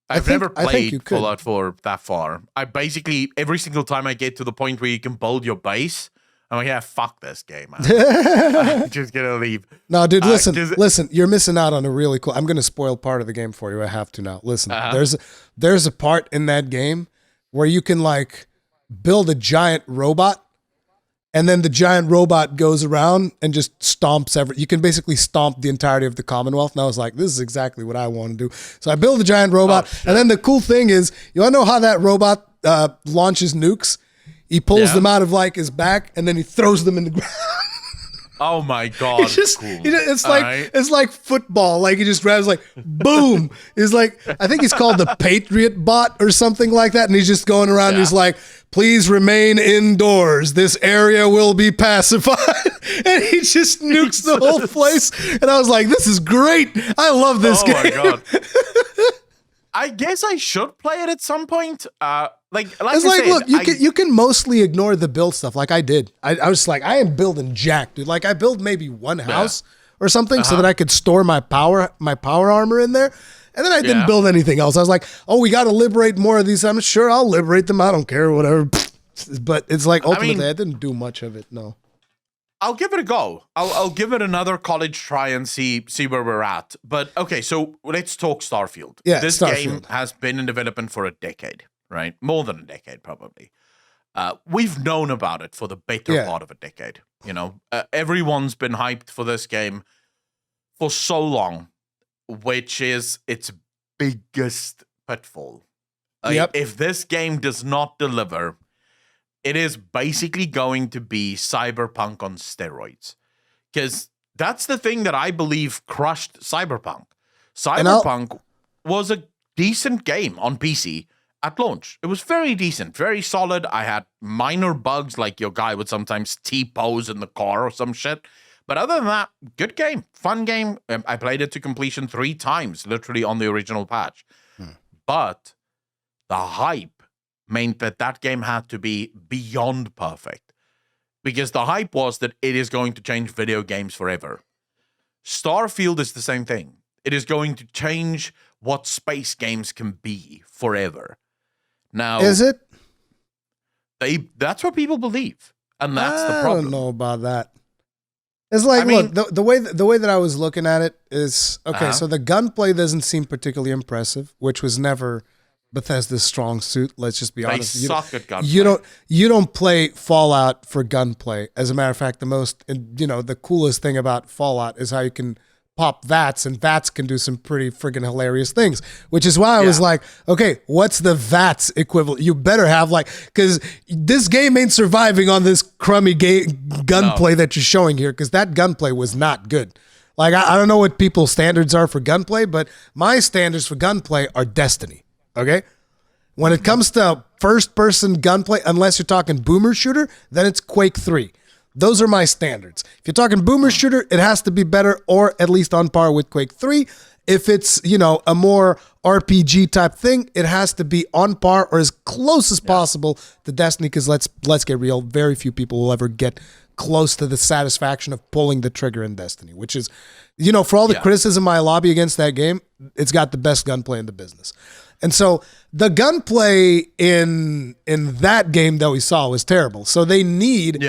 I've never played Fallout 4 that far. I basically, every single time I get to the point where you can build your base, I'm like, yeah, fuck this game, man. I'm just gonna leave. No, dude, listen. You're missing out on a really cool. I'm gonna spoil part of the game for you. I have to now. Listen, there's a part in that game where you can like build a giant robot, and then the giant robot goes around and just stomps You can basically stomp the entirety of the Commonwealth. And I was like, this is exactly what I want to do. So I build a giant robot, and then the cool thing is, you wanna know how that robot launches nukes? He pulls them out of like his back, and then he throws them in the ground. Oh my God! It's like football. Like he just grabs like boom. He's like, I think he's called the Patriot Bot or something like that, and he's just going around. And he's like, please remain indoors. This area will be pacified. And he just nukes the whole place. And I was like, this is great. I love this game. Oh my God. I guess I should play it at some point. You can mostly ignore the build stuff like I did. I was like, I am building jack, dude. Like I built maybe one house or something so that I could store my power armor in there. And then I didn't build anything else. I was like, oh, we got to liberate more of these. I'm sure I'll liberate them. I don't care, whatever. But it's like, ultimately, I didn't do much of it, no. I'll give it a go. I'll give it another college try and see where we're at. But okay, so let's talk Starfield. Yeah, this game has been in development for a decade, right? More than a decade, probably. We've known about it for the better part of a decade. You know, everyone's been hyped for this game for so long. which is its biggest pitfall. Yep. If this game does not deliver, it is basically going to be Cyberpunk on steroids. Because that's the thing that I believe crushed Cyberpunk. Cyberpunk was a decent game on PC at launch. It was very decent, very solid. I had minor bugs, like your guy would sometimes T-pose in the car or some shit. But other than that, good game, fun game. I played it to completion 3 times, literally on the original patch. But the hype meant that game had to be beyond perfect. Because the hype was that it is going to change video games forever. Starfield is the same thing. It is going to change what space games can be forever. Now, is it? That's what people believe, and that's the problem. I don't know about that. It's like, look, the way that I was looking at it is, okay, so the gunplay doesn't seem particularly impressive, which was never Bethesda's strong suit. Let's just be honest. They suck at gunplay. You don't play Fallout for gunplay. As a matter of fact, the coolest thing about Fallout is how you can pop VATS, and VATS can do some pretty friggin' hilarious things, which is why I was like, okay, what's the VATS equivalent? You better have because this game ain't surviving on this crummy gunplay that you're showing here, because that gunplay was not good. Like, I don't know what people's standards are for gunplay, but my standards for gunplay are Destiny, okay? When it comes to first-person gunplay, unless you're talking boomer shooter, then it's Quake 3. Those are my standards. If you're talking boomer shooter, it has to be better, or at least on par with Quake 3. If it's, a more RPG type thing, it has to be on par or as close as possible to Destiny, because let's get real, very few people will ever get close to the satisfaction of pulling the trigger in Destiny, which is, for all the criticism I lobby against that game, it's got the best gunplay in the business. And so the gunplay in that game that we saw was terrible. So they need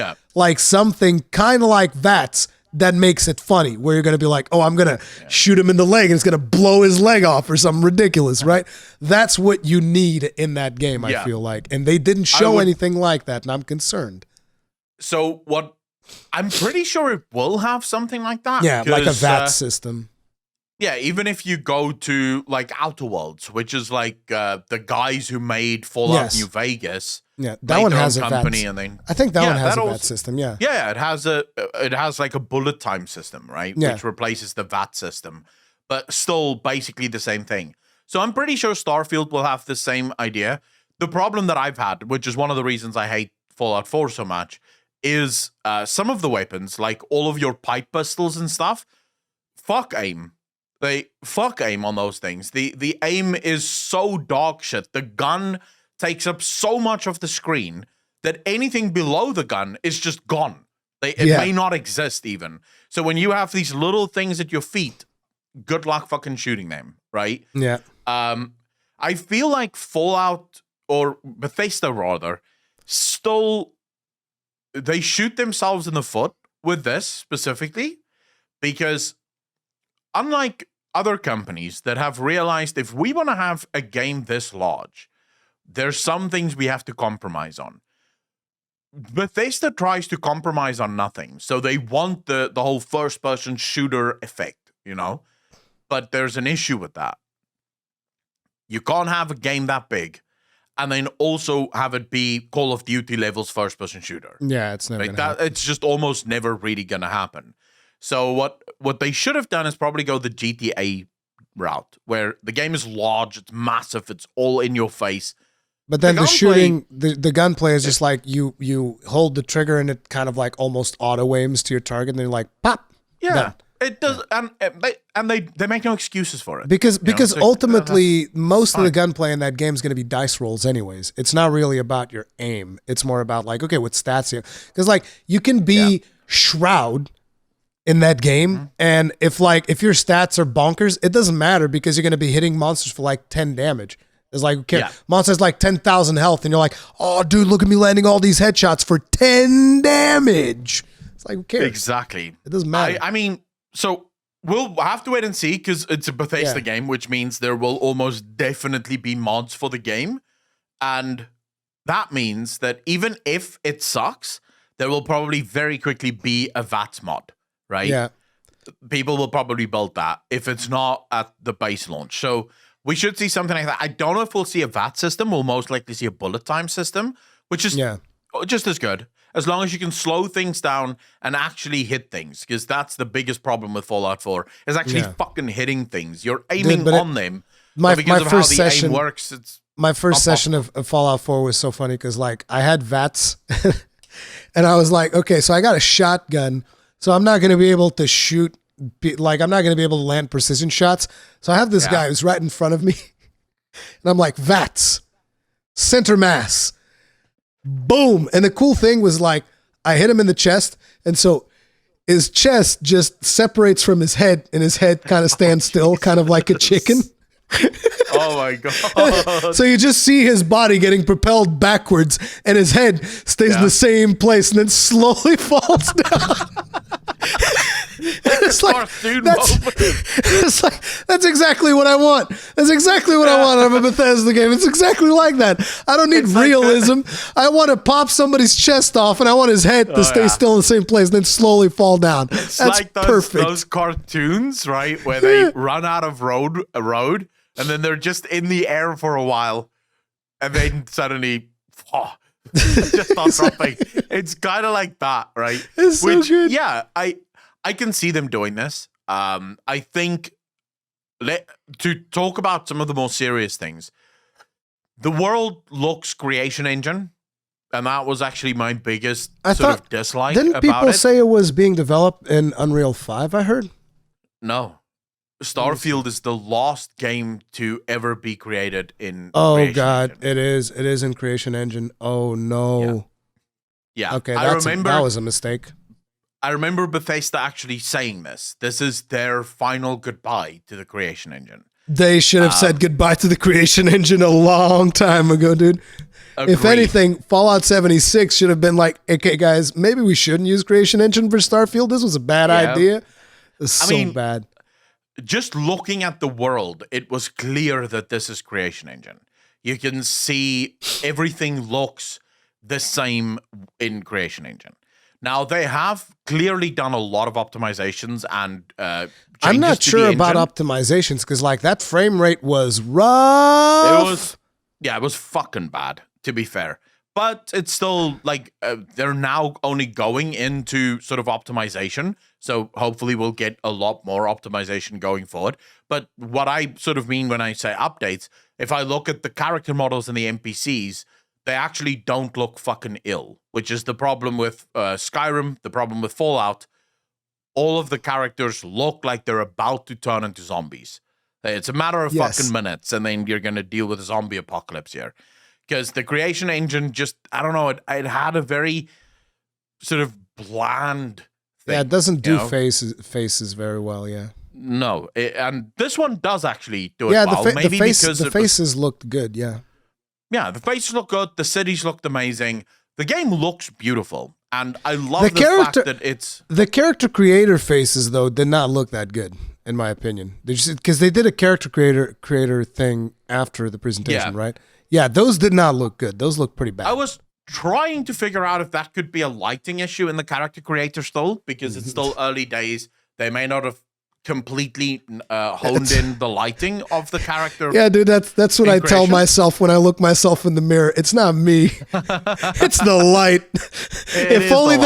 something kind of like VATS that makes it funny, where you're going to be like, oh, I'm going to shoot him in the leg and it's going to blow his leg off or something ridiculous, right? That's what you need in that game, I feel like. And they didn't show anything like that, and I'm concerned. So I'm pretty sure it will have something like that. Yeah, like a VATS system. Yeah, even if you go to Outer Worlds, which is the guys who made Fallout New Vegas. Yeah, that one has a company, VATS. and then I think that one has a VATS system. Yeah. Yeah, it has a bullet time system, right? Yeah. Which replaces the VATS system, but still basically the same thing. So I'm pretty sure Starfield will have the same idea. The problem that I've had, which is one of the reasons I hate Fallout 4 so much, is some of the weapons, like all of your pipe pistols and stuff, fuck aim. They fuck aim on those things. The aim is so dog shit. The gun takes up so much of the screen that anything below the gun is just gone. It may not exist even. So when you have these little things at your feet, good luck fucking shooting them, right? Yeah. I feel like Fallout, or Bethesda rather, still, they shoot themselves in the foot with this specifically, because unlike other companies that have realized, if we want to have a game this large, there's some things we have to compromise on. Bethesda tries to compromise on nothing. So they want the whole first-person shooter effect, But there's an issue with that. You can't have a game that big and then also have it be Call of Duty levels first-person shooter. Yeah, it's never gonna happen. It's just almost never really going to happen. So what they should have done is probably go the GTA route, where the game is large, it's massive, it's all in your face. But then the shooting, the gunplay is just like you hold the trigger and it kind of almost auto aims to your target, and then you're pop. Yeah, done. It does, and they make no excuses for it. Because ultimately, most of the gunplay in that game is going to be dice rolls anyways. It's not really about your aim. It's more about okay, what stats you, because you can be Shroud in that game, and if your stats are bonkers, it doesn't matter, because you're going to be hitting monsters for 10 damage. It's monsters 10,000 health, and you're like, oh dude, look at me landing all these headshots for 10 damage. It's who cares? Exactly. It doesn't matter. I mean, so we'll have to wait and see, because it's a Bethesda game, which means there will almost definitely be mods for the game, and that means that even if it sucks, there will probably very quickly be a VATS mod. Right? Yeah. people will probably build that if it's not at the base launch. So we should see something like that. I don't know if we'll see a VAT system. We'll most likely see a bullet time system, which is just as good. As long as you can slow things down and actually hit things, because that's the biggest problem with Fallout 4 is actually fucking hitting things. You're aiming on them. My because of first how the session aim works, it's my first session of Fallout 4 was so funny because like I had VATS and I was like, okay, so I got a shotgun, so I'm not going to be able to shoot. Like I'm not going to be able to land precision shots. So I have this guy who's right in front of me, and I'm like, VATS, center mass. Boom. And the cool thing was like, I hit him in the chest. And so his chest just separates from his head and his head kind of stands still, kind of like a chicken. Oh my God. So you just see his body getting propelled backwards and his head stays in the same place and then slowly falls down. It's like, that's exactly what I want. That's exactly what I want out of a Bethesda game. It's exactly like that. I don't need realism. I want to pop somebody's chest off and I want his head to stay still in the same place and then slowly fall down. That's like perfect. Those cartoons, right? Where they run out of a road and then they're just in the air for a while and then suddenly just start dropping. It's kind of like that, right? It's so good. Yeah, I can see them doing this. I think to talk about some of the more serious things, the world looks creation engine, and that was actually my biggest sort of dislike about it. Didn't people say it was being developed in Unreal 5, I heard? No. Starfield is the last game to ever be created in Creation Engine. It is in Creation Engine. Oh no. Yeah. Okay, that was a mistake. I remember Bethesda actually saying this. This is their final goodbye to the Creation Engine. They should have said goodbye to the Creation Engine a long time ago, dude. Agreed. If anything, Fallout 76 should have been like, okay, guys, maybe we shouldn't use Creation Engine for Starfield. This was a bad idea. It's so bad. Just looking at the world, it was clear that this is Creation Engine. You can see everything looks the same in Creation Engine. Now, they have clearly done a lot of optimizations and I'm not sure about optimizations because, like, that frame rate was rough. It was fucking bad, to be fair. But it's still, like, they're now only going into sort of optimization. So hopefully we'll get a lot more optimization going forward. But what I sort of mean when I say updates, if I look at the character models and the NPCs, they actually don't look fucking ill, which is the problem with Skyrim, the problem with Fallout. All of the characters look like they're about to turn into zombies. It's a matter of fucking minutes, and then you're going to deal with a zombie apocalypse here. Because the Creation Engine just, I don't know, it had a very sort of bland thing. Yeah, it doesn't do faces very well, No, and this one does actually do it well. The faces looked good, Yeah, the faces look good. The cities looked amazing. The game looks beautiful. And I love the fact that it's... The character creator faces, though, did not look that good, in my opinion. Because they did a character creator thing after the presentation, right? Yeah, those did not look good. Those look pretty bad. I was trying to figure out if that could be a lighting issue in the character creator still, because it's still early days. They may not have completely honed in the lighting of the character. Yeah, dude, that's what I tell myself when I look myself in the mirror. It's not me. It's the light. If only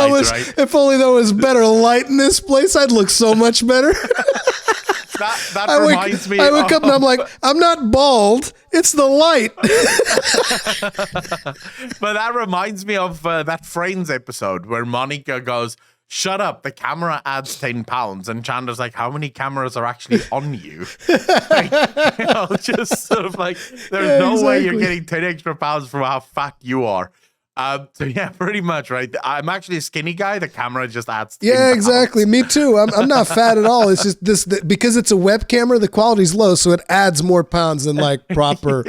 there was better light in this place, I'd look so much better. That reminds me. I wake up and I'm like, I'm not bald. It's the light. But that reminds me of that Friends episode where Monica goes, "Shut up, the camera adds 10 pounds." And Chandler's like, how many cameras are actually on you? Just sort of like, there's no way you're getting 10 extra pounds from how fat you are. So yeah, pretty much, right? I'm actually a skinny guy. The camera just adds 10 pounds. Exactly. Me too. I'm not fat at all. It's just because it's a web camera, the quality's low, so it adds more pounds than like proper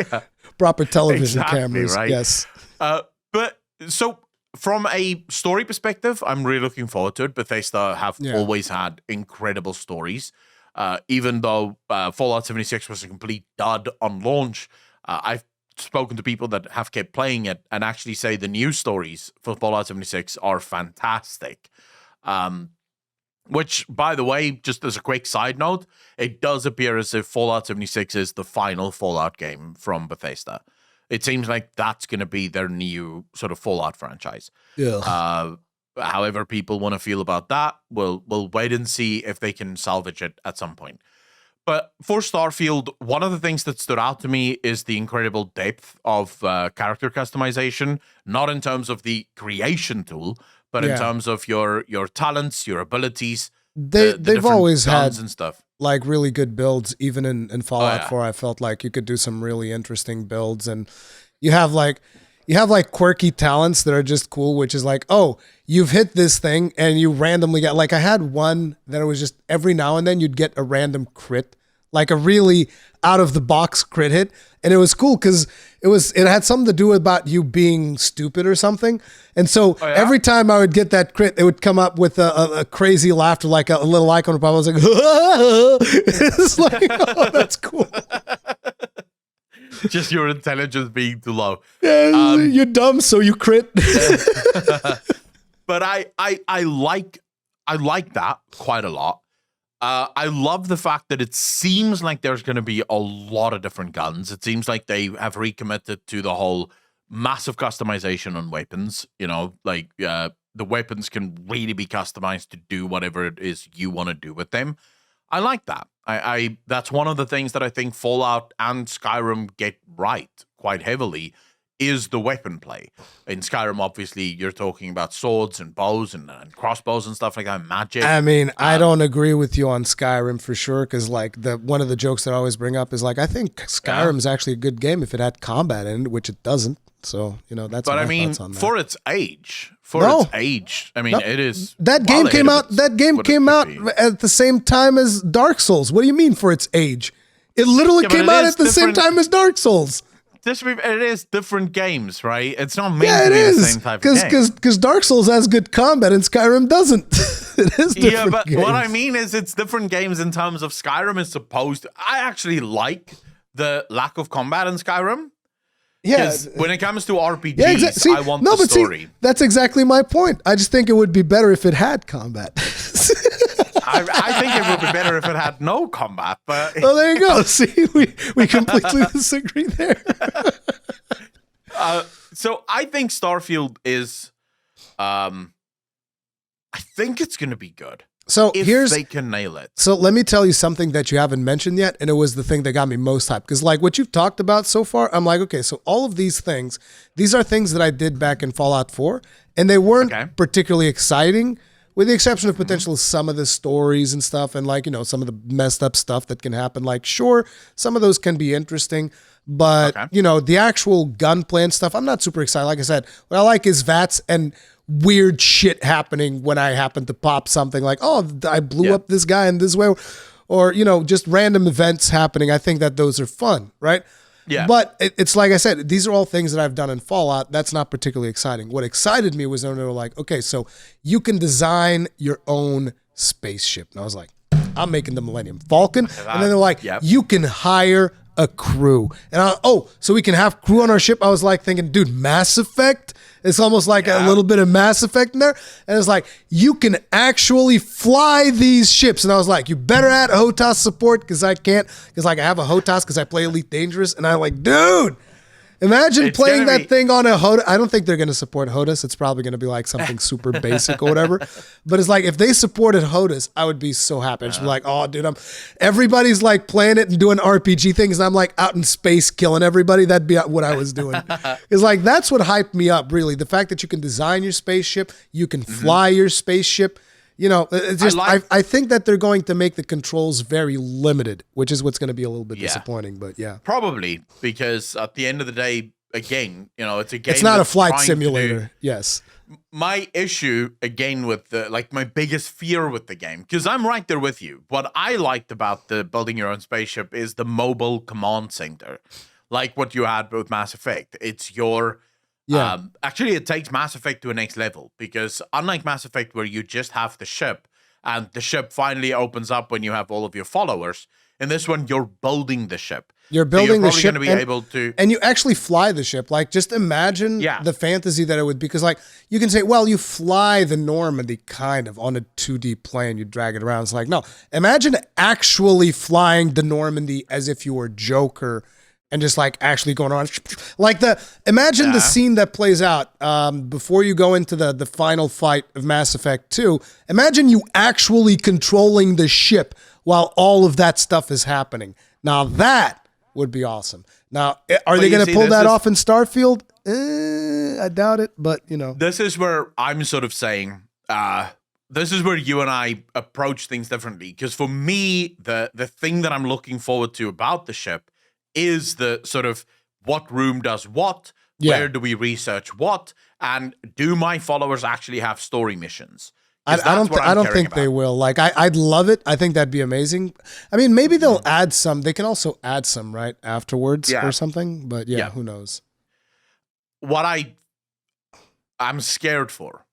television cameras. Right? Yes. But so from a story perspective, I'm really looking forward to it. Bethesda have always had incredible stories. Even though Fallout 76 was a complete dud on launch, I've spoken to people that have kept playing it and actually say the news stories for Fallout 76 are fantastic. Which, by the way, just as a quick side note, it does appear as if Fallout 76 is the final Fallout game from Bethesda. It seems like that's going to be their new sort of Fallout franchise. Yeah. However people want to feel about that, we'll wait and see if they can salvage it at some point. But for Starfield, one of the things that stood out to me is the incredible depth of character customization, not in terms of the creation tool, but in terms of your talents, your abilities. They've always had and stuff. Like really good builds, even in Fallout 4. I felt like you could do some really interesting builds, and you have like quirky talents that are just cool, which is like, oh, you've hit this thing and you randomly get, like, I had one that it was just every now and then you'd get a random crit, like a really out of the box crit hit. And it was cool because it had something to do about you being stupid or something. And so every time I would get that crit, it would come up with a crazy laughter, like a little icon. I was like, it's like, oh, that's cool. Just your intelligence being too low. Yeah, you're dumb, so you crit. But I like that quite a lot. I love the fact that it seems like there's going to be a lot of different guns. It seems like they have recommitted to the whole massive customization on weapons. You know, like the weapons can really be customized to do whatever it is you want to do with them. I like that. I that's one of the things that I think Fallout and Skyrim get right quite heavily is the weapon play. In Skyrim, obviously, you're talking about swords and bows and crossbows and stuff like that, magic. I mean, I don't agree with you on Skyrim for sure, because like one of the jokes that I always bring up is like, I think Skyrim is actually a good game if it had combat in it, which it doesn't. So, you know, that's my thoughts on that. For its age, I mean, it is. That game came out. That game came out at the same time as Dark Souls. What do you mean for its age? It literally came out at the same time as Dark Souls. It is different games, right? It's not meant to be the same type of game. Because Dark Souls has good combat and Skyrim doesn't. It is different Yeah, but games. what I mean is it's different games in terms of Skyrim is supposed to... I actually like the lack of combat in Skyrim. Yeah. When it comes to RPGs, I want the story. That's exactly my point. I just think it would be better if it had combat. I think it would be better if it had no combat, but... Well, there you go. See, we completely disagree there. So I think Starfield is... I think it's going to be good. So if they can nail it. So let me tell you something that you haven't mentioned yet, and it was the thing that got me most hyped. Because like what you've talked about so far, I'm like, okay, so all of these things, these are things that I did back in Fallout 4, and they weren't particularly exciting, with the exception of potentially some of the stories and stuff, and like, you know, some of the messed up stuff that can happen. Like, sure, some of those can be interesting, but you know, the actual gunplay and stuff, I'm not super excited. Like I said, what I like is VATS and weird shit happening when I happen to pop something like, oh, I blew up this guy in this way, or, you know, just random events happening. I think that those are fun, right? Yeah. But it's like I said, these are all things that I've done in Fallout. That's not particularly exciting. What excited me was when they were like, okay, so you can design your own spaceship. And I was like, I'm making the Millennium Falcon. And then they're like, you can hire a crew. And so we can have crew on our ship. I was like thinking, dude, Mass Effect? It's almost like a little bit of Mass Effect in there. And it's like, you can actually fly these ships. And I was like, you better add HOTAS support, because I can't. Because like I have a HOTAS because I play Elite Dangerous. And I'm like, dude, imagine playing that thing on a HOTAS. I don't think they're going to support HOTAS. It's probably going to be like something super basic or whatever. But it's like, if they supported HOTAS, I would be so happy. I'd just be like, oh, dude, everybody's like playing it and doing RPG things. And I'm like out in space killing everybody. That'd be what I was doing. It's like, that's what hyped me up, really. The fact that you can design your spaceship, you can fly your spaceship. You know, it's just, I think that they're going to make the controls very limited, which is what's going to be a little bit disappointing, but yeah. Probably, because at the end of the day, again, you know, it's a game. It's not a flight simulator. Yes. My issue, again, with my biggest fear with the game, because I'm right there with you. What I liked about the building your own spaceship is the mobile command center, like what you had with Mass Effect. It's your... actually, it takes Mass Effect to a next level, because unlike Mass Effect, where you just have the ship and the ship finally opens up when you have all of your followers, In this one, you're building the ship. You're building the ship, going to be able to, and you actually fly the ship. Like, just imagine the fantasy that it would be. Because, like, you can say, well, you fly the Normandy kind of on a 2D plane. You drag it around. It's like, no. Imagine actually flying the Normandy as if you were Joker and just, like, actually going on. Like, imagine the scene that plays out before you go into the final fight of Mass Effect 2. Imagine you actually controlling the ship while all of that stuff is happening. Now, that would be awesome. Now, are they going to pull that off in Starfield? I doubt it, but, you know. This is where I'm sort of saying, this is where you and I approach things differently. Because for me, the thing that I'm looking forward to about the ship is the sort of what room does what, where do we research what, and do my followers actually have story missions? I don't think they will. Like, I'd love it. I think that'd be amazing. I mean, maybe they'll add some. They can also add some right afterwards or something. But who knows? What I'm scared for,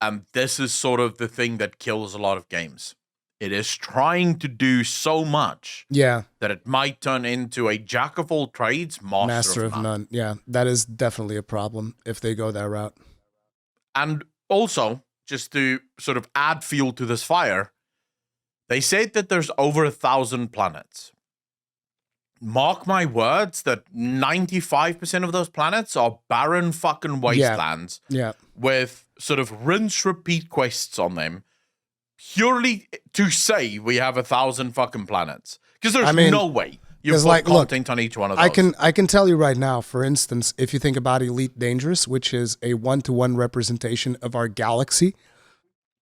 and this is sort of the thing that kills a lot of games. It is trying to do so much that it might turn into a jack of all trades, master of none. Yeah, that is definitely a problem if they go that route. And also, just to sort of add fuel to this fire, they said that there's over 1,000 planets. Mark my words that 95% of those planets are barren fucking wastelands with sort of rinse-repeat quests on them, purely to say we have 1,000 fucking planets. Because there's no way you put content on each one of those. I can tell you right now, for instance, if you think about Elite Dangerous, which is a 1-to-1 representation of our galaxy,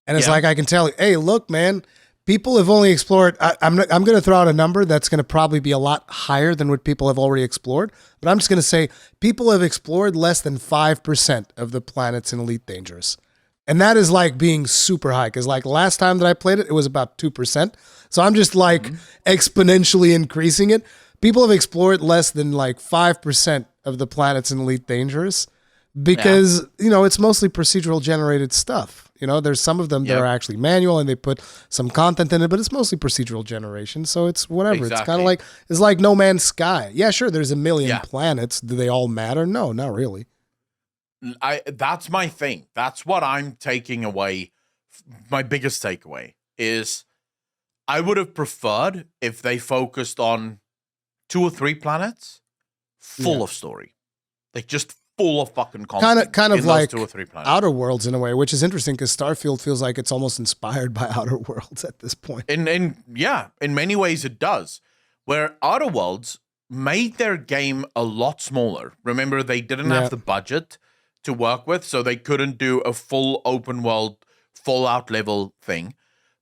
and it's like, I can tell you, hey, look, man, people have only explored, I'm going to throw out a number that's going to probably be a lot higher than what people have already explored, but I'm just going to say people have explored less than 5% of the planets in Elite Dangerous. And that is like being super high, because like last time that I played it, it was about 2%. So I'm just like exponentially increasing it. People have explored less than like 5% of the planets in Elite Dangerous because, you know, it's mostly procedural generated stuff. You know, there's some of them that are actually manual and they put some content in it, but it's mostly procedural generation. So it's whatever. Exactly. It's kind of like, it's like No Man's Sky. Yeah, sure. There's a million planets. Do they all matter? No, not really. That's my thing. That's what I'm taking away. My biggest takeaway is I would have preferred if they focused on 2 or 3 planets full of story. Like just full of fucking content. Kind of like 2 or 3 planets. Outer Worlds in a way, which is interesting because Starfield feels like it's almost inspired by Outer Worlds at this point. In many ways it does. Where Outer Worlds made their game a lot smaller. Remember, they didn't have the budget to work with, so they couldn't do a full open world Fallout level thing.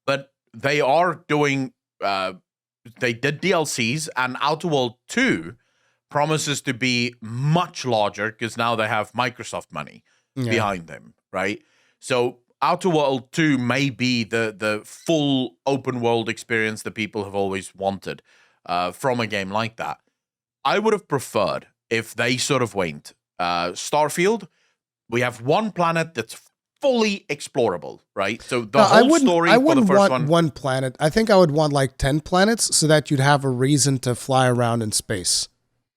But they are doing they did DLCs, and Outer World 2 promises to be much larger because now they have Microsoft money behind them, right? So Outer World 2 may be the full open world experience that people have always wanted from a game like that. I would have preferred if they sort of went Starfield. We have one planet that's fully explorable, right? So the whole story for the first one planet. I think I would want like 10 planets so that you'd have a reason to fly around in space,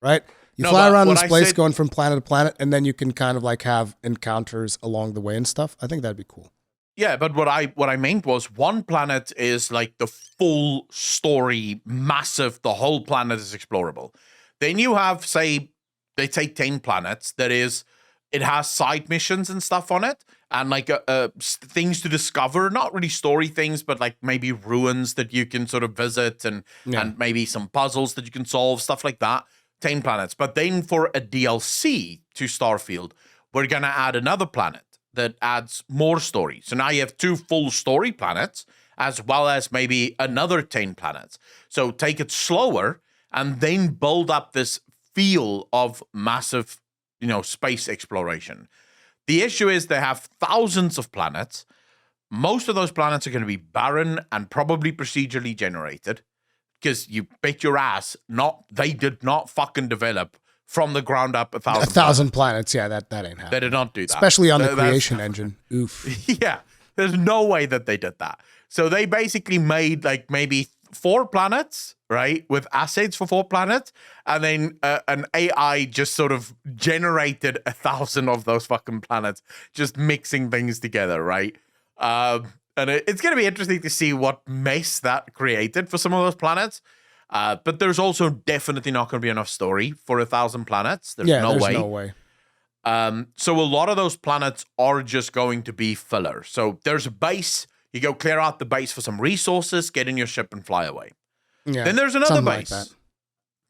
right? You fly around in space going from planet to planet, and then you can kind of like have encounters along the way and stuff. I think that'd be cool. Yeah, but what I meant was one planet is like the full story, massive, the whole planet is explorable. Then you have, say, they take 10 planets that is, it has side missions and stuff on it, and like things to discover, not really story things, but like maybe ruins that you can sort of visit and maybe some puzzles that you can solve, stuff like that. 10 planets. But then for a DLC to Starfield, we're going to add another planet that adds more story. So now you have 2 full story planets, as well as maybe another 10 planets. So take it slower and then build up this feel of massive, space exploration. The issue is they have thousands of planets. Most of those planets are going to be barren and probably procedurally generated. Because you bet your ass, they did not fucking develop from the ground up 1,000 planets. Yeah, that ain't happening. They did not do that. Especially on the creation engine. Oof. Yeah, there's no way that they did that. So they basically made like maybe 4 planets, right, with assets for 4 planets, and then an AI just sort of generated 1,000 of those fucking planets, just mixing things together, right? And it's going to be interesting to see what mess that created for some of those planets. But there's also definitely not going to be enough story for 1,000 planets. There's no way. So a lot of those planets are just going to be filler. So there's a base. You go clear out the base for some resources, get in your ship and fly away. Yeah, then there's another base. Like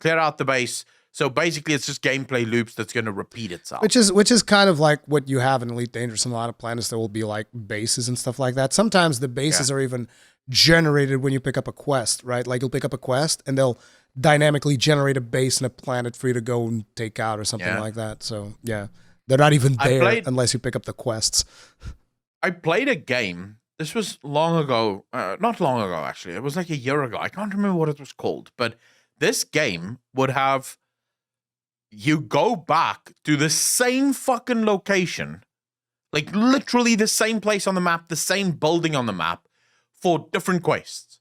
clear out the base. So basically, it's just gameplay loops that's going to repeat itself. Which is kind of like what you have in Elite Dangerous. On a lot of planets, there will be like bases and stuff like that. Sometimes the bases are even generated when you pick up a quest, right? Like you'll pick up a quest and they'll dynamically generate a base and a planet for you to go and take out or something like that. So yeah, they're not even there unless you pick up the quests. I played a game. This was long ago. Not long ago, actually. It was like a year ago. I can't remember what it was called. But this game would have you go back to the same fucking location, like literally the same place on the map, the same building on the map for different quests.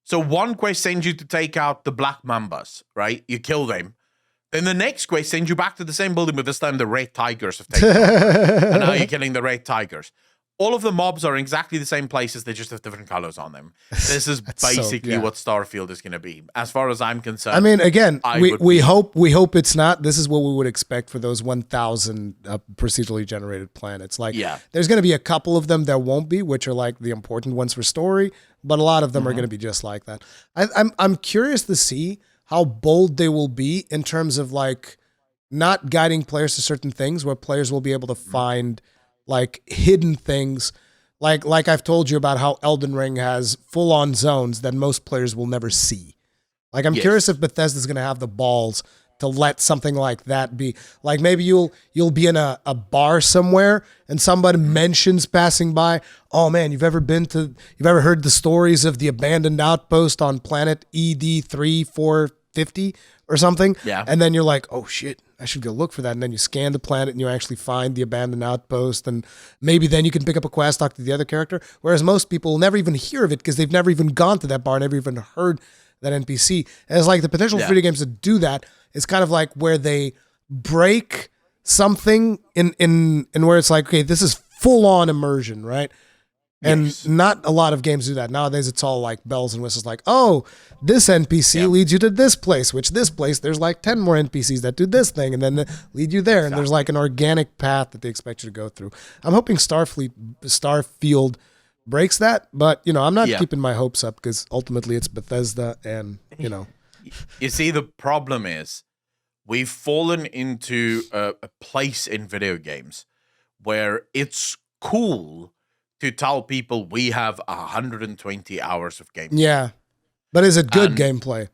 So one quest sends you to take out the black mambas, right? You kill them. Then the next quest sends you back to the same building, but this time the red tigers have taken over. And now you're killing the red tigers. All of the mobs are in exactly the same places. They just have different colors on them. This is basically what Starfield is going to be, as far as I'm concerned. I mean, again, we hope it's not. This is what we would expect for those 1,000 procedurally generated planets. Like, there's going to be a couple of them that won't be, which are like the important ones for story, but a lot of them are going to be just like that. I'm curious to see how bold they will be in terms of like not guiding players to certain things, where players will be able to find like hidden things, like I've told you about how Elden Ring has full-on zones that most players will never see. Like I'm curious if Bethesda's going to have the balls to let something like that be. Like maybe you'll be in a bar somewhere and somebody mentions passing by, oh man, you've ever heard the stories of the abandoned outpost on planet ED3450 or something? Yeah. And then you're like, oh shit, I should go look for that. And then you scan the planet and you actually find the abandoned outpost. And maybe then you can pick up a quest, talk to the other character. Whereas most people will never even hear of it because they've never even gone to that bar, never even heard that NPC. And it's like the potential for video games to do that is kind of like where they break something in where it's like, okay, this is full on immersion, right? And not a lot of games do that. Nowadays, it's all like bells and whistles, like, oh, this NPC leads you to this place, which this place, there's like 10 more NPCs that do this thing, and then lead you there. And there's like an organic path that they expect you to go through. I'm hoping Starfield breaks that, but, you know, I'm not keeping my hopes up because ultimately it's Bethesda and, you know. You see, the problem is we've fallen into a place in video games where it's cool to tell people we have 120 hours of gameplay. Yeah, but is it good gameplay?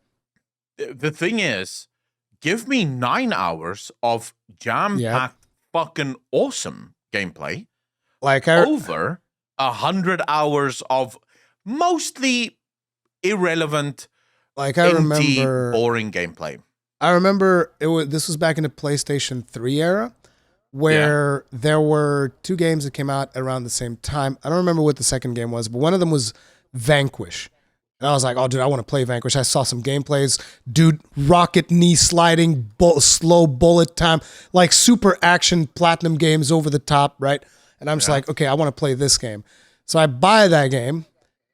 The thing is, give me 9 hours of jam-packed fucking awesome gameplay, like over 100 hours of mostly irrelevant, like I remember, boring gameplay. I remember this was back in the PlayStation 3 era, where there were 2 games that came out around the same time. I don't remember what the second game was, but one of them was Vanquish. And I was like, oh, dude, I want to play Vanquish. I saw some gameplays. Dude, rocket knee sliding, slow bullet time, like super action platinum games over the top, right? And I'm just like, okay, I want to play this game. So I buy that game,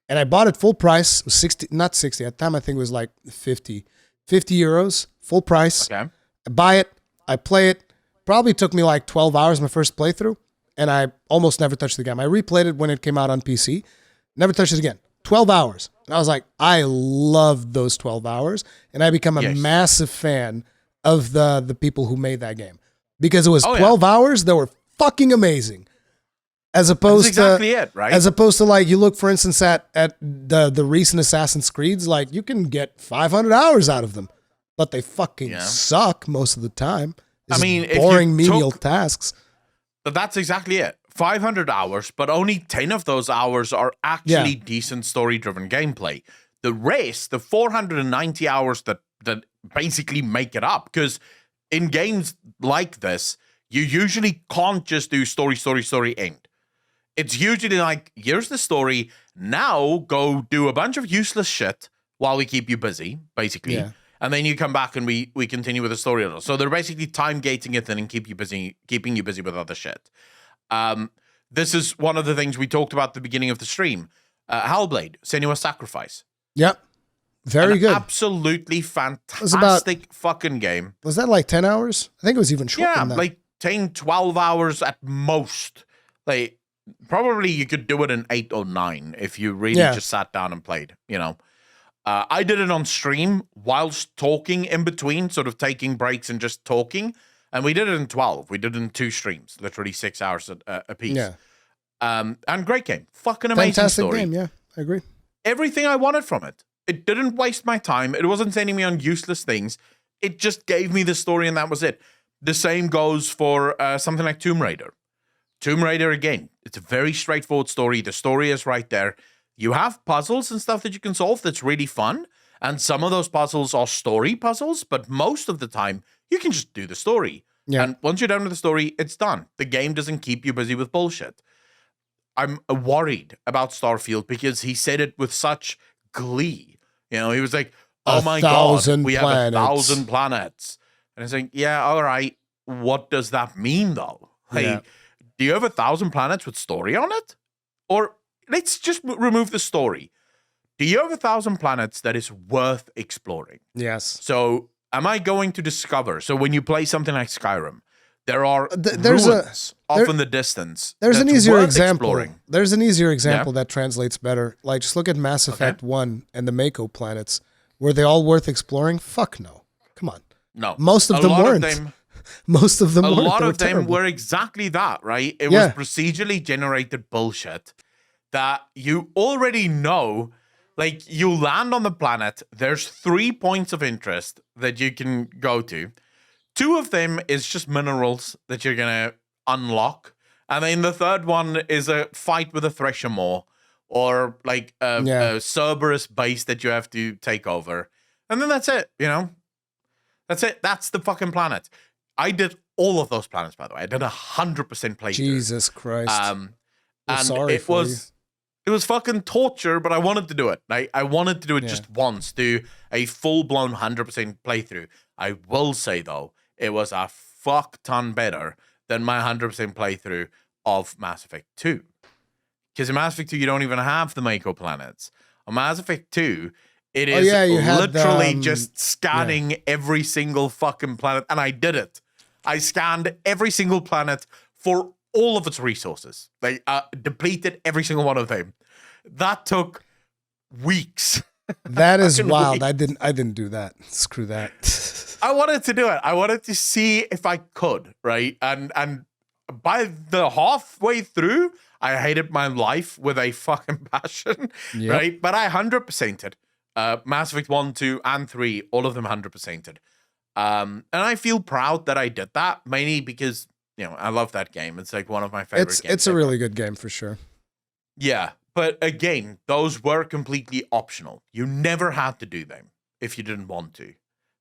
and I bought it full price. It was 60, not 60. At the time, I think it was like 50 euros, full price. Okay. I buy it. I play it. Probably took me like 12 hours my first playthrough, and I almost never touched the game. I replayed it when it came out on PC. Never touched it again. 12 hours. And I was like, I loved those 12 hours, and I become a massive fan of the people who made that game. Because it was 12 hours that were fucking amazing. As opposed That's exactly it, right? As opposed to like, you look, for instance, at the recent Assassin's Creeds, like you can get 500 hours out of them, but they fucking suck most of the time. I mean, boring menial tasks. But that's exactly it. 500 hours, but only 10 of those hours are actually decent story-driven gameplay. The rest, the 490 hours that basically make it up, because in games like this, you usually can't just do story, end. It's usually like, here's the story, now go do a bunch of useless shit while we keep you busy, basically. Yeah. And then you come back and we continue with the story. So they're basically time gating it and keeping you busy with other shit. This is one of the things we talked about at the beginning of the stream. Hellblade, Senua's Sacrifice. Yep. Very good. Absolutely fantastic fucking game. Was that like 10 hours? I think it was even shorter than that. Like 10, 12 hours at most. Like, probably you could do it in 8 or 9 if you really just sat down and played, you know. I did it on stream whilst talking in between, sort of taking breaks and just talking. And we did it in 12. We did it in 2 streams, literally 6 hours a piece. Yeah. And great game. Fucking amazing Fantastic story. game, yeah. I agree. Everything I wanted from it. It didn't waste my time. It wasn't sending me on useless things. It just gave me the story and that was it. The same goes for something like Tomb Raider. Tomb Raider, again, it's a very straightforward story. The story is right there. You have puzzles and stuff that you can solve that's really fun. And some of those puzzles are story puzzles, but most of the time, you can just do the story. Yeah. And once you're done with the story, it's done. The game doesn't keep you busy with bullshit. I'm worried about Starfield because he said it with such glee. You know, he was like, oh my God, we have 1,000 planets. And it's like, yeah, all right. What does that mean, though? Like, do you have 1,000 planets with story on it? Or let's just remove the story. Do you have 1,000 planets that is worth exploring? Yes. So am I going to discover? So when you play something like Skyrim, there are ruins off in the distance. There's an easier example. Exploring. There's an easier example that translates better. Like, just look at Mass Effect 1 and the Mako planets. Were they all worth exploring? Fuck no. Come on. No. Most of them weren't. Most of them weren't. A lot of them were exactly that, right? It was procedurally generated bullshit that you already know. Like, you land on the planet, there's 3 points of interest that you can go to. 2 of them is just minerals that you're going to unlock. And then the third one is a fight with a Thresher Maw or like a Cerberus base that you have to take over. And then that's it, you know? That's it. That's the fucking planet. I did all of those planets, by the way. I did 100% playthrough. Jesus Christ. And it was fucking torture, but I wanted to do it. I wanted to do it just once, do a full-blown 100% playthrough. I will say, though, it was a fuck ton better than my 100% playthrough of Mass Effect 2. Because in Mass Effect 2, you don't even have the Mako planets. On Mass Effect 2, it is literally just scanning every single fucking planet. And I did it. I scanned every single planet for all of its resources. They depleted every single one of them. That took weeks. That is wild. Weeks. I didn't do that. Screw that. I wanted to do it. I wanted to see if I could, right? And by the halfway through, I hated my life with a fucking passion, right? But I 100%ed. Mass Effect 1, 2, and 3, all of them 100%ed. And I feel proud that I did that, mainly because, you know, I love that game. It's like one of my favorite games. It's a really good game for sure. Yeah, but again, those were completely optional. You never had to do them if you didn't want to.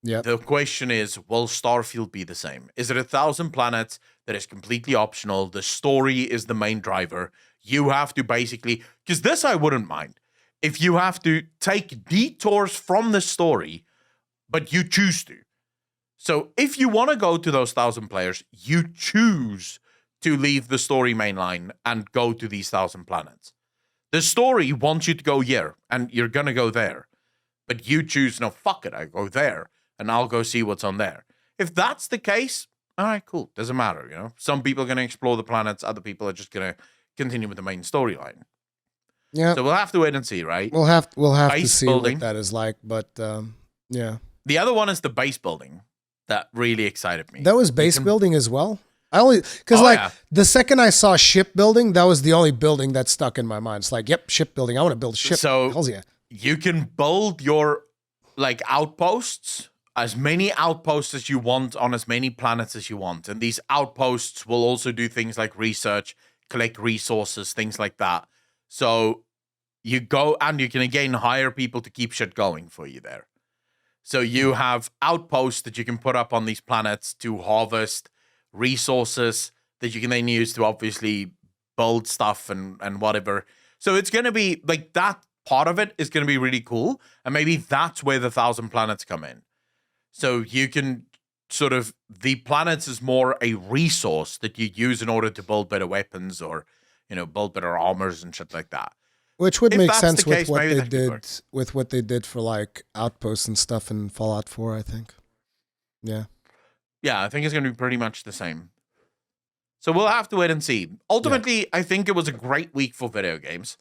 Yeah. The question is, will Starfield be the same? Is it 1,000 planets that is completely optional? The story is the main driver. You have to basically, because this I wouldn't mind. If you have to take detours from the story, but you choose to. So if you want to go to those 1,000 players, you choose to leave the story mainline and go to these 1,000 planets. The story wants you to go here, and you're going to go there. But you choose, no, fuck it, I go there, and I'll go see what's on there. If that's the case, all right, cool. Doesn't matter, you know. Some people are going to explore the planets. Other people are just going to continue with the main storyline. Yeah. So we'll have to wait and see, right? We'll have to see what that is like, but yeah. The other one is the base building that really excited me. That was base building as well? The second I saw shipbuilding, that was the only building that stuck in my mind. It's like, yep, shipbuilding. I want to build a ship. So hells yeah. You can build your like outposts, as many outposts as you want on as many planets as you want. And these outposts will also do things like research, collect resources, things like that. So you go and you can again hire people to keep shit going for you there. So you have outposts that you can put up on these planets to harvest resources that you can then use to obviously build stuff and whatever. So it's going to be like that part of it is going to be really cool. And maybe that's where the 1,000 planets come in. So you can sort of, the planets is more a resource that you use in order to build better weapons or, build better armors and shit like that. Which would make sense with what they did for like outposts and stuff in Fallout 4, I think. Yeah. Yeah, I think it's going to be pretty much the same. So we'll have to wait and see. Ultimately, I think it was a great week for video games.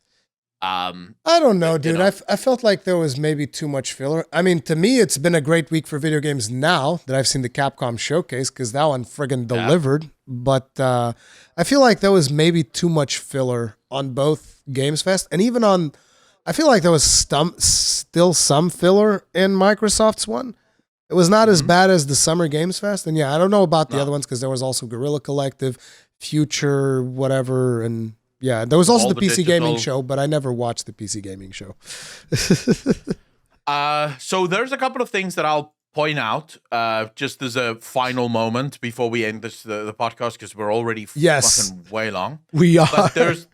I don't know, dude. I felt like there was maybe too much filler. I mean, to me, it's been a great week for video games now that I've seen the Capcom showcase, because that one friggin' delivered. But I feel like there was maybe too much filler on both Games Fest, and even on, I feel like there was still some filler in Microsoft's one. It was not as bad as the Summer Games Fest. And yeah, I don't know about the other ones, because there was also Guerrilla Collective, Future, whatever, and yeah, there was also the PC Gaming show, but I never watched the PC Gaming show. So there's a couple of things that I'll point out just as a final moment before we end the podcast, because we're already fucking way long. We are. But there's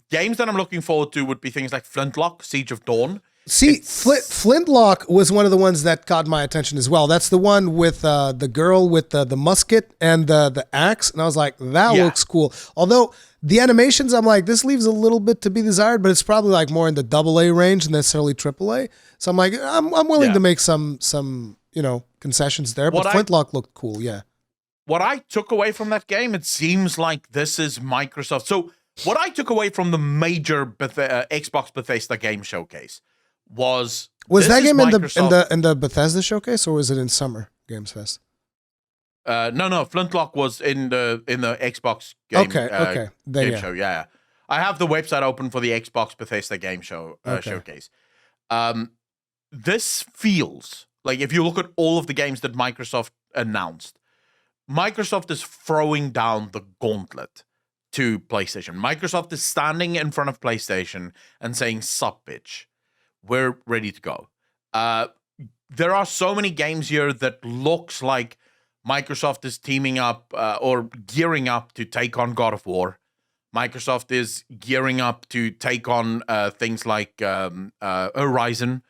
games that I'm looking forward to would be things like Flintlock, Siege of Dawn. See, Flintlock was one of the ones that caught my attention as well. That's the one with the girl with the musket and the axe, and I was like, that looks cool. Although the animations, I'm like, this leaves a little bit to be desired, but it's probably like more in the AA range than necessarily AAA. So I'm like, I'm willing to make some concessions there. But Flintlock looked cool, yeah. What I took away from that game, it seems like this is Microsoft. So what I took away from the major Xbox Bethesda game showcase was that game in the Bethesda showcase, or was it in Summer Games Fest? No. Flintlock was in the Xbox game. Okay. Game show. Yeah. I have the website open for the Xbox Bethesda game show showcase. This feels like, if you look at all of the games that Microsoft announced, Microsoft is throwing down the gauntlet to PlayStation. Microsoft is standing in front of PlayStation and saying, "Sup, bitch. We're ready to go." There are so many games here that looks like Microsoft is teaming up or gearing up to take on God of War. Microsoft is gearing up to take on things like Horizon,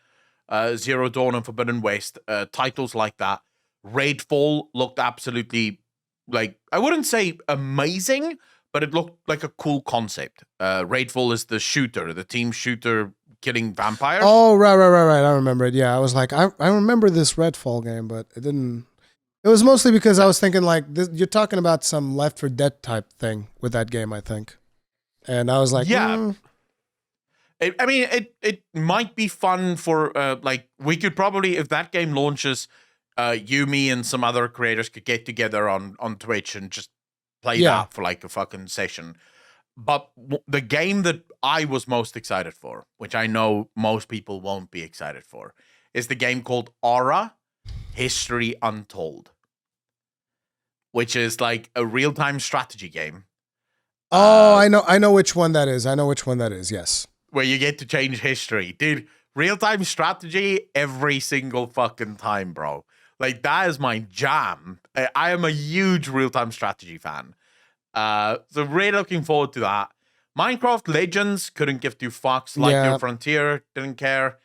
Zero Dawn, and Forbidden West, titles like that. Redfall looked absolutely, like, I wouldn't say amazing, but it looked like a cool concept. Redfall is the team shooter killing vampires. Oh, right. I remember it. Yeah, I was like, I remember this Redfall game, but it didn't. It was mostly because I was thinking, like, you're talking about some Left 4 Dead type thing with that game, I think. And I was like, yeah. It might be fun for, we could probably, if that game launches, you, me, and some other creators could get together on Twitch and just play that for like a fucking session. But the game that I was most excited for, which I know most people won't be excited for, is the game called Aura History Untold, which is like a real-time strategy game. Oh, I know which one that is. Yes. Where you get to change history. Dude, real-time strategy every single fucking time, bro. Like, that is my jam. I am a huge real-time strategy fan. So really looking forward to that. Minecraft Legends, couldn't give two fucks. Your Frontier, didn't care.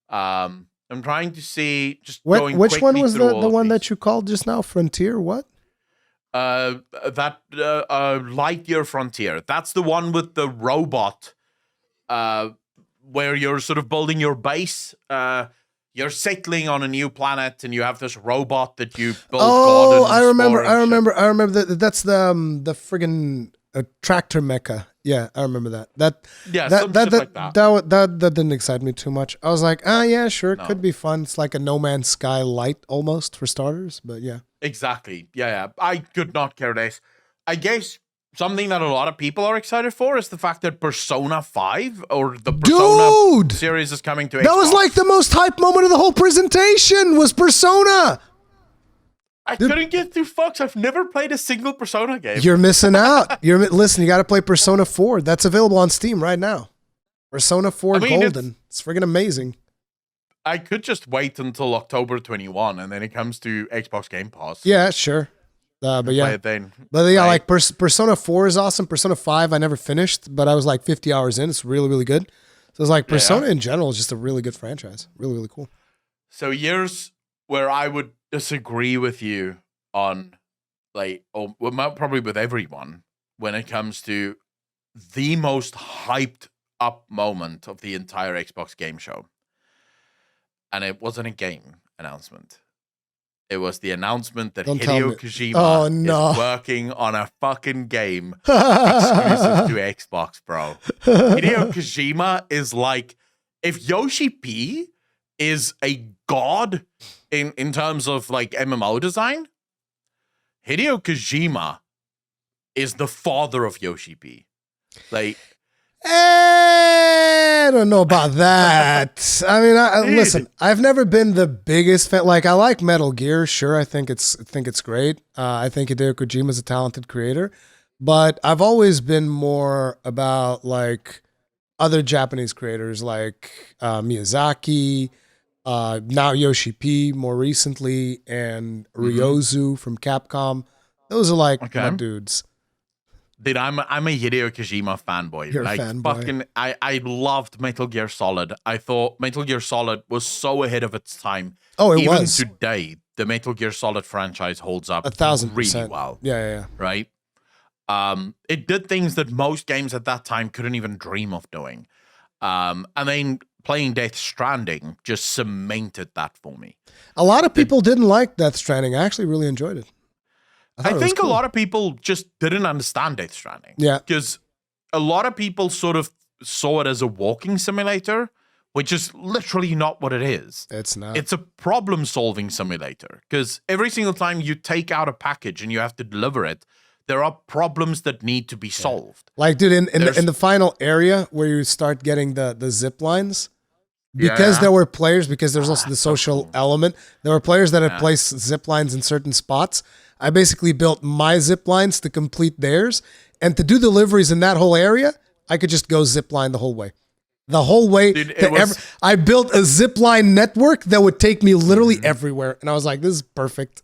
I'm trying to see, just going which one was the one these. that you called just now? Frontier what? Lightyear Frontier. That's the one with the robot, where you're sort of building your base. You're settling on a new planet, and you have this robot that you build. Oh, I remember. That's the friggin' tractor mecha. Yeah, I remember that. That didn't excite me too much. I was like, yeah, sure, it could be fun. It's like a No Man's Sky light almost for starters, but yeah. Exactly. Yeah. I could not care less. I guess something that a lot of people are excited for is the fact that Persona 5 or the Persona series is coming to Xbox. That was like the most hype moment of the whole presentation was Persona. I couldn't get through fucks. I've never played a single Persona game. You're missing out. Listen, you got to play Persona 4. That's available on Steam right now. Persona 4 Golden. It's friggin' amazing. I could just wait until October 21 and then it comes to Xbox Game Pass. Yeah, sure. But yeah, like Persona 4 is awesome. Persona 5 I never finished, but I was like 50 hours in. It's really, really good. So it's like Persona in general is just a really good franchise. Really, really cool. So here's where I would disagree with you on, like, or probably with everyone when it comes to the most hyped up moment of the entire Xbox game show. And it wasn't a game announcement. It was the announcement that Hideo Kojima is working on a fucking game exclusive to Xbox, bro. Hideo Kojima is like, if Yoshi P is a god in terms of like MMO design, Hideo Kojima is the father of Yoshi P. Like, I don't know about that. I mean, listen, I've never been the biggest fan. Like, I like Metal Gear. Sure, I think it's great. I think Hideo Kojima is a talented creator, but I've always been more about like other Japanese creators like Miyazaki, now Yoshi P more recently, and Ryozu from Capcom. Those are like my dudes. Dude, I'm a Hideo Kojima fanboy. You're like, a fanboy. Fucking, I loved Metal Gear Solid. I thought Metal Gear Solid was so ahead of its time. Oh, it Even was. today, the Metal Gear Solid franchise holds up 1,000% really well. Yeah. Right? It did things that most games at that time couldn't even dream of doing. And then playing Death Stranding just cemented that for me. A lot of people didn't like Death Stranding. I actually really enjoyed it. I think a lot of people just didn't understand Death Stranding. Yeah. Because a lot of people sort of saw it as a walking simulator, which is literally not what it is. It's not. It's a problem-solving simulator. Because every single time you take out a package and you have to deliver it, there are problems that need to be solved. Like, dude, in the final area where you start getting the zip lines, because there were players, because there's also the social element, there were players that had placed zip lines in certain spots. I basically built my zip lines to complete theirs, and to do deliveries in that whole area, I could just go zip line the whole way. The whole way. Dude, I built a zip line network that would take me literally everywhere, and I was like, this is perfect.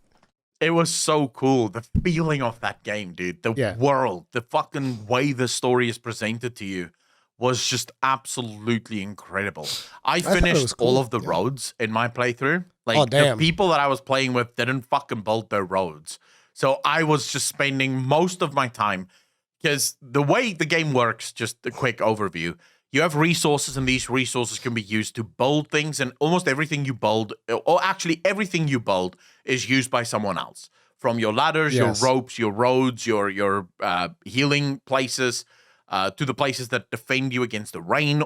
It was so cool. The feeling of that game, dude. The world, the fucking way the story is presented to you was just absolutely incredible. I finished all of the roads in my playthrough. Like, the people that I was playing with didn't fucking build their roads. So I was just spending most of my time, because the way the game works, just a quick overview, you have resources, and these resources can be used to build things, and almost everything you build, or actually everything you build, is used by someone else. From your ladders, your ropes, your roads, your healing places, to the places that defend you against the rain.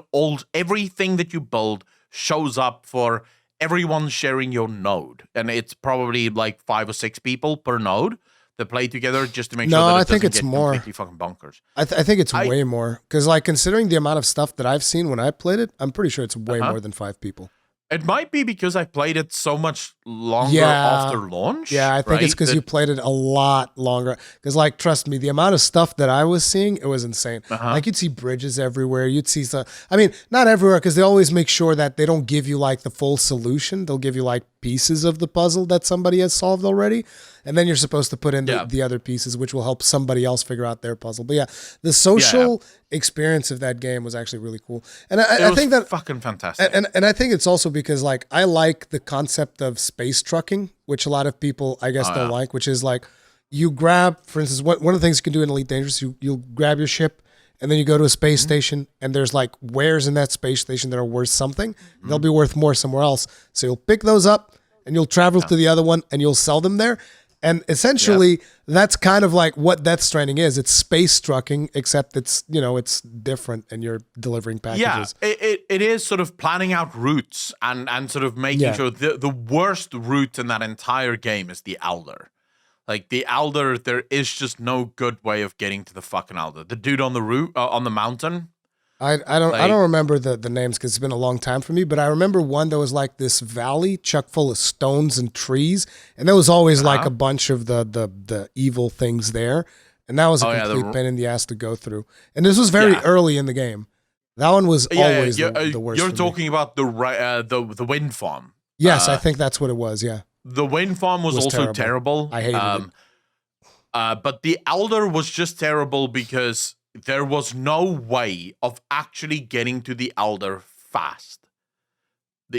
Everything that you build shows up for everyone sharing your node. And it's probably like 5 or 6 people per node that play together just to make sure that I think it's more. Completely fucking bonkers. I think it's way more. Because, like, considering the amount of stuff that I've seen when I played it, I'm pretty sure it's way more than 5 people. It might be because I played it so much longer after launch. Yeah, I think it's because you played it a lot longer. Because, like, trust me, the amount of stuff that I was seeing, it was insane. Like, you'd see bridges everywhere. You'd see stuff. I mean, not everywhere, because they always make sure that they don't give you, like, the full solution. They'll give you, like, pieces of the puzzle that somebody has solved already. And then you're supposed to put in the other pieces, which will help somebody else figure out their puzzle. But yeah, the social experience of that game was actually really cool. And I think that fucking fantastic. And I think it's also because, like, I like the concept of space trucking, which a lot of people, I guess, don't like, which is like you grab, for instance, one of the things you can do in Elite Dangerous, you'll grab your ship and then you go to a space station, and there's like wares in that space station that are worth something. They'll be worth more somewhere else. So you'll pick those up and you'll travel to the other one and you'll sell them there. And essentially, that's kind of like what Death Stranding is. It's space trucking, except it's, it's different, and you're delivering packages. Yeah, it is sort of planning out routes and sort of making sure the worst route in that entire game is the Elder. Like, the Elder, there is just no good way of getting to the fucking Elder. The dude on the route on the mountain. I don't remember the names because it's been a long time for me, but I remember one that was like this valley chock full of stones and trees, and there was always like a bunch of the evil things there, and that was a complete pain in the ass to go through. And this was very early in the game. That one was always the worst. You're talking about the wind farm. Yes, I think that's what it was. Yeah, the wind farm was also terrible. I hated it. But the Elder was just terrible because there was no way of actually getting to the Elder fast.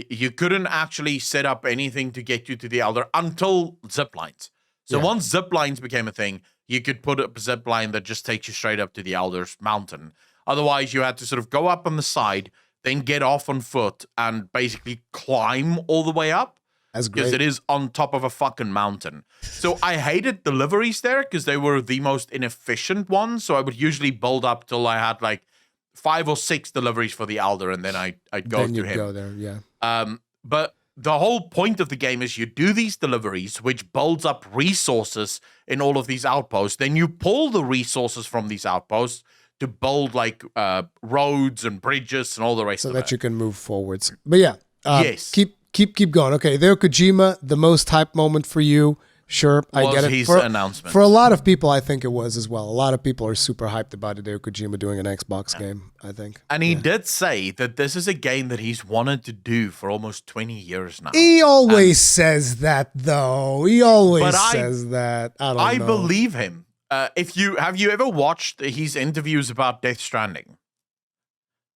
You couldn't actually set up anything to get you to the Elder until zip lines. So once zip lines became a thing, you could put up a zip line that just takes you straight up to the Elder's mountain. Otherwise, you had to sort of go up on the side, then get off on foot and basically climb all the way up. That's great. Because it is on top of a fucking mountain. So I hated deliveries there because they were the most inefficient ones. So I would usually build up till I had like 5 or 6 deliveries for the Elder, and then I'd go to him. Go there, yeah. But the whole point of the game is you do these deliveries, which builds up resources in all of these outposts. Then you pull the resources from these outposts to build like roads and bridges and all the rest of it. So that you can move forwards. But yeah, yes. Keep going. Okay, Hideo Kojima, the most hype moment for you. Sure, I get it. His announcement. For a lot of people, I think it was as well. A lot of people are super hyped about Hideo Kojima doing an Xbox game, I think. And he did say that this is a game that he's wanted to do for almost 20 years now. He always says that, though. He always says that. I don't know. Believe him. Have you ever watched his interviews about Death Stranding?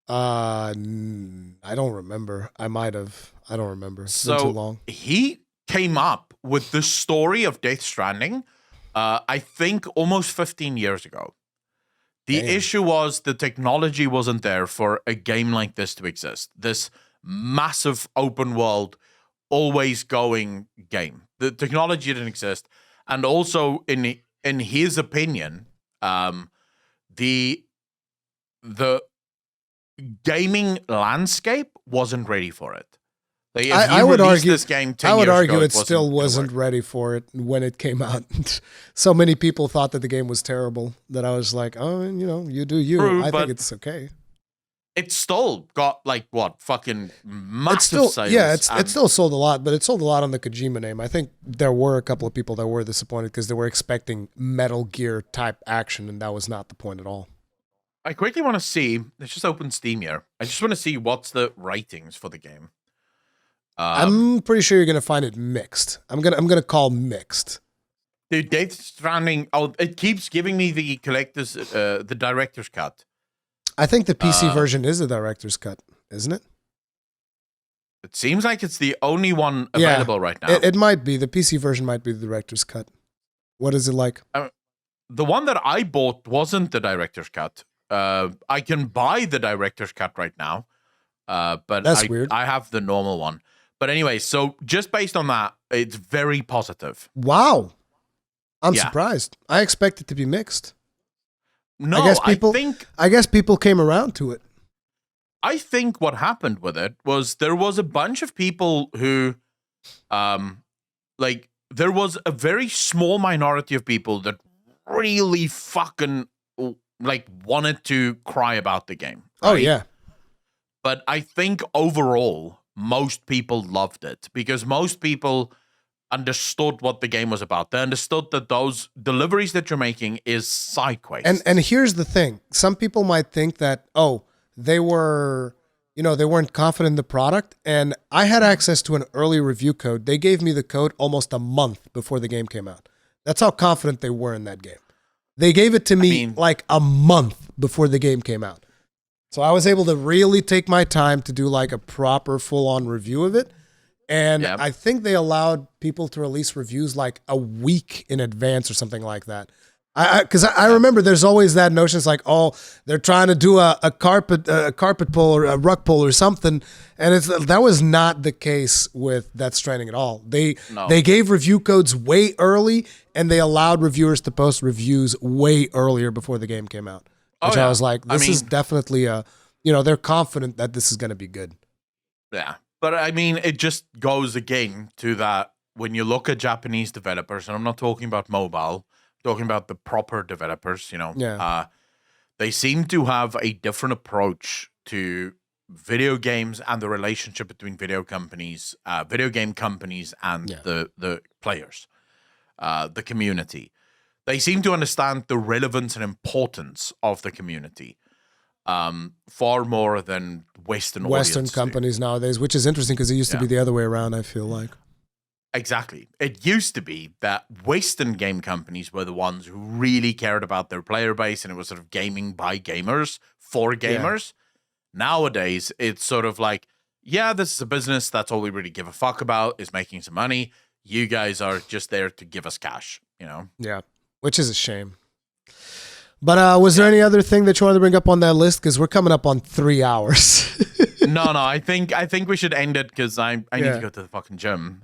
I don't remember. I might have. I don't remember. It's been too long. He came up with the story of Death Stranding, I think almost 15 years ago. The issue was the technology wasn't there for a game like this to exist. This massive open world, always going game. The technology didn't exist. And also, in his opinion, the gaming landscape wasn't ready for it. Like I would argue this game 10 I would years argue ago, it still wasn't ready for it when it came out. So many people thought that the game was terrible that I was like, oh, you do you. True, I think it's okay. It still got like what fucking massive sales. Yeah, it still sold a lot, but it sold a lot on the Kojima name. I think there were a couple of people that were disappointed because they were expecting Metal Gear type action, and that was not the point at all. I quickly want to see. Let's just open Steam here. I just want to see what's the ratings for the game. I'm pretty sure you're gonna find it mixed. I'm gonna call mixed. Dude, Death Stranding. Oh, it keeps giving me the collector's, the director's cut. I think the PC version is the director's cut, isn't it? It seems like it's the only one available right now. It might be. The PC version might be the director's cut. What is it like? The one that I bought wasn't the director's cut. I can buy the director's cut right now, but that's weird. I have the normal one. But anyway, so just based on that, it's very positive. Wow. I'm surprised. I expect it to be mixed. No, I guess people came around to it. I think what happened with it was there was a bunch of people who, there was a very small minority of people that really fucking, wanted to cry about the game. Right? Oh, yeah. But I think overall, most people loved it because most people understood what the game was about. They understood that those deliveries that you're making is side quests. And here's the thing. Some people might think that, they were, they weren't confident in the product. And I had access to an early review code. They gave me the code almost a month before the game came out. That's how confident they were in that game. They gave it to me like a month before the game came out. So I was able to really take my time to do like a proper full-on review of it. And I think they allowed people to release reviews like a week in advance or something like that. Because I remember there's always that notion. It's like, they're trying to do a carpet pull or a rug pull or something. And that was not the case with Death Stranding at all. They gave review codes way early, and they allowed reviewers to post reviews way earlier before the game came out. Which I was like, this is definitely they're confident that this is going to be good. Yeah. But I mean, it just goes again to that when you look at Japanese developers, and I'm not talking about mobile, I'm talking about the proper developers, they seem to have a different approach to video games and the relationship between video game companies and the players, the community. They seem to understand the relevance and importance of the community far more than Western companies nowadays, which is interesting because it used to be the other way around, I feel like. Exactly. It used to be that Western game companies were the ones who really cared about their player base, and it was sort of gaming by gamers for gamers. Nowadays, it's sort of like, yeah, this is a business. That's all we really give a fuck about, is making some money. You guys are just there to give us cash, you know? Yeah, which is a shame. But was there any other thing that you wanted to bring up on that list? Because we're coming up on 3 hours. No. I think we should end it because I need to go to the fucking gym.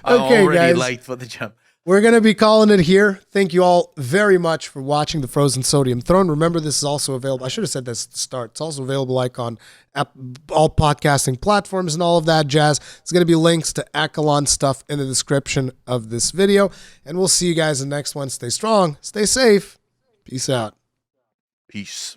I'm already guys. late for the gym. We're going to be calling it here. Thank you all very much for watching the Frozen Sodium Throne. Remember, this is also available. I should have said this at the start. It's also available like on all podcasting platforms and all of that jazz. There's going to be links to Accolonn stuff in the description of this video. And we'll see you guys in the next one. Stay strong. Stay safe. Peace out. Peace.